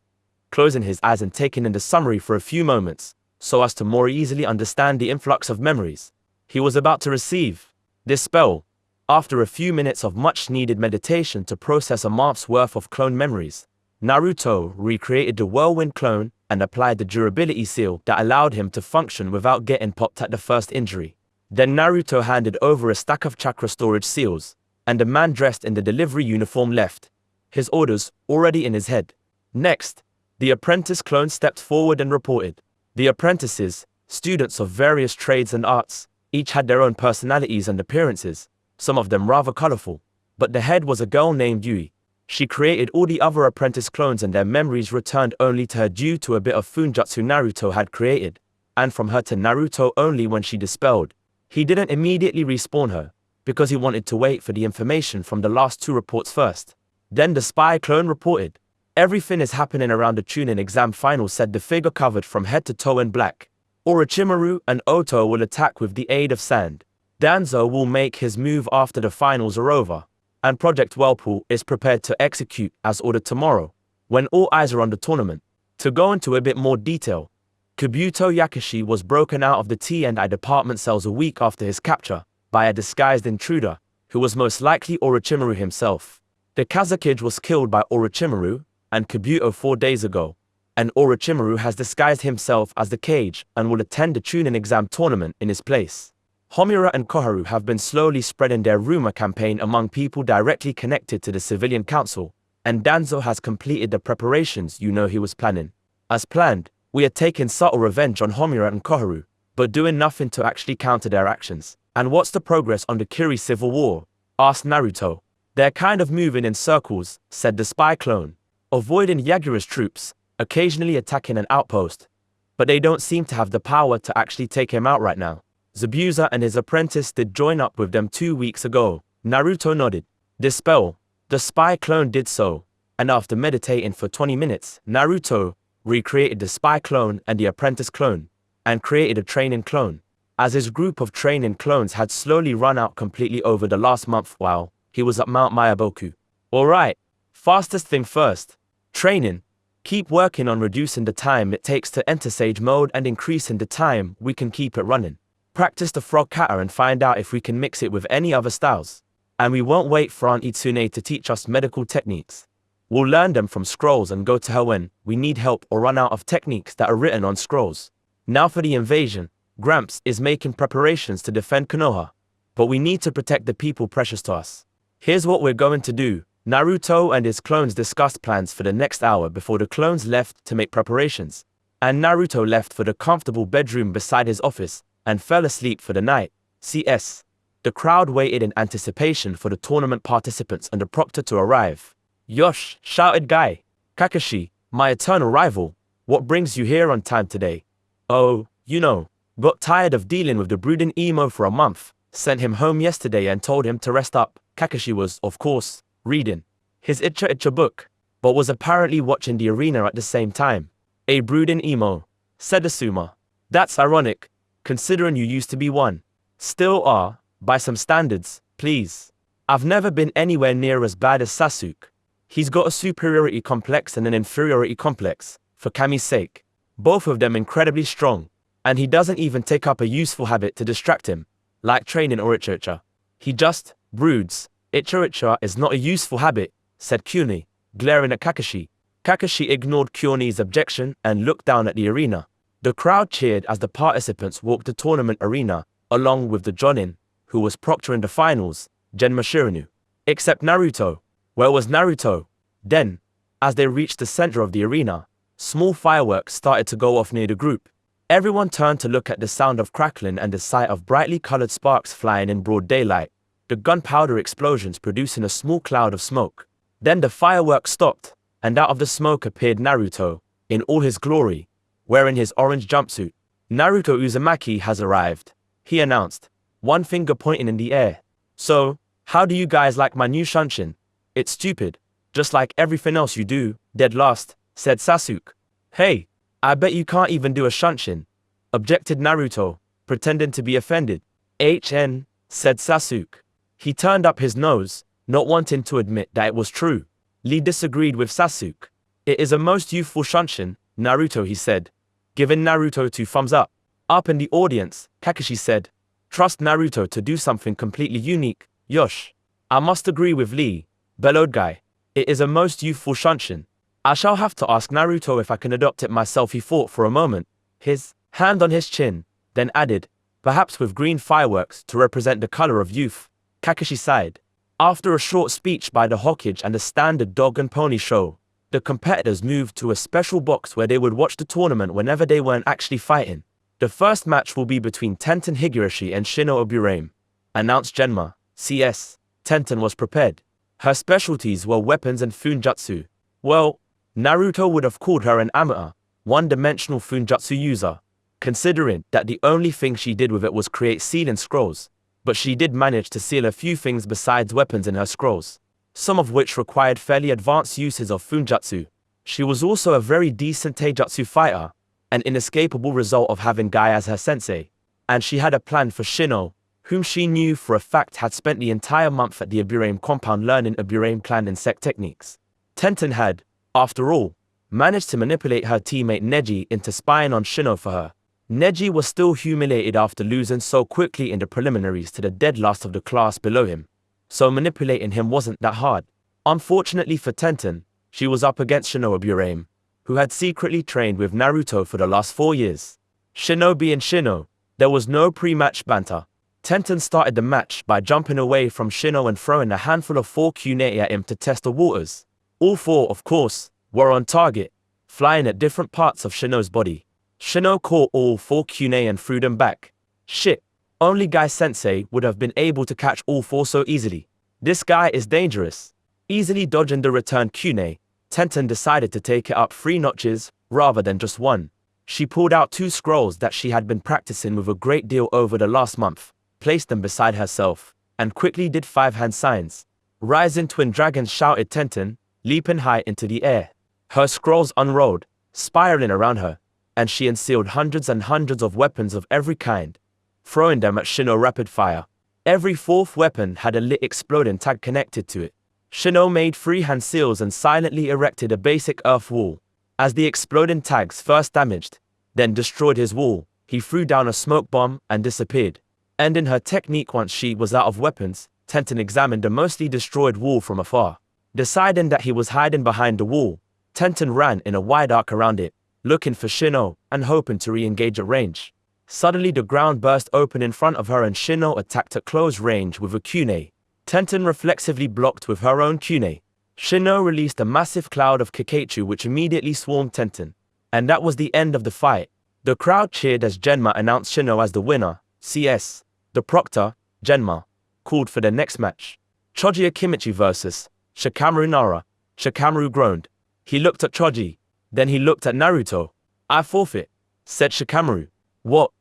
closing his eyes and taking in the summary for a few moments, so as to more easily understand the influx of memories he was about to receive. This spell, after a few minutes of much-needed meditation to process a month's worth of clone memories, Naruto recreated the Whirlwind clone and applied the durability seal that allowed him to function without getting popped at the first injury. Then Naruto handed over a stack of chakra storage seals, and the man dressed in the delivery uniform left, his orders already in his head. Next, the apprentice clone stepped forward and reported. The apprentices, students of various trades and arts, each had their own personalities and appearances, some of them rather colorful, but the head was a girl named Yui. She created all the other apprentice clones, and their memories returned only to her due to a bit of funjutsu Naruto had created, and from her to Naruto only when she dispelled. He didn't immediately respawn her, because he wanted to wait for the information from the last 2 reports first. Then the spy clone reported. Everything is happening around the chunin exam final, said the figure covered from head to toe in black. Orochimaru and Oto will attack with the aid of sand. Danzo will make his move after the finals are over, and Project Whirlpool is prepared to execute as ordered tomorrow, when all eyes are on the tournament. To go into a bit more detail, Kabuto Yakushi was broken out of the T&I department cells a week after his capture by a disguised intruder, who was most likely Orochimaru himself. The Kazakage was killed by Orochimaru and Kabuto 4 days ago, and Orochimaru has disguised himself as the Cage and will attend the chunin exam tournament in his place. Homura and Koharu have been slowly spreading their rumor campaign among people directly connected to the civilian council, and Danzo has completed the preparations you know he was planning. As planned, we are taking subtle revenge on Homura and Koharu, but doing nothing to actually counter their actions. And what's the progress on the Kiri civil war? Asked Naruto. They're kind of moving in circles, said the spy clone. Avoiding Yagura's troops, occasionally attacking an outpost. But they don't seem to have the power to actually take him out right now. Zabuza and his apprentice did join up with them 2 weeks ago. Naruto nodded. Dispel. The spy clone did so, and after meditating for 20 minutes, Naruto recreated the spy clone and the apprentice clone, and created a training clone. As his group of training clones had slowly run out completely over the last month while he was at Mount Mayaboku. Alright, fastest thing first. Training. Keep working on reducing the time it takes to enter Sage mode and increasing the time we can keep it running. Practice the frog kata and find out if we can mix it with any other styles. And we won't wait for Aunt Itsune to teach us medical techniques. We'll learn them from scrolls and go to her when we need help or run out of techniques that are written on scrolls. Now for the invasion. Gramps is making preparations to defend Konoha, but we need to protect the people precious to us. Here's what we're going to do. Naruto and his clones discussed plans for the next hour before the clones left to make preparations. And Naruto left for the comfortable bedroom beside his office and fell asleep for the night. CS. The crowd waited in anticipation for the tournament participants and the proctor to arrive. Yosh, shouted Guy. Kakashi, my eternal rival, what brings you here on time today? Oh, you know. Got tired of dealing with the brooding emo for a month, sent him home yesterday and told him to rest up. Kakashi was, of course, reading his Icha book, but was apparently watching the arena at the same time. A brooding emo, said Asuma. That's ironic, considering you used to be one. Still are, by some standards, please. I've never been anywhere near as bad as Sasuke. He's got a superiority complex and an inferiority complex, for Kami's sake. Both of them incredibly strong. And he doesn't even take up a useful habit to distract him, like training or Icha. He just broods. Icha is not a useful habit, said Kyuni, glaring at Kakashi. Kakashi ignored Kyuni's objection and looked down at the arena. The crowd cheered as the participants walked the tournament arena, along with the Jonin, who was proctoring the finals, Genma Shirinu. Except Naruto. Where was Naruto? Then, as they reached the center of the arena, small fireworks started to go off near the group. Everyone turned to look at the sound of crackling and the sight of brightly colored sparks flying in broad daylight, the gunpowder explosions producing a small cloud of smoke. Then the fireworks stopped, and out of the smoke appeared Naruto, in all his glory, wearing his orange jumpsuit. Naruto Uzumaki has arrived, he announced, one finger pointing in the air. So, how do you guys like my new shunshin? It's stupid, just like everything else you do, dead last, said Sasuke. Hey, I bet you can't even do a shunshin, objected Naruto, pretending to be offended. HN, said Sasuke. He turned up his nose, not wanting to admit that it was true. Lee disagreed with Sasuke. It is a most youthful shunshin, Naruto, he said, giving Naruto 2 thumbs up. Up in the audience, Kakashi said, trust Naruto to do something completely unique. Yosh. I must agree with Lee, bellowed Guy. It is a most youthful shunshin. I shall have to ask Naruto if I can adopt it myself, he thought for a moment, his hand on his chin, then added, perhaps with green fireworks to represent the color of youth. Kakashi sighed. After a short speech by the Hokage and the standard dog and pony show, the competitors moved to a special box where they would watch the tournament whenever they weren't actually fighting. The first match will be between Tenten Higurashi and Shino Obirame, announced Genma. CS. Tenten was prepared. Her specialties were weapons and funjutsu. Well, Naruto would have called her an amateur, one-dimensional funjutsu user, considering that the only thing she did with it was create sealing scrolls. But she did manage to seal a few things besides weapons in her scrolls, some of which required fairly advanced uses of funjutsu. She was also a very decent taijutsu fighter, an inescapable result of having Guy as her sensei. And she had a plan for Shino, whom she knew for a fact had spent the entire month at the Obirame compound learning Obirame clan insect techniques. Tenten had, after all, managed to manipulate her teammate Neji into spying on Shino for her. Neji was still humiliated after losing so quickly in the preliminaries to the dead last of the class below him, so manipulating him wasn't that hard. Unfortunately for Tenten, she was up against Shino Obirame, who had secretly trained with Naruto for the last 4 years. Shinobi and Shino, there was no pre-match banter. Tenten started the match by jumping away from Shino and throwing a handful of 4 kunai at him to test the waters. All 4, of course, were on target, flying at different parts of Shino's body. Shino caught all 4 kunai and threw them back. Shit, only Guy-sensei would have been able to catch all 4 so easily. This guy is dangerous. Easily dodging the return kunai, Tenten decided to take it up 3 notches, rather than just 1. She pulled out 2 scrolls that she had been practicing with a great deal over the last month, placed them beside herself, and quickly did 5 hand signs. Rising twin dragons, shouted Tenten, leaping high into the air. Her scrolls unrolled, spiraling around her, and she unsealed hundreds and hundreds of weapons of every kind, throwing them at Shino rapid fire. Every 4th weapon had a lit exploding tag connected to it. Shino made 3 hand seals and silently erected a basic earth wall. As the exploding tags first damaged, then destroyed his wall, he threw down a smoke bomb and disappeared. Ending her technique once she was out of weapons, Tenten examined the mostly destroyed wall from afar. Deciding that he was hiding behind the wall, Tenten ran in a wide arc around it, looking for Shino and hoping to re-engage at range. Suddenly the ground burst open in front of her and Shino attacked at close range with a kunai. Tenten reflexively blocked with her own kunai. Shino released a massive cloud of Kakachu which immediately swarmed Tenten. And that was the end of the fight. The crowd cheered as Genma announced Shino as the winner. CS. The proctor, Genma, called for the next match. Choji Akimichi vs. Shikamaru Nara. Shikamaru groaned. He looked at Choji. Then he looked at Naruto. I forfeit, said Shikamaru. What?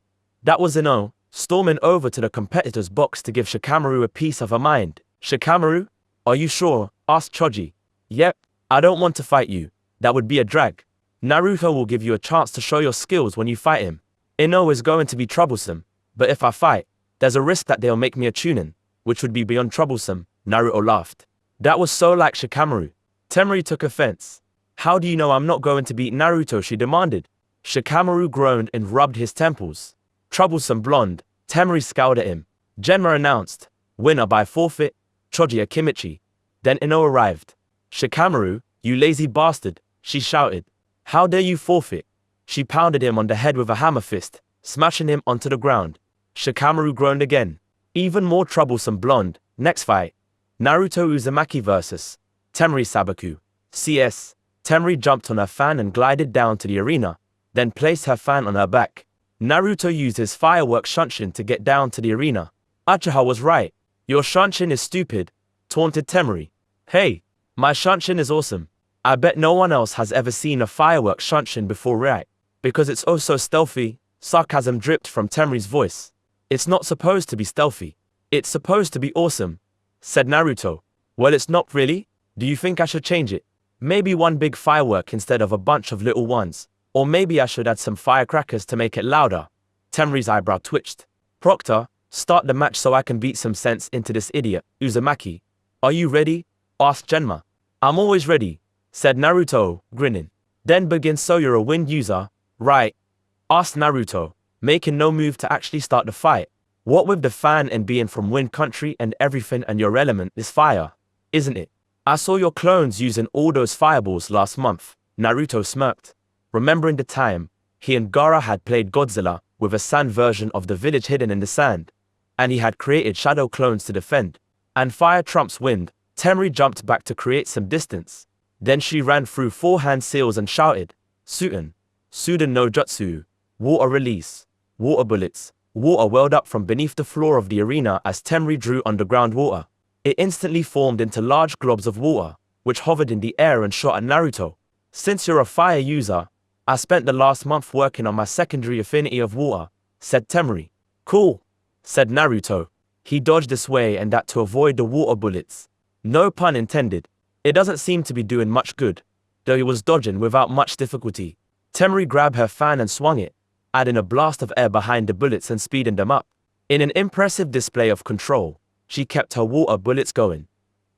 That was Ino, storming over to the competitor's box to give Shikamaru a piece of her mind. Shikamaru? Are you sure? Asked Choji. Yep, I don't want to fight you. That would be a drag. Naruto will give you a chance to show your skills when you fight him. Ino is going to be troublesome, but if I fight, there's a risk that they'll make me a chunin, which would be beyond troublesome. Naruto laughed. That was so like Shikamaru. Temari took offense. How do you know I'm not going to beat Naruto? She demanded. Shikamaru groaned and rubbed his temples. Troublesome blonde. Temari scowled at him. Genma announced, winner by forfeit, Choji Akimichi. Then Ino arrived. Shikamaru, you lazy bastard, she shouted. How dare you forfeit? She pounded him on the head with a hammer fist, smashing him onto the ground. Shikamaru groaned again. Even more troublesome blonde. Next fight. Naruto Uzumaki vs. Temari Sabaku. CS. Temari jumped on her fan and glided down to the arena, then placed her fan on her back. Naruto used his firework shunshin to get down to the arena. Achaha was right. Your shunshin is stupid, taunted Temari. Hey, my shunshin is awesome. I bet no one else has ever seen a firework shunshin before, right? Because it's oh so stealthy. Sarcasm dripped from Temari's voice. It's not supposed to be stealthy. It's supposed to be awesome, said Naruto. Well, it's not really. Do you think I should change it? Maybe one big firework instead of a bunch of little ones. Or maybe I should add some firecrackers to make it louder. Temari's eyebrow twitched. Proctor, start the match so I can beat some sense into this idiot, Uzumaki. Are you ready? Asked Genma. I'm always ready, said Naruto, grinning. Then begin. So you're a wind user, right? Asked Naruto, making no move to actually start the fight. What with the fan and being from wind country and everything, and your element is fire, isn't it? I saw your clones using all those fireballs last month. Naruto smirked, remembering the time he and Gaara had played Godzilla with a sand version of the village hidden in the sand, and he had created shadow clones to defend. And fire trumps wind. Temari jumped back to create some distance. Then she ran through 4 hand seals and shouted, Suten, Suden no Jutsu, water release, water bullets. Water welled up from beneath the floor of the arena as Temari drew underground water. It instantly formed into large globs of water, which hovered in the air and shot at Naruto. Since you're a fire user, I spent the last month working on my secondary affinity of water, said Temari. Cool, said Naruto. He dodged this way and that to avoid the water bullets. No pun intended. It doesn't seem to be doing much good, though he was dodging without much difficulty. Temari grabbed her fan and swung it, adding a blast of air behind the bullets and speeding them up. In an impressive display of control, she kept her water bullets going.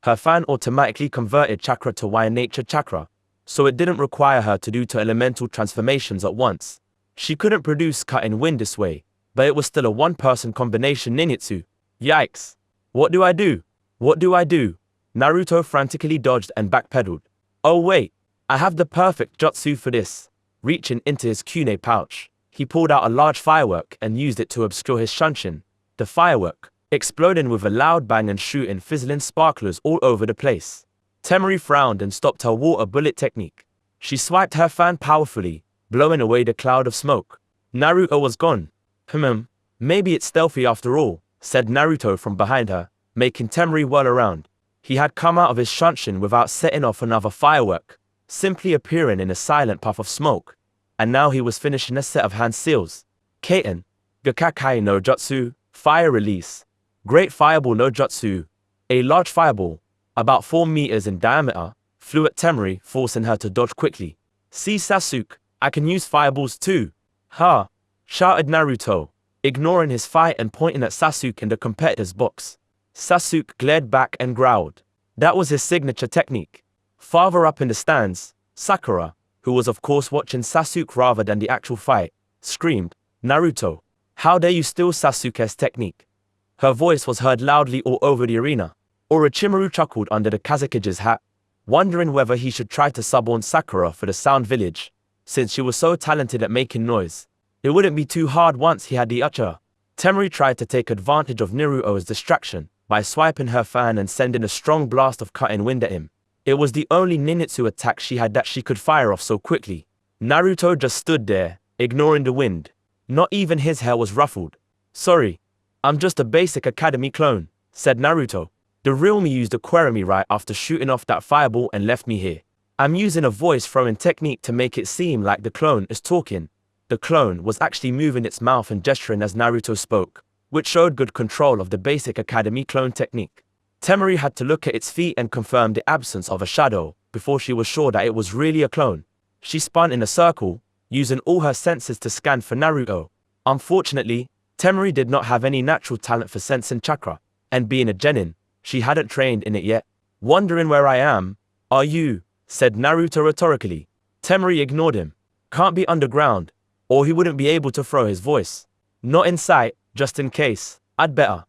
Her fan automatically converted chakra to Y nature chakra, so it didn't require her to do 2 elemental transformations at once. She couldn't produce cutting wind this way, but it was still a one-person combination ninjutsu. Yikes. What do I do? What do I do? Naruto frantically dodged and backpedaled. Oh wait, I have the perfect jutsu for this. Reaching into his kunai pouch, he pulled out a large firework and used it to obscure his shunshin, the firework, exploding with a loud bang and shooting fizzling sparklers all over the place. Temari frowned and stopped her water bullet technique. She swiped her fan powerfully, blowing away the cloud of smoke. Naruto was gone. Maybe it's stealthy after all, said Naruto from behind her, making Temari whirl around. He had come out of his shunshin without setting off another firework, simply appearing in a silent puff of smoke. And now he was finishing a set of hand seals. Kaiten, Gakakai no Jutsu, Fire Release. Great Fireball no Jutsu. A large fireball, about 4 meters in diameter, flew at Temari, forcing her to dodge quickly. See Sasuke, I can use fireballs too. Ha! Shouted Naruto, ignoring his fight and pointing at Sasuke in the competitor's box. Sasuke glared back and growled. That was his signature technique. Farther up in the stands, Sakura, who was of course watching Sasuke rather than the actual fight, screamed, Naruto, how dare you steal Sasuke's technique? Her voice was heard loudly all over the arena. Orochimaru chuckled under the Kazakuge's hat, wondering whether he should try to suborn Sakura for the Sound Village, since she was so talented at making noise. It wouldn't be too hard once he had the upper. Temari tried to take advantage of Naruto's distraction by swiping her fan and sending a strong blast of cutting wind at him. It was the only ninjutsu attack she had that she could fire off so quickly. Naruto just stood there, ignoring the wind. Not even his hair was ruffled. Sorry, I'm just a basic academy clone, said Naruto. The real me used Aquarami right after shooting off that fireball and left me here. I'm using a voice throwing technique to make it seem like the clone is talking. The clone was actually moving its mouth and gesturing as Naruto spoke, which showed good control of the basic academy clone technique. Temari had to look at its feet and confirm the absence of a shadow before she was sure that it was really a clone. She spun in a circle, using all her senses to scan for Naruto. Unfortunately, Temari did not have any natural talent for sensing chakra, and being a genin, she hadn't trained in it yet. Wondering where I am? Are you? Said Naruto rhetorically. Temari ignored him. Can't be underground, or he wouldn't be able to throw his voice. Not in sight, just in case. I'd better.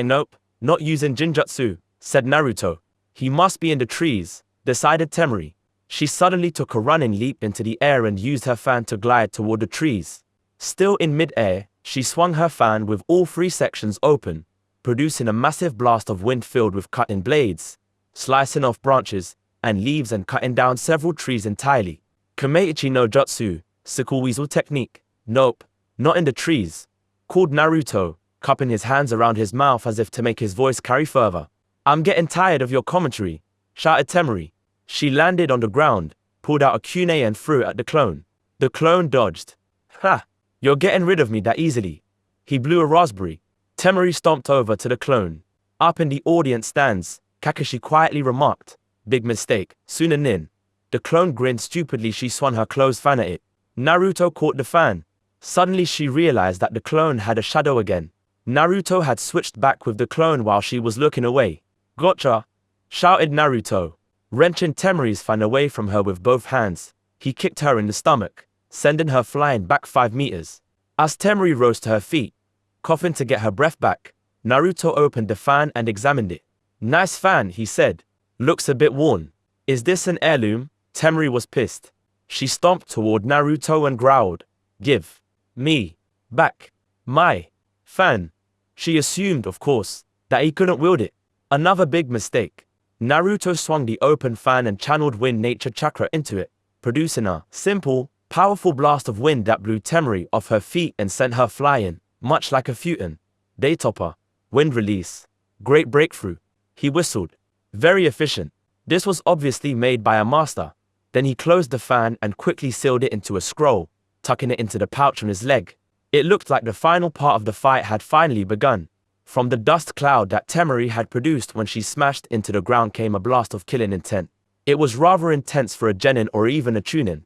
Nope, not using Jinjutsu, said Naruto. He must be in the trees, decided Temari. She suddenly took a running leap into the air and used her fan to glide toward the trees. Still in mid-air, she swung her fan with all 3 sections open, producing a massive blast of wind filled with cutting blades, slicing off branches and leaves and cutting down several trees entirely. Kameiichi no Jutsu, sickle weasel technique. Nope, not in the trees, called Naruto, cupping his hands around his mouth as if to make his voice carry further. I'm getting tired of your commentary, shouted Temari. She landed on the ground, pulled out a kunai and threw it at the clone. The clone dodged. Ha! You're getting rid of me that easily. He blew a raspberry. Temari stomped over to the clone. Up in the audience stands, Kakashi quietly remarked, big mistake, Sunanin. The clone grinned stupidly. She swung her closed fan at it. Naruto caught the fan. Suddenly she realized that the clone had a shadow again. Naruto had switched back with the clone while she was looking away. Gotcha! Shouted Naruto, wrenching Temari's fan away from her with both hands. He kicked her in the stomach, sending her flying back 5 meters. As Temari rose to her feet, coughing to get her breath back, Naruto opened the fan and examined it. Nice fan, he said. Looks a bit worn. Is this an heirloom? Temari was pissed. She stomped toward Naruto and growled, give me back my fan. She assumed, of course, that he couldn't wield it. Another big mistake. Naruto swung the open fan and channeled wind nature chakra into it, producing a simple, powerful blast of wind that blew Temari off her feet and sent her flying, much like a futon. Daytopper. Wind release. Great breakthrough. He whistled. Very efficient. This was obviously made by a master. Then he closed the fan and quickly sealed it into a scroll, tucking it into the pouch on his leg. It looked like the final part of the fight had finally begun. From the dust cloud that Temari had produced when she smashed into the ground came a blast of killing intent. It was rather intense for a genin or even a chunin.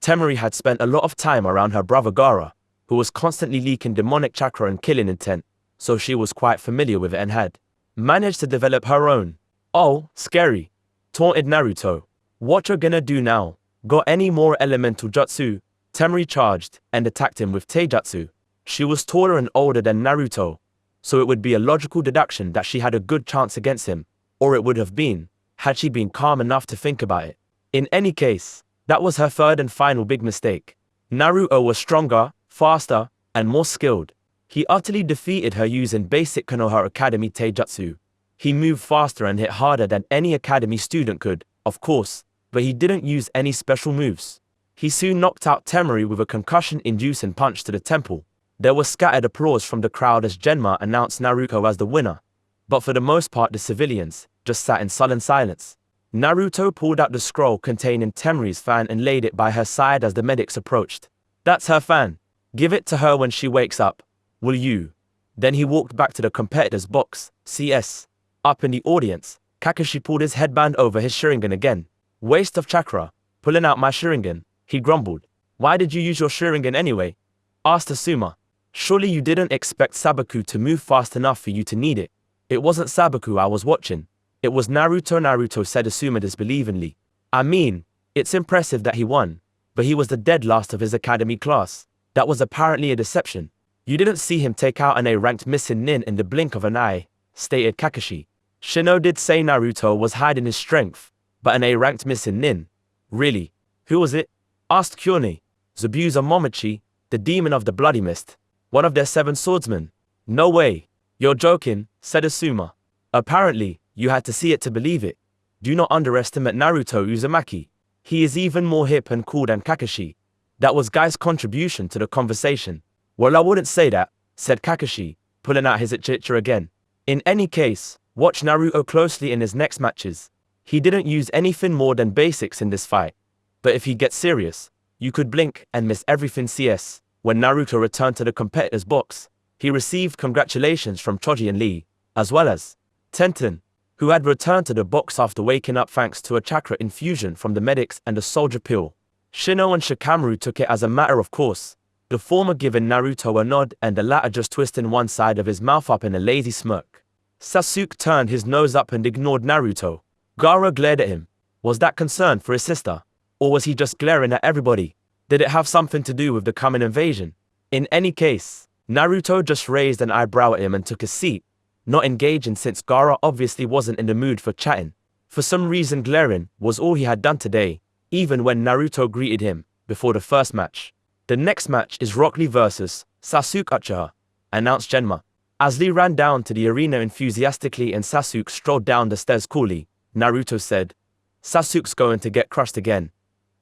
Temari had spent a lot of time around her brother Gaara, who was constantly leaking demonic chakra and killing intent, so she was quite familiar with it and had managed to develop her own. Oh, scary, taunted Naruto. What you're gonna do now? Got any more elemental jutsu? Temari charged and attacked him with taijutsu. She was taller and older than Naruto, so it would be a logical deduction that she had a good chance against him, or it would have been, had she been calm enough to think about it. In any case, that was her third and final big mistake. Naruto was stronger, faster, and more skilled. He utterly defeated her using basic Konoha Academy Taijutsu. He moved faster and hit harder than any academy student could, of course, but he didn't use any special moves. He soon knocked out Temari with a concussion-inducing punch to the temple. There was scattered applause from the crowd as Genma announced Naruto as the winner. But for the most part the civilians just sat in sullen silence. Naruto pulled out the scroll containing Temari's fan and laid it by her side as the medics approached. That's her fan. Give it to her when she wakes up. Will you? Then he walked back to the competitors' box, CS. Up in the audience, Kakashi pulled his headband over his Sharingan again. Waste of chakra. Pulling out my Sharingan, he grumbled. Why did you use your Sharingan anyway? Asked Asuma. Surely you didn't expect Sabaku to move fast enough for you to need it. It wasn't Sabaku I was watching. It was Naruto. Naruto said Asuma disbelievingly. I mean, it's impressive that he won, but he was the dead last of his academy class. That was apparently a deception. You didn't see him take out an A-ranked missing nin in the blink of an eye, stated Kakashi. Shino did say Naruto was hiding his strength, but an A-ranked missing nin? Really? Who was it? Asked Kyone. Zabuza Momochi, the demon of the bloody mist. One of their 7 swordsmen. No way. You're joking, said Asuma. Apparently, you had to see it to believe it. Do not underestimate Naruto Uzumaki. He is even more hip and cool than Kakashi. That was Guy's contribution to the conversation. Well, I wouldn't say that, said Kakashi, pulling out his Ichicha again. In any case, watch Naruto closely in his next matches. He didn't use anything more than basics in this fight. But if he gets serious, you could blink and miss everything. CS. When Naruto returned to the competitor's box, he received congratulations from Choji and Lee, as well as Tenten, who had returned to the box after waking up thanks to a chakra infusion from the medics and a soldier pill. Shino and Shikamaru took it as a matter of course, the former giving Naruto a nod and the latter just twisting one side of his mouth up in a lazy smirk. Sasuke turned his nose up and ignored Naruto. Gaara glared at him. Was that concern for his sister? Or was he just glaring at everybody? Did it have something to do with the coming invasion? In any case, Naruto just raised an eyebrow at him and took a seat, not engaging since Gaara obviously wasn't in the mood for chatting. For some reason glaring was all he had done today, even when Naruto greeted him before the first match. The next match is Rock Lee vs. Sasuke Uchiha, announced Genma. As Lee ran down to the arena enthusiastically and Sasuke strolled down the stairs coolly, Naruto said, Sasuke's going to get crushed again.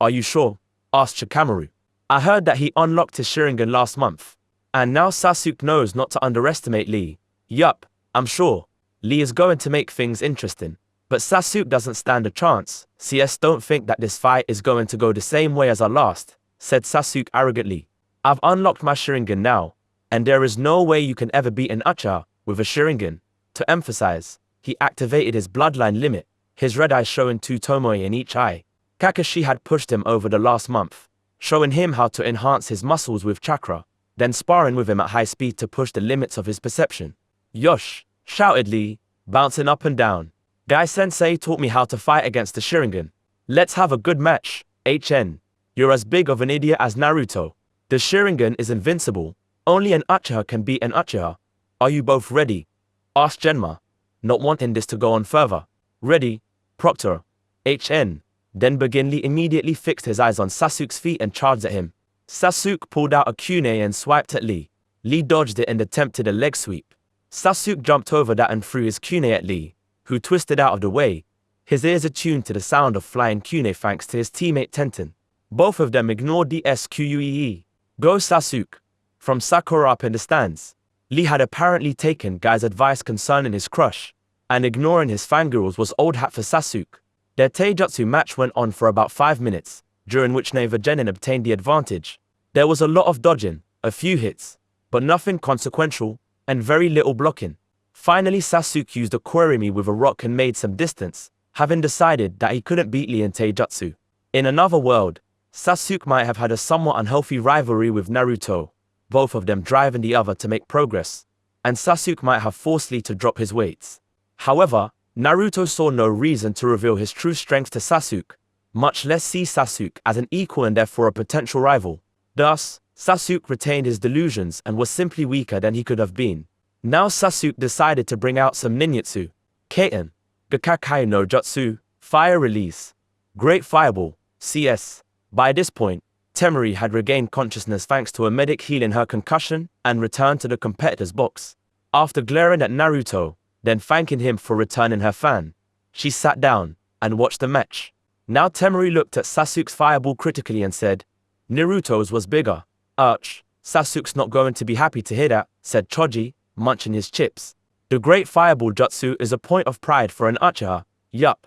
Are you sure? Asked Shikamaru. I heard that he unlocked his Sharingan last month. And now Sasuke knows not to underestimate Lee. Yup, I'm sure. Lee is going to make things interesting. But Sasuke doesn't stand a chance. CS don't think that this fight is going to go the same way as our last, said Sasuke arrogantly. I've unlocked my Sharingan now, and there is no way you can ever beat an Uchiha with a Sharingan. To emphasize, he activated his bloodline limit, his red eyes showing 2 tomoe in each eye. Kakashi had pushed him over the last month, showing him how to enhance his muscles with chakra, then sparring with him at high speed to push the limits of his perception. Yosh, shouted Lee, bouncing up and down. Guy-sensei taught me how to fight against the Sharingan. Let's have a good match, HN. You're as big of an idiot as Naruto. The Sharingan is invincible. Only an Uchiha can beat an Uchiha. Are you both ready? Asked Genma, not wanting this to go on further. Ready, Proctor. HN. Then Lee immediately fixed his eyes on Sasuke's feet and charged at him. Sasuke pulled out a kunai and swiped at Lee. Lee dodged it and attempted a leg sweep. Sasuke jumped over that and threw his kunai at Lee, who twisted out of the way. His ears attuned to the sound of flying kunai thanks to his teammate Tenten. Both of them ignored the SQUEE. Go Sasuke. From Sakura up in the stands. Lee had apparently taken Guy's advice concerning his crush, and ignoring his fangirls was old hat for Sasuke. Their Taijutsu match went on for about 5 minutes, during which neither genin obtained the advantage. There was a lot of dodging, a few hits, but nothing consequential, and very little blocking. Finally Sasuke used a Kurimi with a rock and made some distance, having decided that he couldn't beat Lee in Taijutsu. In another world, Sasuke might have had a somewhat unhealthy rivalry with Naruto, both of them driving the other to make progress, and Sasuke might have forced Lee to drop his weights. However, Naruto saw no reason to reveal his true strength to Sasuke, much less see Sasuke as an equal and therefore a potential rival. Thus, Sasuke retained his delusions and was simply weaker than he could have been. Now Sasuke decided to bring out some ninjutsu. Kaiten, Gakkai no Jutsu, Fire Release, Great Fireball, CS. By this point, Temari had regained consciousness thanks to a medic healing her concussion and returned to the competitor's box. After glaring at Naruto, then thanking him for returning her fan, she sat down and watched the match. Now Temari looked at Sasuke's fireball critically and said, "Naruto's was bigger." Sasuke's not going to be happy to hear that, said Choji, munching his chips. The great fireball jutsu is a point of pride for an Uchiha. Yup,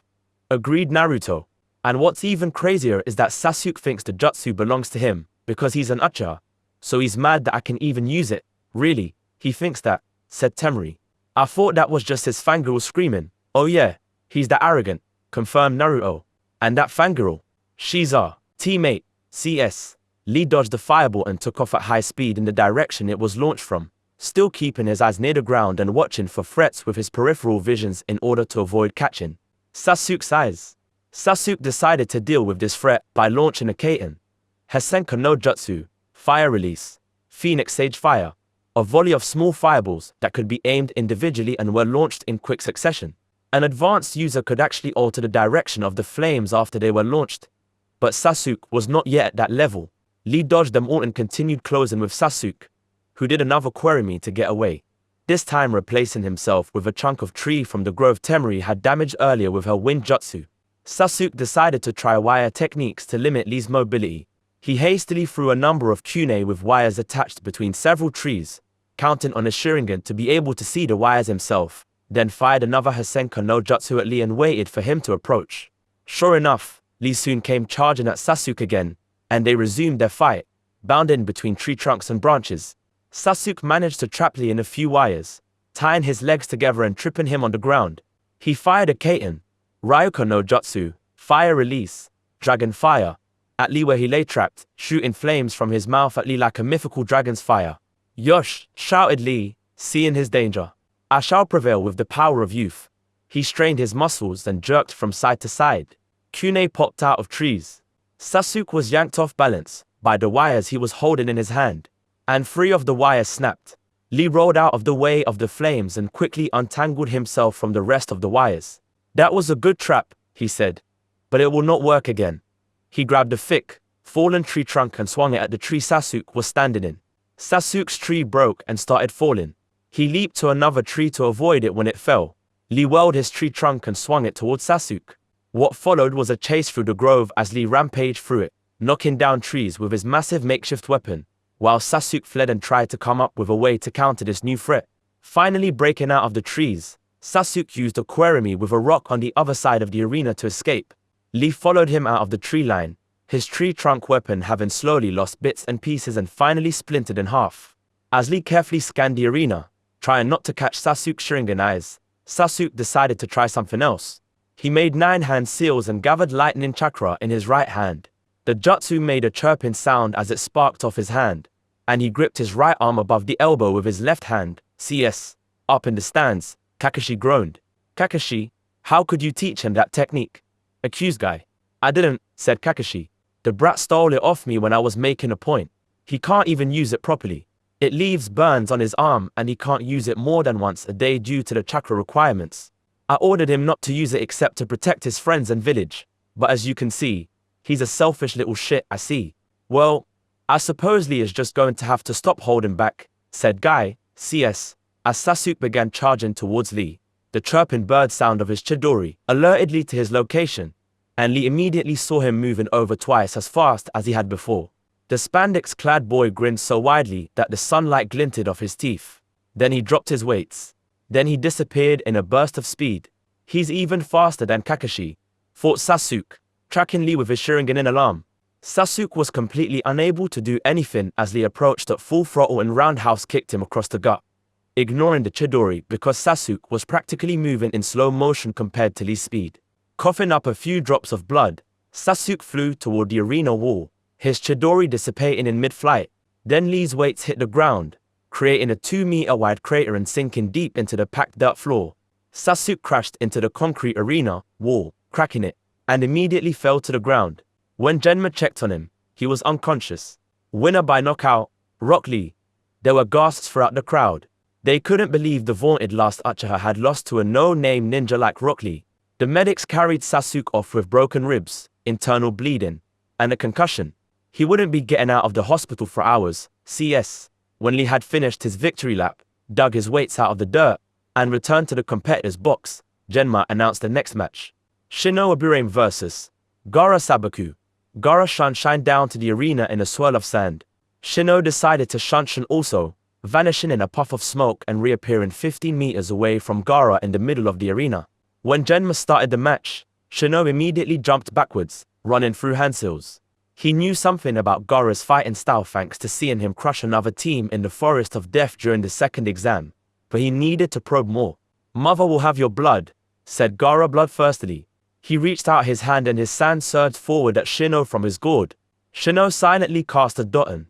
agreed Naruto. And what's even crazier is that Sasuke thinks the jutsu belongs to him because he's an Uchiha. So he's mad that I can even use it. Really, he thinks that, said Temari. I thought that was just his fangirl screaming. Oh yeah, he's that arrogant, confirmed Naruto. And that fangirl, she's our teammate, CS. Lee dodged the fireball and took off at high speed in the direction it was launched from, still keeping his eyes near the ground and watching for threats with his peripheral visions in order to avoid catching Sasuke's eyes. Sasuke decided to deal with this threat by launching a genin, Hisenka no Jutsu, Fire Release, Phoenix Sage Fire, a volley of small fireballs that could be aimed individually and were launched in quick succession. An advanced user could actually alter the direction of the flames after they were launched. But Sasuke was not yet at that level. Lee dodged them all and continued closing with Sasuke, who did another Querimi to get away, this time replacing himself with a chunk of tree from the grove Temari had damaged earlier with her wind jutsu. Sasuke decided to try wire techniques to limit Lee's mobility. He hastily threw a number of kunai with wires attached between several trees, counting on his Sharingan to be able to see the wires himself, then fired another Hisenka no Jutsu at Lee and waited for him to approach. Sure enough, Lee soon came charging at Sasuke again, and they resumed their fight, bound in between tree trunks and branches. Sasuke managed to trap Lee in a few wires, tying his legs together and tripping him on the ground. He fired a genin, Ryuko no Jutsu, Fire Release, Dragon Fire, at Lee where he lay trapped, shooting flames from his mouth at Lee like a mythical dragon's fire. "Yosh!" shouted Lee, seeing his danger. "I shall prevail with the power of youth." He strained his muscles and jerked from side to side. Kunai popped out of trees. Sasuke was yanked off balance by the wires he was holding in his hand, and 3 of the wires snapped. Lee rolled out of the way of the flames and quickly untangled himself from the rest of the wires. "That was a good trap," he said, "but it will not work again." He grabbed a thick, fallen tree trunk and swung it at the tree Sasuke was standing in. Sasuke's tree broke and started falling. He leaped to another tree to avoid it when it fell. Lee whirled his tree trunk and swung it towards Sasuke. What followed was a chase through the grove as Lee rampaged through it, knocking down trees with his massive makeshift weapon, while Sasuke fled and tried to come up with a way to counter this new threat. Finally breaking out of the trees, Sasuke used a Querimi with a rock on the other side of the arena to escape. Lee followed him out of the tree line, his tree trunk weapon having slowly lost bits and pieces and finally splintered in half. As Lee carefully scanned the arena, trying not to catch Sasuke's Sharingan eyes, Sasuke decided to try something else. He made 9-hand seals and gathered lightning chakra in his right hand. The jutsu made a chirping sound as it sparked off his hand, and he gripped his right arm above the elbow with his left hand. CS. Up in the stands, Kakashi groaned. "Kakashi, how could you teach him that technique?" accused Guy. "I didn't," said Kakashi. "The brat stole it off me when I was making a point. He can't even use it properly. It leaves burns on his arm and he can't use it more than once a day due to the chakra requirements. I ordered him not to use it except to protect his friends and village, but as you can see, he's a selfish little shit, I see." "Well, I suppose Lee is just going to have to stop holding back," said Guy, CS, as Sasuke began charging towards Lee. The chirping bird sound of his Chidori alerted Lee to his location, and Lee immediately saw him moving over twice as fast as he had before. The spandex-clad boy grinned so widely that the sunlight glinted off his teeth. Then he dropped his weights. Then he disappeared in a burst of speed. "He's even faster than Kakashi," thought Sasuke, tracking Lee with his Sharingan in alarm. Sasuke was completely unable to do anything as Lee approached at full throttle and roundhouse kicked him across the gut, ignoring the Chidori because Sasuke was practically moving in slow motion compared to Lee's speed. Coughing up a few drops of blood, Sasuke flew toward the arena wall, his Chidori dissipating in mid-flight. Then Lee's weights hit the ground, creating a 2-meter-wide crater and sinking deep into the packed dirt floor. Sasuke crashed into the concrete arena wall, cracking it, and immediately fell to the ground. When Genma checked on him, he was unconscious. "Winner by knockout, Rock Lee." There were gasps throughout the crowd. They couldn't believe the vaunted last Uchiha had lost to a no-name ninja like Rock Lee. The medics carried Sasuke off with broken ribs, internal bleeding, and a concussion. He wouldn't be getting out of the hospital for hours. CS. When Lee had finished his victory lap, dug his weights out of the dirt, and returned to the competitor's box, Genma announced the next match. Shino Obirame vs. Gaara Sabaku. Gaara shined down to the arena in a swirl of sand. Shino decided to shunshin also, vanishing in a puff of smoke and reappearing 15 meters away from Gaara in the middle of the arena. When Genma started the match, Shino immediately jumped backwards, running through handsills. He knew something about Gaara's fighting style thanks to seeing him crush another team in the Forest of Death during the second exam, but he needed to probe more. "Mother will have your blood," said Gaara bloodthirstily. He reached out his hand and his sand surged forward at Shino from his gourd. Shino silently cast a Doten.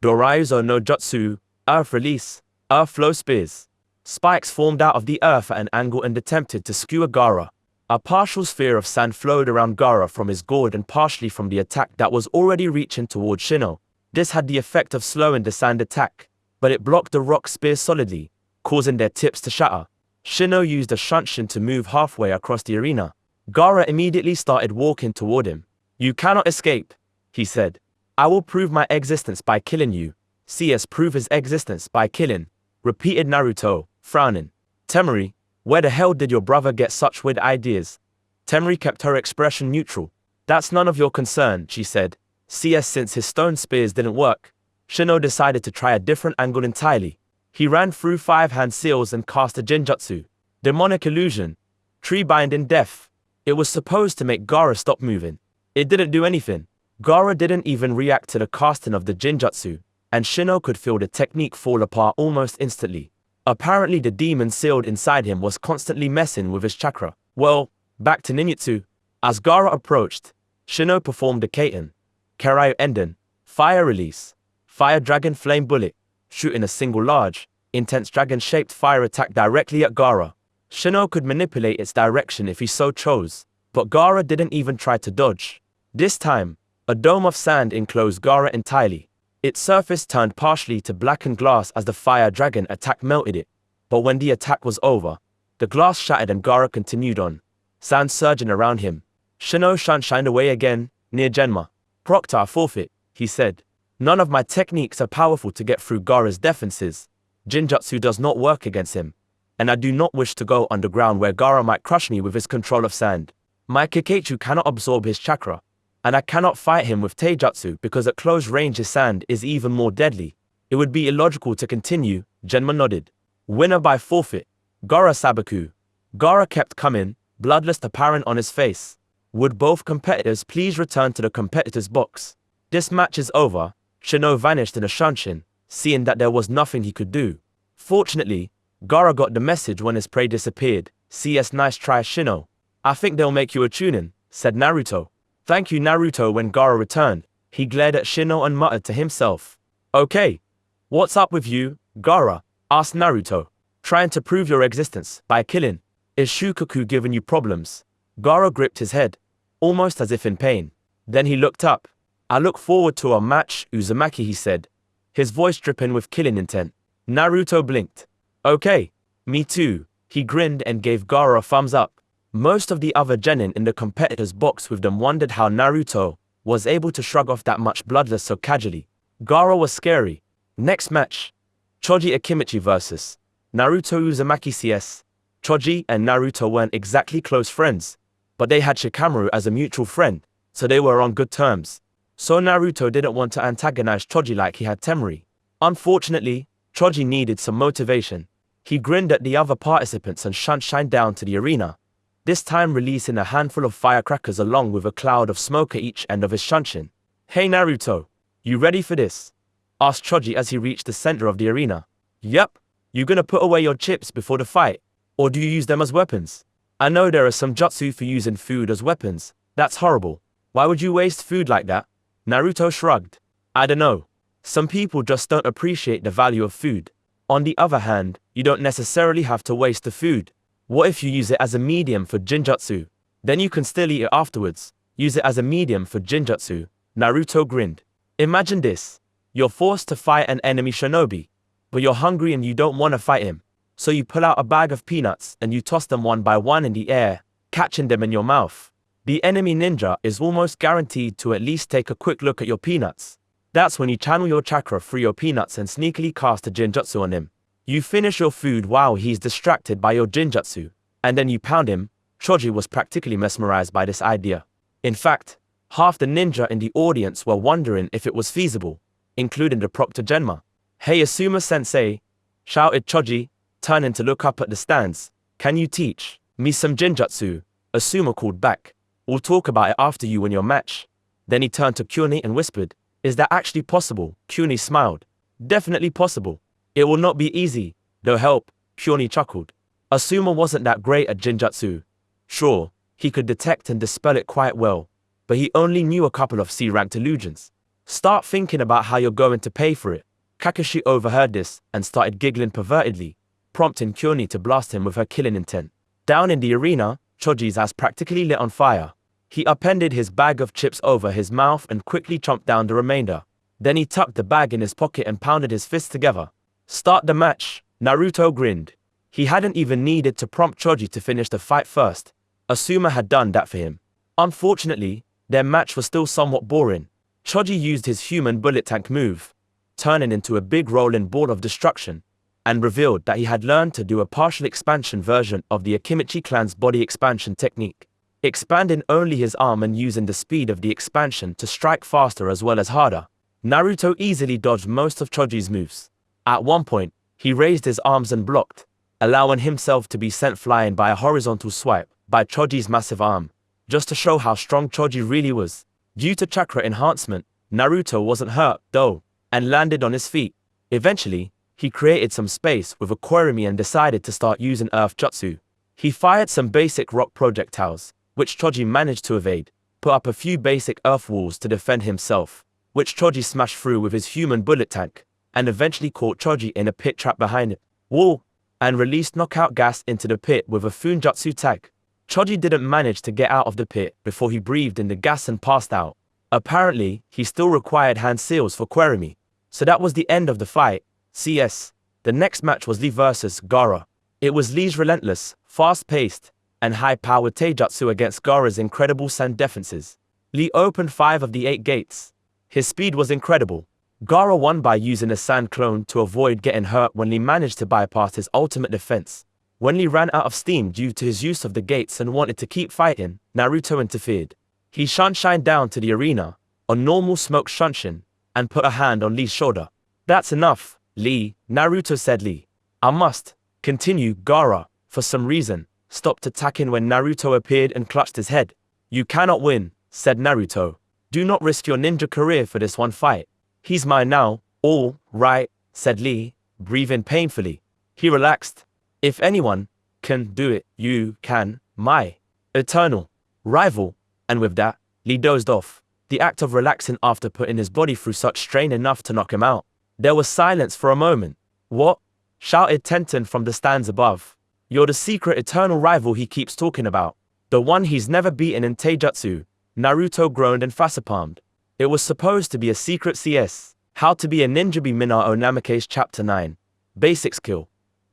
Doraiuzo no Jutsu, Earth Release, Earth Flow Spears. Spikes formed out of the earth at an angle and attempted to skewer Gaara. A partial sphere of sand flowed around Gaara from his gourd and partially from the attack that was already reaching towards Shino. This had the effect of slowing the sand attack, but it blocked the rock spears solidly, causing their tips to shatter. Shino used a shunshin to move halfway across the arena. Gaara immediately started walking toward him. "You cannot escape," he said. "I will prove my existence by killing you." CS prove his existence by killing, repeated Naruto, frowning. "Temari, where the hell did your brother get such weird ideas?" Temari kept her expression neutral. "That's none of your concern," she said. CS since his stone spears didn't work, Shino decided to try a different angle entirely. He ran through 5 hand seals and cast a Genjutsu. Demonic Illusion. Tree Binding Death. It was supposed to make Gaara stop moving. It didn't do anything. Gaara didn't even react to the casting of the Genjutsu, and Shino could feel the technique fall apart almost instantly. Apparently the demon sealed inside him was constantly messing with his chakra. Well, back to ninjutsu. As Gaara approached, Shino performed the Kaiten, Karayu Enden, Fire Release, Fire Dragon Flame Bullet, shooting a single large, intense dragon-shaped fire attack directly at Gaara. Shino could manipulate its direction if he so chose, but Gaara didn't even try to dodge. This time, a dome of sand enclosed Gaara entirely. Its surface turned partially to blackened glass as the fire dragon attack melted it, but when the attack was over, the glass shattered and Gaara continued on, sand surging around him. Shino shined away again, near Genma. "Proctor forfeit," he said. "None of my techniques are powerful to get through Gaara's defenses. Jinjutsu does not work against him, and I do not wish to go underground where Gaara might crush me with his control of sand. My Kikeichu cannot absorb his chakra, and I cannot fight him with Taijutsu because at close range his sand is even more deadly. It would be illogical to continue." Genma nodded. "Winner by forfeit. Gaara Sabaku." Gaara kept coming, bloodless apparent on his face. "Would both competitors please return to the competitor's box? This match is over." Shino vanished in a shunshin, seeing that there was nothing he could do. Fortunately, Gaara got the message when his prey disappeared. "CS nice try Shino. I think they'll make you a chunin," said Naruto. "Thank you Naruto." When Gaara returned, he glared at Shino and muttered to himself. "Okay. What's up with you, Gaara?" asked Naruto. "Trying to prove your existence by killing. Is Shukaku giving you problems?" Gaara gripped his head, almost as if in pain. Then he looked up. "I look forward to our match, Uzumaki," he said, his voice dripping with killing intent. Naruto blinked. "Okay, me too." He grinned and gave Gaara a thumbs up. Most of the other genin in the competitor's box with them wondered how Naruto was able to shrug off that much bloodless so casually. Gaara was scary. Next match. Choji Akimichi vs. Naruto Uzumaki. CS. Choji and Naruto weren't exactly close friends, but they had Shikamaru as a mutual friend, so they were on good terms. So Naruto didn't want to antagonize Choji like he had Temari. Unfortunately, Choji needed some motivation. He grinned at the other participants and shined down to the arena, this time releasing a handful of firecrackers along with a cloud of smoke at each end of his shunshin. "Hey Naruto, you ready for this?" asked Choji as he reached the center of the arena. "Yep. You gonna put away your chips before the fight, or do you use them as weapons? I know there are some jutsu for using food as weapons. That's horrible. Why would you waste food like that?" Naruto shrugged. "I don't know. Some people just don't appreciate the value of food. On the other hand, you don't necessarily have to waste the food. What if you use it as a medium for Jinjutsu? Then you can still eat it afterwards. Use it as a medium for Jinjutsu." Naruto grinned. "Imagine this. You're forced to fight an enemy shinobi, but you're hungry and you don't want to fight him. So you pull out a bag of peanuts and you toss them one by one in the air, catching them in your mouth. the enemy ninja is almost guaranteed to at least take a quick look at your peanuts. That's when you channel your chakra through your peanuts and sneakily cast a jinjutsu on him. You finish your food while he's distracted by your jinjutsu, and then you pound him. Choji was practically mesmerized by this idea. In fact, half the ninja in the audience were wondering if it was feasible, including the Proctor Genma. "Hey Asuma-sensei," shouted Choji, turning to look up at the stands. "Can you teach me some jinjutsu?" Asuma called back. "We'll talk about it after you win your match." Then he turned to Kyuni and whispered, "Is that actually possible?" Kyuni smiled. "Definitely possible. It will not be easy, though help," Kyuni chuckled. Asuma wasn't that great at jinjutsu. Sure, he could detect and dispel it quite well, but he only knew a couple of C-ranked illusions. "Start thinking about how you're going to pay for it." Kakashi overheard this and started giggling pervertedly, prompting Kyuni to blast him with her killing intent. Down in the arena, Choji's ass practically lit on fire. He appended his bag of chips over his mouth and quickly chomped down the remainder. Then he tucked the bag in his pocket and pounded his fists together. "Start the match," Naruto grinned. He hadn't even needed to prompt Choji to finish the fight first. Asuma had done that for him. Unfortunately, their match was still somewhat boring. Choji used his human bullet tank move, turning into a big rolling ball of destruction, and revealed that he had learned to do a partial expansion version of the Akimichi clan's body expansion technique, expanding only his arm and using the speed of the expansion to strike faster as well as harder. Naruto easily dodged most of Choji's moves. At one point, he raised his arms and blocked, allowing himself to be sent flying by a horizontal swipe by Choji's massive arm, just to show how strong Choji really was. Due to chakra enhancement, Naruto wasn't hurt, though, and landed on his feet. Eventually, he created some space with a koirimi and decided to start using earth jutsu. He fired some basic rock projectiles, which Choji managed to evade, put up a few basic earth walls to defend himself, which Choji smashed through with his human bullet tank, and eventually caught Choji in a pit trap behind it, wall, and released knockout gas into the pit with a funjutsu tag. Choji didn't manage to get out of the pit before he breathed in the gas and passed out. Apparently, he still required hand seals for koirimi. So that was the end of the fight. CS. The next match was Lee versus Gaara. It was Lee's relentless, fast-paced, and high-powered taijutsu against Gaara's incredible sand defenses. Lee opened 5 of the 8 gates. His speed was incredible. Gaara won by using a sand clone to avoid getting hurt when Lee managed to bypass his ultimate defense. When Lee ran out of steam due to his use of the gates and wanted to keep fighting, Naruto interfered. He shunshined down to the arena, on normal smoke shunshin, and put a hand on Lee's shoulder. "That's enough, Lee," Naruto said. "Lee, I must continue." Gaara, for some reason, stopped attacking when Naruto appeared and clutched his head. "You cannot win," said Naruto. "Do not risk your ninja career for this one fight." "He's mine now." "All right," said Lee, breathing painfully. He relaxed. "If anyone can do it, you can, my eternal rival." And with that, Lee dozed off, the act of relaxing after putting his body through such strain enough to knock him out. There was silence for a moment. "What?" shouted Tenten from the stands above. "You're the secret eternal rival he keeps talking about. The one he's never beaten in taijutsu." Naruto groaned and facepalmed. It was supposed to be a secret CS. How to be a ninja be Minao Namake's Chapter 9. Basic skill.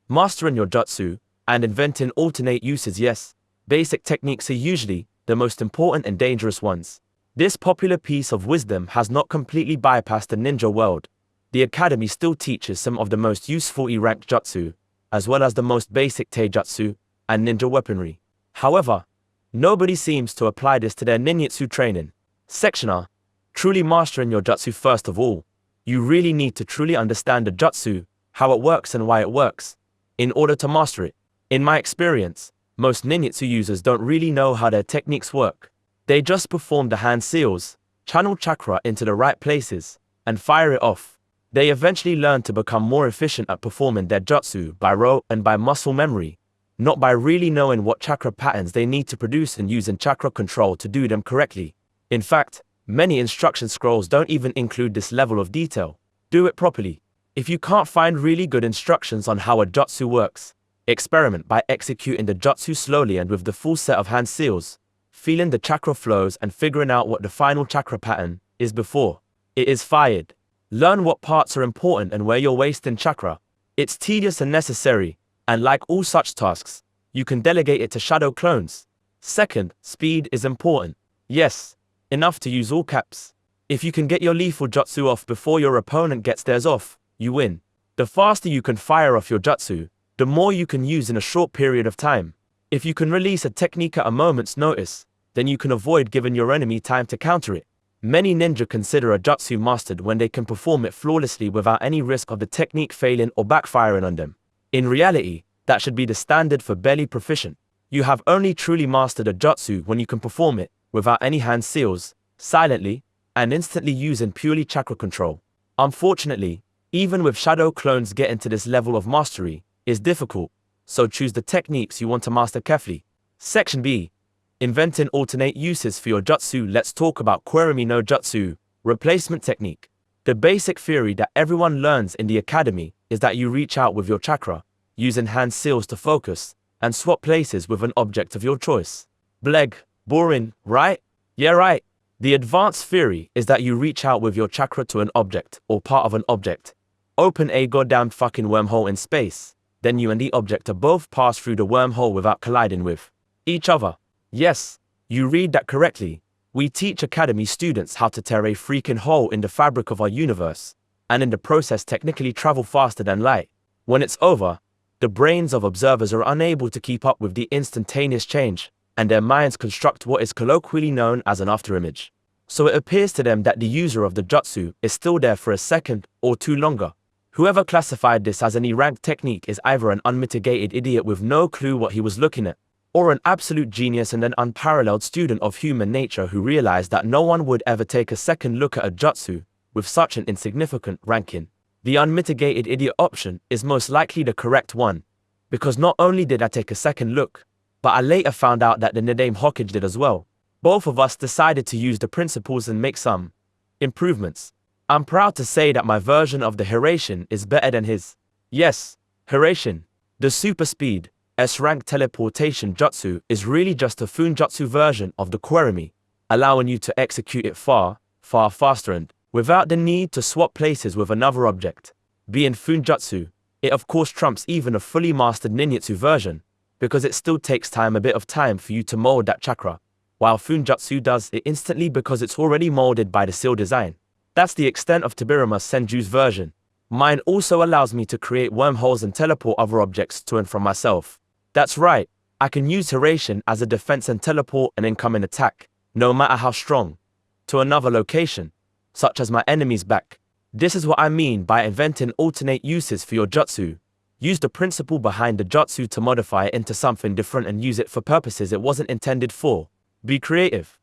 Mastering your jutsu, and inventing alternate uses. Yes, basic techniques are usually the most important and dangerous ones. This popular piece of wisdom has not completely bypassed the ninja world. The academy still teaches some of the most useful E-ranked jutsu, as well as the most basic taijutsu and ninja weaponry. However, nobody seems to apply this to their ninjutsu training. Section R. Truly mastering your jutsu. First of all, you really need to truly understand the jutsu, how it works and why it works, in order to master it. In my experience, most ninjutsu users don't really know how their techniques work. They just perform the hand seals, channel chakra into the right places, and fire it off. They eventually learn to become more efficient at performing their jutsu by rote and by muscle memory, not by really knowing what chakra patterns they need to produce and using chakra control to do them correctly. In fact, many instruction scrolls don't even include this level of detail. Do it properly. If you can't find really good instructions on how a jutsu works, experiment by executing the jutsu slowly and with the full set of hand seals, feeling the chakra flows and figuring out what the final chakra pattern is before it is fired. Learn what parts are important and where you're wasting chakra. It's tedious and necessary, and like all such tasks, you can delegate it to shadow clones. Second, speed is important. Yes, enough to use all caps. If you can get your lethal jutsu off before your opponent gets theirs off, you win. The faster you can fire off your jutsu, the more you can use in a short period of time. If you can release a technique at a moment's notice, then you can avoid giving your enemy time to counter it. Many ninja consider a jutsu mastered when they can perform it flawlessly without any risk of the technique failing or backfiring on them. In reality, that should be the standard for barely proficient. You have only truly mastered a jutsu when you can perform it without any hand seals, silently, and instantly using purely chakra control. Unfortunately, even with shadow clones getting to this level of mastery is difficult, so choose the techniques you want to master carefully. Section B. Inventing alternate uses for your jutsu. Let's talk about Kurumi no Jutsu, replacement technique. The basic theory that everyone learns in the academy is that you reach out with your chakra, using hand seals to focus, and swap places with an object of your choice. Bleg, boring, right? Yeah, right. The advanced theory is that you reach out with your chakra to an object, or part of an object. Open a goddamn fucking wormhole in space. Then you and the object are both pass through the wormhole without colliding with each other. Yes, you read that correctly. We teach academy students how to tear a freaking hole in the fabric of our universe, and in the process technically travel faster than light. When it's over, the brains of observers are unable to keep up with the instantaneous change, and their minds construct what is colloquially known as an afterimage. So it appears to them that the user of the jutsu is still there for a second or two longer. Whoever classified this as any ranked technique is either an unmitigated idiot with no clue what he was looking at, or an absolute genius and an unparalleled student of human nature who realized that no one would ever take a second look at a jutsu with such an insignificant ranking. The unmitigated idiot option is most likely the correct one, because not only did I take a second look, but I later found out that the Naruto Hokage did as well. Both of us decided to use the principles and make some improvements. I'm proud to say that my version of the Hirashin is better than his. Yes, Hirashin, the super speed, S-rank teleportation jutsu is really just a funjutsu version of the Kurumi, allowing you to execute it far faster and without the need to swap places with another object. Being funjutsu, it of course trumps even a fully mastered ninjutsu version, because it still takes a bit of time for you to mold that chakra, while funjutsu does it instantly because it's already molded by the seal design. That's the extent of Tobirama Senju's version. Mine also allows me to create wormholes and teleport other objects to and from myself. That's right, I can use Hirashin as a defense and teleport an incoming attack, no matter how strong, to another location, such as my enemy's back. This is what I mean by inventing alternate uses for your jutsu. Use the principle behind the jutsu to modify it into something different and use it for purposes it wasn't intended for. Be creative.